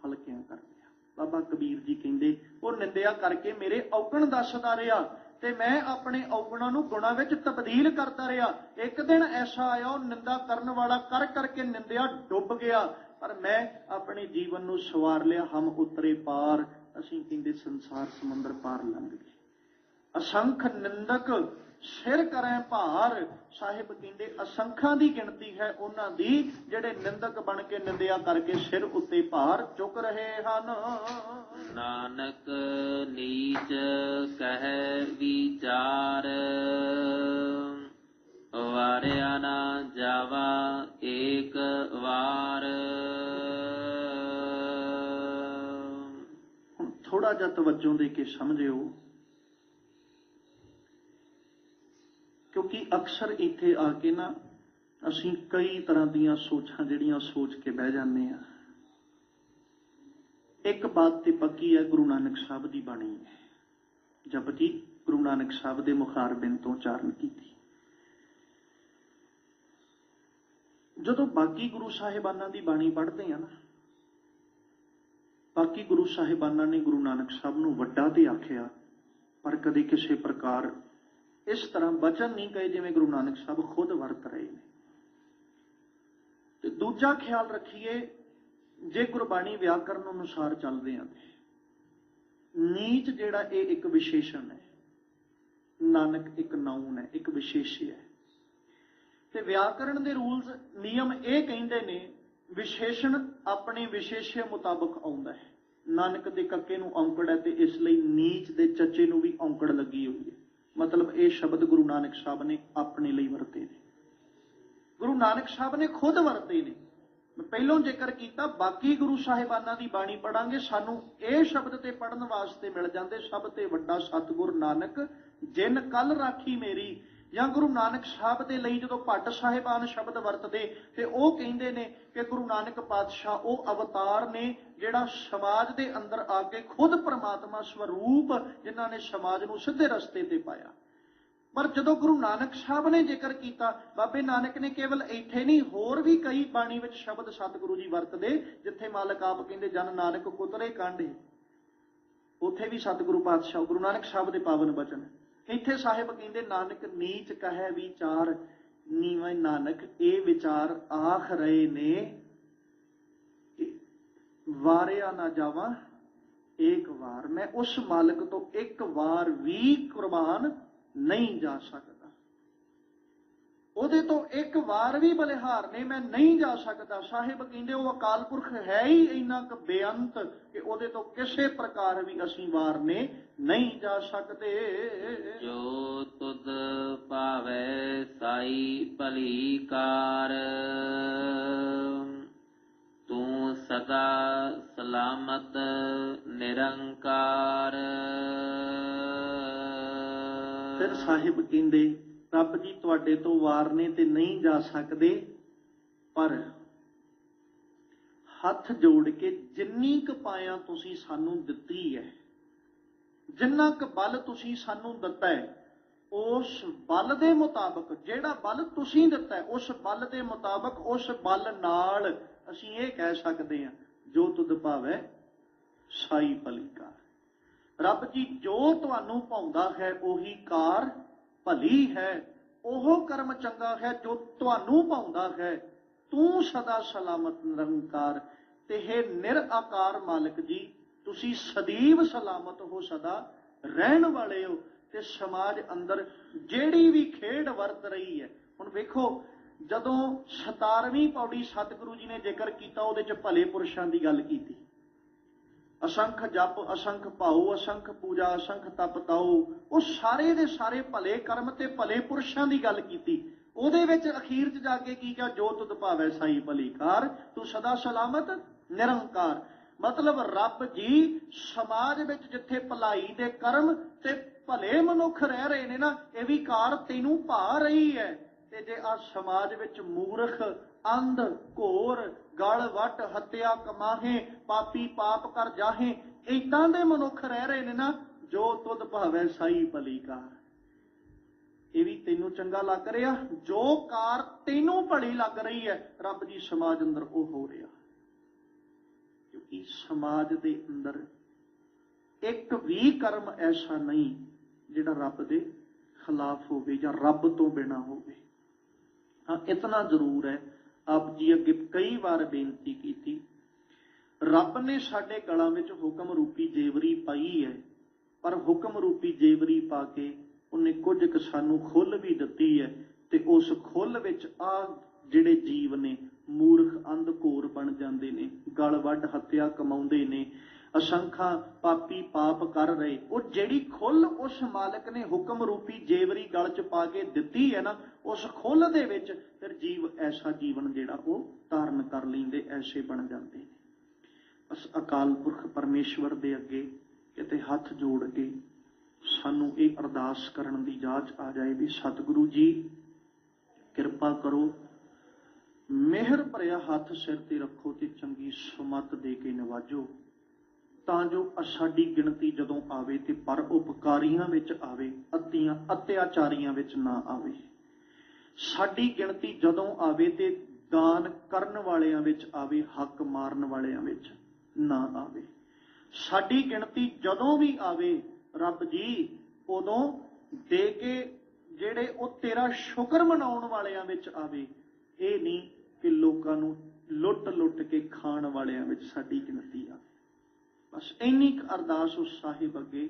ਹਲਕਿਆਂ ਕਰ ਲਿਆ। ਬਾਬਾ ਕਬੀਰ ਜੀ ਕਹਿੰਦੇ, ਉਹ ਨਿੰਦਿਆ ਕਰਕੇ ਮੇਰੇ ਔਗਣ ਦੱਸਦਾ ਰਿਹਾ ਤੇ ਮੈਂ ਆਪਣੇ ਔਗਣਾਂ ਨੂੰ ਗੁਣਾਂ ਵਿੱਚ ਤਬਦੀਲ ਕਰਦਾ ਰਿਹਾ। ਇੱਕ ਦਿਨ ਐਸਾ ਆਇਆ, ਉਹ ਨਿੰਦਾ ਕਰਨ ਵਾਲਾ ਕਰ ਕਰਕੇ ਨਿੰਦਿਆ ਡੁੱਬ ਗਿਆ, ਪਰ ਮੈਂ ਆਪਣੇ ਜੀਵਨ ਨੂੰ ਸਵਾਰ ਲਿਆ। ਹਮ ਉਤਰੇ ਪਾਰ, ਅਸੀਂ ਕਹਿੰਦੇ ਸੰਸਾਰ ਸਮੁੰਦਰ ਪਾਰ ਲੰਘ ਗਏ। ਅਸੰਖ ਨਿੰਦਕ ਸਿਰ ਕਰੈ ਭਾਰ। ਸਾਹਿਬ ਕਹਿੰਦੇ ਅਸੰਖਾਂ ਦੀ ਗਿਣਤੀ ਹੈ ਉਹਨਾਂ ਦੀ ਜਿਹੜੇ ਨਿੰਦਕ ਬਣ ਕੇ ਨਿੰਦਿਆ ਕਰਕੇ ਸਿਰ ਉੱਤੇ ਭਾਰ ਚੁੱਕ ਰਹੇ ਹਨ। ਨਾਨਕ ਨੀਚ ਕਹਿ ਵਿਚਾਰ, ਵਾਰਿਆ ਨਾ ਜਾਵਾ ਏਕ ਵਾਰ। ਹੁਣ ਥੋੜਾ ਜਿਹਾ ਤਵੱਜੋ ਦੇ ਕੇ ਸਮਝਿਓ, ਕਿਉਂਕਿ ਅਕਸਰ ਇੱਥੇ ਆ ਕੇ ਨਾ ਅਸੀਂ ਕਈ ਤਰ੍ਹਾਂ ਦੀਆਂ ਸੋਚਾਂ ਜਿਹੜੀਆਂ ਸੋਚ ਕੇ ਬਹਿ ਜਾਂਦੇ ਆ। ਇੱਕ ਬਾਤ ਤੇ ਪੱਕੀ ਹੈ, ਗੁਰੂ ਨਾਨਕ ਸਾਹਿਬ ਦੀ ਬਾਣੀ ਹੈ। ਜਪਜੀ ਗੁਰੂ ਨਾਨਕ ਸਾਹਿਬ ਦੇ ਮੁਖਾਰਬਿੰਦ ਤੋਂ ਉਚਾਰਨ ਕੀਤੀ। ਜਦੋਂ ਬਾਕੀ ਗੁਰੂ ਸਾਹਿਬਾਨਾਂ ਦੀ ਬਾਣੀ ਪੜ੍ਹਦੇ ਆ ਨਾ, ਬਾਕੀ ਗੁਰੂ ਸਾਹਿਬਾਨਾਂ ਨੇ ਗੁਰੂ ਨਾਨਕ ਸਾਹਿਬ ਨੂੰ ਵੱਡਾ ਤੇ ਆਖਿਆ, ਪਰ ਕਦੇ ਕਿਸੇ ਪ੍ਰਕਾਰ ਇਸ ਤਰ੍ਹਾਂ ਵਚਨ ਨਹੀਂ ਕਹੇ ਜਿਵੇਂ ਗੁਰੂ ਨਾਨਕ ਸਾਹਿਬ ਖੁਦ ਵਰਤ ਰਹੇ ਨੇ। ਤੇ ਦੂਜਾ ਖਿਆਲ ਰੱਖੀਏ, ਜੇ ਗੁਰਬਾਣੀ ਵਿਆਕਰਨ ਅਨੁਸਾਰ ਚੱਲਦੇ ਹਾਂ ਤੇ ਨੀਚ ਜਿਹੜਾ ਇਹ ਇੱਕ ਵਿਸ਼ੇਸ਼ਣ ਹੈ, ਨਾਨਕ ਇੱਕ ਨਾਊਨ ਹੈ, ਇੱਕ ਵਿਸ਼ੇਸ਼ਯ ਹੈ। ਤੇ ਵਿਆਕਰਨ ਦੇ ਰੂਲਸ ਨਿਯਮ ਇਹ ਕਹਿੰਦੇ ਨੇ, ਵਿਸ਼ੇਸ਼ਣ ਆਪਣੇ ਵਿਸ਼ੇਸ਼ਯ ਮੁਤਾਬਕ ਆਉਂਦਾ ਹੈ। ਨਾਨਕ ਦੇ ਕੱਕੇ ਨੂੰ ਔਂਕੜ ਹੈ ਤੇ ਇਸ ਲਈ ਨੀਚ ਦੇ ਚੱਚੇ ਨੂੰ ਵੀ ਔਂਕੜ ਲੱਗੀ ਹੋਈ ਹੈ। ਮਤਲਬ ਇਹ ਸ਼ਬਦ ਗੁਰੂ ਨਾਨਕ ਸਾਹਿਬ ਨੇ ਆਪਣੇ ਲਈ ਵਰਤੇ ਨੇ, ਗੁਰੂ ਨਾਨਕ ਸਾਹਿਬ ਨੇ ਖੁਦ ਵਰਤੇ ਨੇ। ਮੈਂ ਪਹਿਲੋਂ ਜ਼ਿਕਰ ਕੀਤਾ, ਬਾਕੀ ਗੁਰੂ ਸਾਹਿਬਾਨਾਂ ਦੀ ਬਾਣੀ ਪੜਾਂਗੇ, ਸਾਨੂੰ ਇਹ ਸ਼ਬਦ ਤੇ ਪੜਨ ਵਾਸਤੇ ਮਿਲ ਜਾਂਦੇ, ਸਭ ਤੇ ਵੱਡਾ ਸਤਿਗੁਰ ਨਾਨਕ ਜਿਨ ਕੱਲ ਰਾਖੀ ਮੇਰੀ। ਜਾਂ ਗੁਰੂ ਨਾਨਕ ਸਾਹਿਬ ਦੇ ਲਈ ਜਦੋਂ ਭੱਟ ਸਾਹਿਬਾਨ ਸ਼ਬਦ ਵਰਤਦੇ ਤੇ ਉਹ ਕਹਿੰਦੇ ਨੇ ਕਿ ਗੁਰੂ ਨਾਨਕ ਪਾਤਸ਼ਾਹ ਉਹ ਅਵਤਾਰ ਨੇ ਜਿਹੜਾ ਸਮਾਜ ਦੇ ਅੰਦਰ ਆ ਕੇ ਖੁਦ ਪ੍ਰਮਾਤਮਾ ਸਰੂਪ, ਜਿਨ੍ਹਾਂ ਨੇ ਸਮਾਜ ਨੂੰ ਸਿੱਧੇ ਰਸਤੇ ਤੇ ਪਾਇਆ। ਪਰ ਜਦੋਂ ਗੁਰੂ ਨਾਨਕ ਸਾਹਿਬ ਨੇ ਜ਼ਿਕਰ ਕੀਤਾ, ਬਾਬੇ ਨਾਨਕ ਨੇ ਕੇਵਲ ਇੱਥੇ ਨਹੀਂ, ਹੋਰ ਵੀ ਕਈ ਬਾਣੀ ਵਿੱਚ ਸ਼ਬਦ ਸਤਿਗੁਰੂ ਜੀ ਵਰਤਦੇ, ਜਿੱਥੇ ਮਾਲਕ ਆਪ ਕਹਿੰਦੇ ਜਨ ਨਾਨਕ ਕੁਤਰੇ ਕਾਂਢੇ, ਉੱਥੇ ਵੀ ਸਤਿਗੁਰੂ ਪਾਤਸ਼ਾਹ ਗੁਰੂ ਨਾਨਕ ਸਾਹਿਬ ਦੇ ਪਾਵਨ ਬਚਨ। ਇੱਥੇ ਸਾਹਿਬ ਕਹਿੰਦੇ ਨਾਨਕ ਨੀਚ ਕਹਿ ਵਿਚਾਰ, ਨੀਵੇਂ ਨਾਨਕ ਇਹ ਵਿਚਾਰ ਆਖ ਰਹੇ ਨੇ ਕਿ ਵਾਰਿਆ ਨਾ ਜਾਵਾਂ ਇੱਕ ਵਾਰ, ਮੈਂ ਉਸ ਮਾਲਕ ਤੋਂ ਇੱਕ ਵਾਰ ਵੀ ਕੁਰਬਾਨ ਨਹੀਂ ਜਾ ਸਕਦਾ, ਉਹਦੇ ਤੋਂ ਇੱਕ ਵਾਰ ਵੀ ਬਲਿਹਾਰ ਨੇ ਮੈਂ ਨਹੀਂ ਜਾ ਸਕਦਾ। ਸਾਹਿਬ ਕਹਿੰਦੇ ਉਹ ਅਕਾਲ ਪੁਰਖ ਹੈ ਹੀ ਇੰਨਾ ਕੁ ਬੇਅੰਤ ਕਿ ਉਹਦੇ ਤੋਂ ਕਿਸੇ ਪ੍ਰਕਾਰ ਵੀ ਅਸੀਂ ਵਾਰ ਨੇ ਨਹੀਂ ਜਾ ਸਕਦੇ। ਜੋ ਤੁਧ ਭਾਵੈ ਸਾਈ ਭਲੀ ਕਾਰ, ਤੂੰ ਸਦਾ ਸਲਾਮਤ ਨਿਰੰਕਾਰ। ਫਿਰ ਸਾਹਿਬ ਕਹਿੰਦੇ ਰੱਬ ਜੀ ਤੁਹਾਡੇ ਤੋਂ ਵਾਰ ਨੇ ਤੇ ਨਹੀਂ ਜਾ ਸਕਦੇ, ਪਰ ਹੱਥ ਜੋੜ ਕੇ ਜਿੰਨੀ ਕੁ ਪਾਇਆ ਤੁਸੀਂ ਸਾਨੂੰ ਦਿੱਤੀ ਹੈ, ਜਿੰਨਾ ਕੁ ਬਲ ਤੁਸੀਂ ਸਾਨੂੰ ਦਿੱਤਾ ਹੈ, ਉਸ ਬਲ ਦੇ ਮੁਤਾਬਕ, ਜਿਹੜਾ ਬਲ ਤੁਸੀਂ ਦਿੱਤਾ ਹੈ ਉਸ ਬਲ ਦੇ ਮੁਤਾਬਕ, ਉਸ ਬਲ ਨਾਲ ਅਸੀਂ ਇਹ ਕਹਿ ਸਕਦੇ ਹਾਂ ਜੋ ਤੁਧ ਭਾਵੈ ਸਾਈ ਭਲੀ ਕਾਰ। ਰੱਬ ਜੀ ਜੋ ਤੁਹਾਨੂੰ ਭਾਉਂਦਾ ਹੈ ਉਹੀ ਕਾਰ ਭਲੀ ਹੈ, ਉਹ ਕਰਮ ਚੰਗਾ ਹੈ ਜੋ ਤੁਹਾਨੂੰ ਭਾਉਂਦਾ ਹੈ। ਤੂੰ ਸਦਾ ਸਲਾਮਤ ਨਿਰੰਕਾਰ, ਤੇ ਹੈ ਨਿਰਆਕਾਰ ਮਾਲਕ ਜੀ ਤੁਸੀਂ ਸਦੀਵ ਸਲਾਮਤ ਹੋ, ਸਦਾ ਰਹਿਣ ਵਾਲੇ ਹੋ। ਤੇ ਸਮਾਜ ਅੰਦਰ ਜਿਹੜੀ ਵੀ ਖੇਡ ਵਰਤ ਰਹੀ ਹੈ, ਹੁਣ ਵੇਖੋ ਜਦੋਂ 17ਵੀਂ ਪੌੜੀ ਸਤਿਗੁਰੂ ਜੀ ਨੇ ਜ਼ਿਕਰ ਕੀਤਾ, ਉਹਦੇ ਚ ਭਲੇ ਪੁਰਸ਼ਾਂ ਦੀ ਗੱਲ ਕੀਤੀ। ਅਸੰਖ ਜਪ, ਅਸੰਖ ਭਾਉ, ਅਸੰਖ ਪੂਜਾ, ਅਸੰਖ ਤਪ ਤਾਉ, ਉਹ ਸਾਰੇ ਦੇ ਸਾਰੇ ਭਲੇ ਕਰਮ ਤੇ ਭਲੇ ਪੁਰਸ਼ਾਂ ਦੀ ਗੱਲ ਕੀਤੀ। ਉਹਦੇ ਵਿੱਚ ਅਖੀਰ 'ਚ ਜਾ ਕੇ ਕੀ ਕਿਹਾ, ਜੋ ਤੁਧ ਭਾਵੈ ਸਾਈ ਭਲੀ ਕਾਰ, ਤੂੰ ਸਦਾ ਸਲਾਮਤ ਨਿਰੰਕਾਰ। ਮਤਲਬ ਰੱਬ ਜੀ ਸਮਾਜ ਵਿੱਚ ਜਿੱਥੇ ਭਲਾਈ ਦੇ ਕਰਮ ਤੇ ਭਲੇ ਮਨੁੱਖ ਰਹਿ ਰਹੇ ਨੇ ਨਾ, ਇਹ ਵੀ ਕਾਰ ਤੈਨੂੰ ਭਾ ਰਹੀ ਹੈ। ਤੇ ਜੇ ਆ ਸਮਾਜ ਵਿੱਚ ਮੂਰਖ, ਅੰਧ, ਘੋਰ, ਗਲ ਵੱਟ, ਹੱਤਿਆ ਕਮਾਹੇ, ਪਾਪੀ ਪਾਪ ਕਰ ਜਾਹੇ, ਏਦਾਂ ਦੇ ਮਨੁੱਖ ਰਹਿ ਰਹੇ ਨੇ ਨਾ, ਜੋ ਤੁਧ ਭਾਵੈ ਸਾਈ ਭਲੀ ਕਾਰ। ਇਹ ਵੀ ਤੈਨੂੰ ਚੰਗਾ ਲੱਗ ਰਿਹਾ, ਜੋ ਕਾਰ ਤੈਨੂੰ ਭਲੀ ਲੱਗ ਰਹੀ ਹੈ ਰੱਬ ਜੀ ਸਮਾਜ ਅੰਦਰ ਉਹ ਹੋ ਰਿਹਾ। ਕਿਉਂਕਿ ਸਮਾਜ ਦੇ ਅੰਦਰ ਇੱਕ ਵੀ ਕਰਮ ਐਸਾ ਨਹੀਂ ਜਿਹੜਾ ਰੱਬ ਦੇ ਖਿਲਾਫ ਹੋਵੇ ਜਾਂ ਰੱਬ ਤੋਂ ਬਿਨਾਂ ਹੋਵੇ। ਹਾਂ, ਇਤਨਾ ਜ਼ਰੂਰ ਹੈ, ਆਪ ਜੀ ਅੱਗੇ ਕਈ ਵਾਰ ਬੇਨਤੀ ਕੀਤੀ, ਰੱਬ ਨੇ ਸਾਡੇ ਗਲਾਂ ਵਿੱਚ ਹੁਕਮ ਰੂਪੀ ਜੇਵਰੀ ਪਾਈ ਹੈ, ਪਰ ਹੁਕਮ ਰੂਪੀ ਜੇਵਰੀ ਪਾ ਕੇ ਉਹਨੇ ਕੁਝ ਕੁ ਸਾਨੂੰ ਖੁੱਲ੍ਹ ਵੀ ਦਿੱਤੀ ਹੈ, ਤੇ ਉਸ ਖੁੱਲ੍ਹ ਵਿੱਚ ਆ ਜਿਹੜੇ ਜੀਵ ਨੇ ਮੂਰਖ, ਅੰਧ, ਘੋਰ ਬਣ ਜਾਂਦੇ ਨੇ, ਗਲ ਵੱਢ ਹੱਤਿਆ ਕਮਾਉਂਦੇ ਨੇ, ਅਸੰਖਾਂ ਪਾਪੀ ਪਾਪ ਕਰ ਰਹੇ। ਉਹ ਜਿਹੜੀ ਖੁੱਲ੍ਹ ਉਸ ਮਾਲਕ ਨੇ ਹੁਕਮ ਰੂਪੀ ਜੇਵਰੀ ਗਲ 'ਚ ਪਾ ਕੇ ਦਿੱਤੀ ਹੈ ਨਾ, ਉਸ ਖੁੱਲ੍ਹ ਦੇ ਵਿੱਚ ਫਿਰ ਜੀਵ ਐਸਾ ਜੀਵਨ ਜਿਹੜਾ ਉਹ ਧਾਰਨ ਕਰ ਲੈਂਦੇ, ਐਸੇ ਬਣ ਜਾਂਦੇ ਨੇ। ਬਸ ਅਕਾਲ ਪੁਰਖ ਪਰਮੇਸ਼ਵਰ ਦੇ ਅੱਗੇ ਕਿਤੇ ਹੱਥ ਜੋੜ ਕੇ ਸਾਨੂੰ ਇਹ ਅਰਦਾਸ ਕਰਨ ਦੀ ਜਾਚ ਆ ਜਾਏ ਵੀ ਸਤਿਗੁਰੂ ਜੀ ਕਿਰਪਾ ਕਰੋ, ਮਿਹਰ ਭਰਿਆ ਹੱਥ ਸਿਰ ਤੇ ਰੱਖੋ ਤੇ ਚੰਗੀ ਸੁਮਤ ਦੇ ਕੇ ਨਵਾਜੋ, ਤਾਂ ਜੋ ਸਾਡੀ ਗਿਣਤੀ ਜਦੋਂ ਆਵੇ ਤੇ ਪਰ ਉਪਕਾਰੀਆਂ ਵਿੱਚ ਆਵੇ, ਅਤਿਆਚਾਰੀਆਂ ਵਿੱਚ ਨਾ ਆਵੇ। ਸਾਡੀ ਗਿਣਤੀ ਜਦੋਂ ਆਵੇ ਤੇ ਦਾਨ ਕਰਨ ਵਾਲਿਆਂ ਵਿੱਚ ਆਵੇ, ਹੱਕ ਮਾਰਨ ਵਾਲਿਆਂ ਵਿੱਚ ਨਾ ਆਵੇ। ਸਾਡੀ ਗਿਣਤੀ ਜਦੋਂ ਵੀ ਆਵੇ ਰੱਬ ਜੀ, ਉਦੋਂ ਦੇ ਕੇ ਜਿਹੜੇ ਉਹ ਤੇਰਾ ਸ਼ੁਕਰ ਮਨਾਉਣ ਵਾਲਿਆਂ ਵਿੱਚ ਆਵੇ। ਇਹ ਨਹੀਂ ਕਿ ਲੋਕਾਂ ਨੂੰ ਲੁੱਟ ਲੁੱਟ ਕੇ ਖਾਣ ਵਾਲਿਆਂ ਵਿੱਚ ਸਾਡੀ ਗਿਣਤੀ ਆਵੇ। ਬਸ ਇੰਨੀ ਕੁ ਅਰਦਾਸ ਉਸ ਸਾਹਿਬ ਅੱਗੇ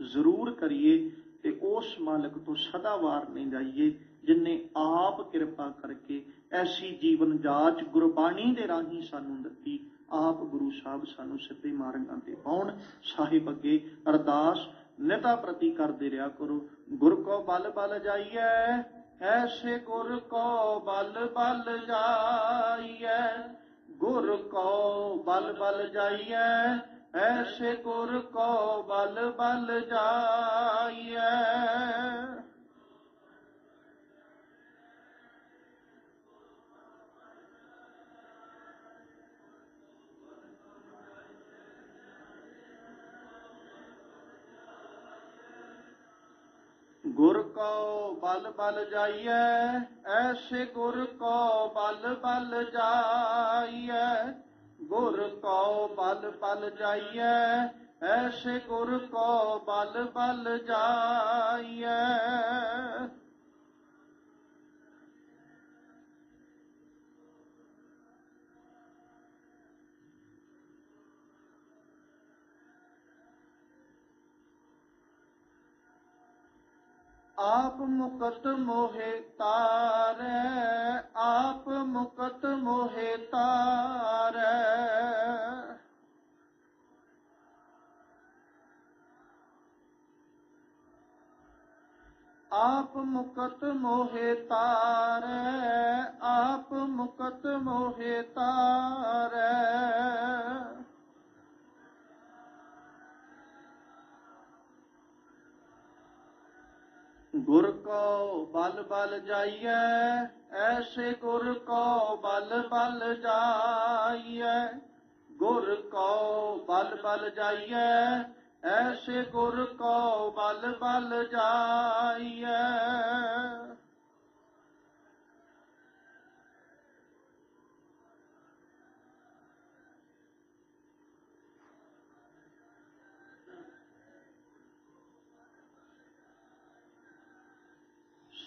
ਜ਼ਰੂਰ ਕਰੀਏ ਤੇ ਉਸ ਮਾਲਕ ਤੋਂ ਸਦਾ ਵਾਰ ਨਹੀਂ ਜਾਈਏ ਜਿਨਨੇ ਆਪ ਕਿਰਪਾ ਕਰਕੇ ਐਸੀ ਜੀਵਨ ਜਾਚ ਗੁਰਬਾਣੀ ਦੇ ਰਾਹੀਂ ਸਾਨੂੰ ਦਿੱਤੀ। ਆਪ ਗੁਰੂ ਸਾਹਿਬ ਸਾਨੂੰ ਸਿੱਧੇ ਮਾਰਗਾਂ ਤੇ ਪਾਉਣ। ਸਾਹਿਬ ਅੱਗੇ ਅਰਦਾਸ ਨਿਤਾ ਪ੍ਰਤੀ ਕਰਦੇ ਰਿਹਾ ਕਰੋ। ਗੁਰ ਕੋ ਬਲ ਬਲ ਜਾਈਐ, ਐਸੇ ਗੁਰ ਕੋ ਬਲ ਬਲ ਜਾਈਐ। ਗੁਰ ਕੋ ਬਲ ਬਲ ਜਾਈਐ, ਐਸੇ ਗੁਰ ਕੋ ਬਲ ਬਲ ਜਾਈਐ। ਗੁਰ ਕੋ ਬਲ ਬਲ ਜਾਈਐ, ਐਸੇ ਗੁਰ ਕੋ ਬਲ ਬਲ ਜਾਈਐ। ਗੁਰ ਕੋ ਬਲ ਬਲ ਜਾਈਐ, ਐਸੇ ਗੁਰ ਕੋ ਬਲ ਬਲ ਜਾਈਐ। ਆਪ ਮੁਕਤ ਮੋਹਿ ਤਾਰੈ, ਆਪ ਮੁਕਤ ਮੋਹਿ ਤਾਰੈ। ਆਪ ਮੁਕਤ ਮੋਹਿ ਤਾਰੈ, ਆਪ ਮੁਕਤ ਮੋਹਿ ਤਾਰੈ। ਗੁਰ ਕੋ ਬਲ ਬਲ ਜਾਈਐ, ਐਸੇ ਗੁਰ ਕੋ ਬਲ ਬਲ ਜਾਈਐ। ਗੁਰ ਕੋ ਬਲ ਬਲ ਜਾਈਐ, ਐਸੇ ਗੁਰ ਕੋ ਬਲ ਬਲ ਜਾਈਐ।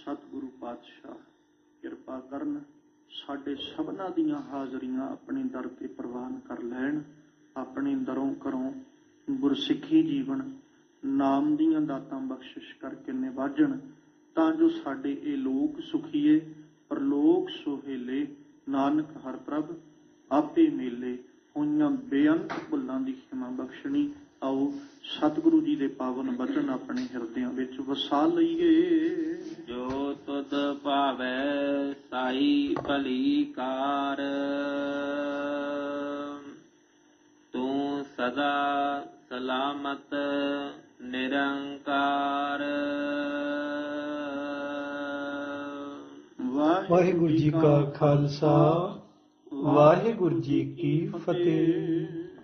ਸਤਿਗੁਰੂ ਪਾਤਸ਼ਾਹ ਕਿਰਪਾ ਕਰਨ, ਸਾਡੇ ਸਭਨਾਂ ਦੀਆਂ ਹਾਜ਼ਰੀਆਂ ਆਪਣੇ ਦਰ ਤੇ ਪ੍ਰਵਾਨ ਕਰ ਲੈਣ। ਆਪਣੇ ਦਰੋਂ ਘਰੋਂ ਗੁਰਸਿੱਖੀ ਜੀਵਨ ਨਾਮ ਦੀਆਂ ਦਾਤਾਂ ਬਖਸ਼ਿਸ਼ ਕਰਕੇ ਨਿਵਾਜਣ, ਤਾਂ ਜੋ ਸਾਡੇ ਇਹ ਲੋਕ ਸੁਖੀਏ ਪਰਲੋਕ ਸੁਹੇਲੇ। ਨਾਨਕ ਹਰ ਪ੍ਰਭ ਆਪੇ ਮੇਲੇ, ਹੋਈਆਂ ਬੇਅੰਤ ਭੁੱਲਾਂ ਦੀ ਖਿਮਾ ਬਖਸ਼ਣੀ। ਆਓ ਸਤਿਗੁਰੂ ਜੀ ਦੇ ਪਾਵਨ ਬਚਨ ਆਪਣੇ ਹਿਰਦਿਆਂ ਵਿੱਚ ਵਸਾ ਲਈਏ। ਜੋ ਤੁਧ ਭਾਵੈ ਸਾਈ ਭਲੀ ਕਾਰ, ਤੂੰ ਸਦਾ ਸਲਾਮਤ ਨਿਰੰਕਾਰ। ਵਾਹਿਗੁਰੂ ਜੀ ਕਾ ਖਾਲਸਾ, ਵਾਹਿਗੁਰੂ ਜੀ ਕੀ ਫਤਿਹ।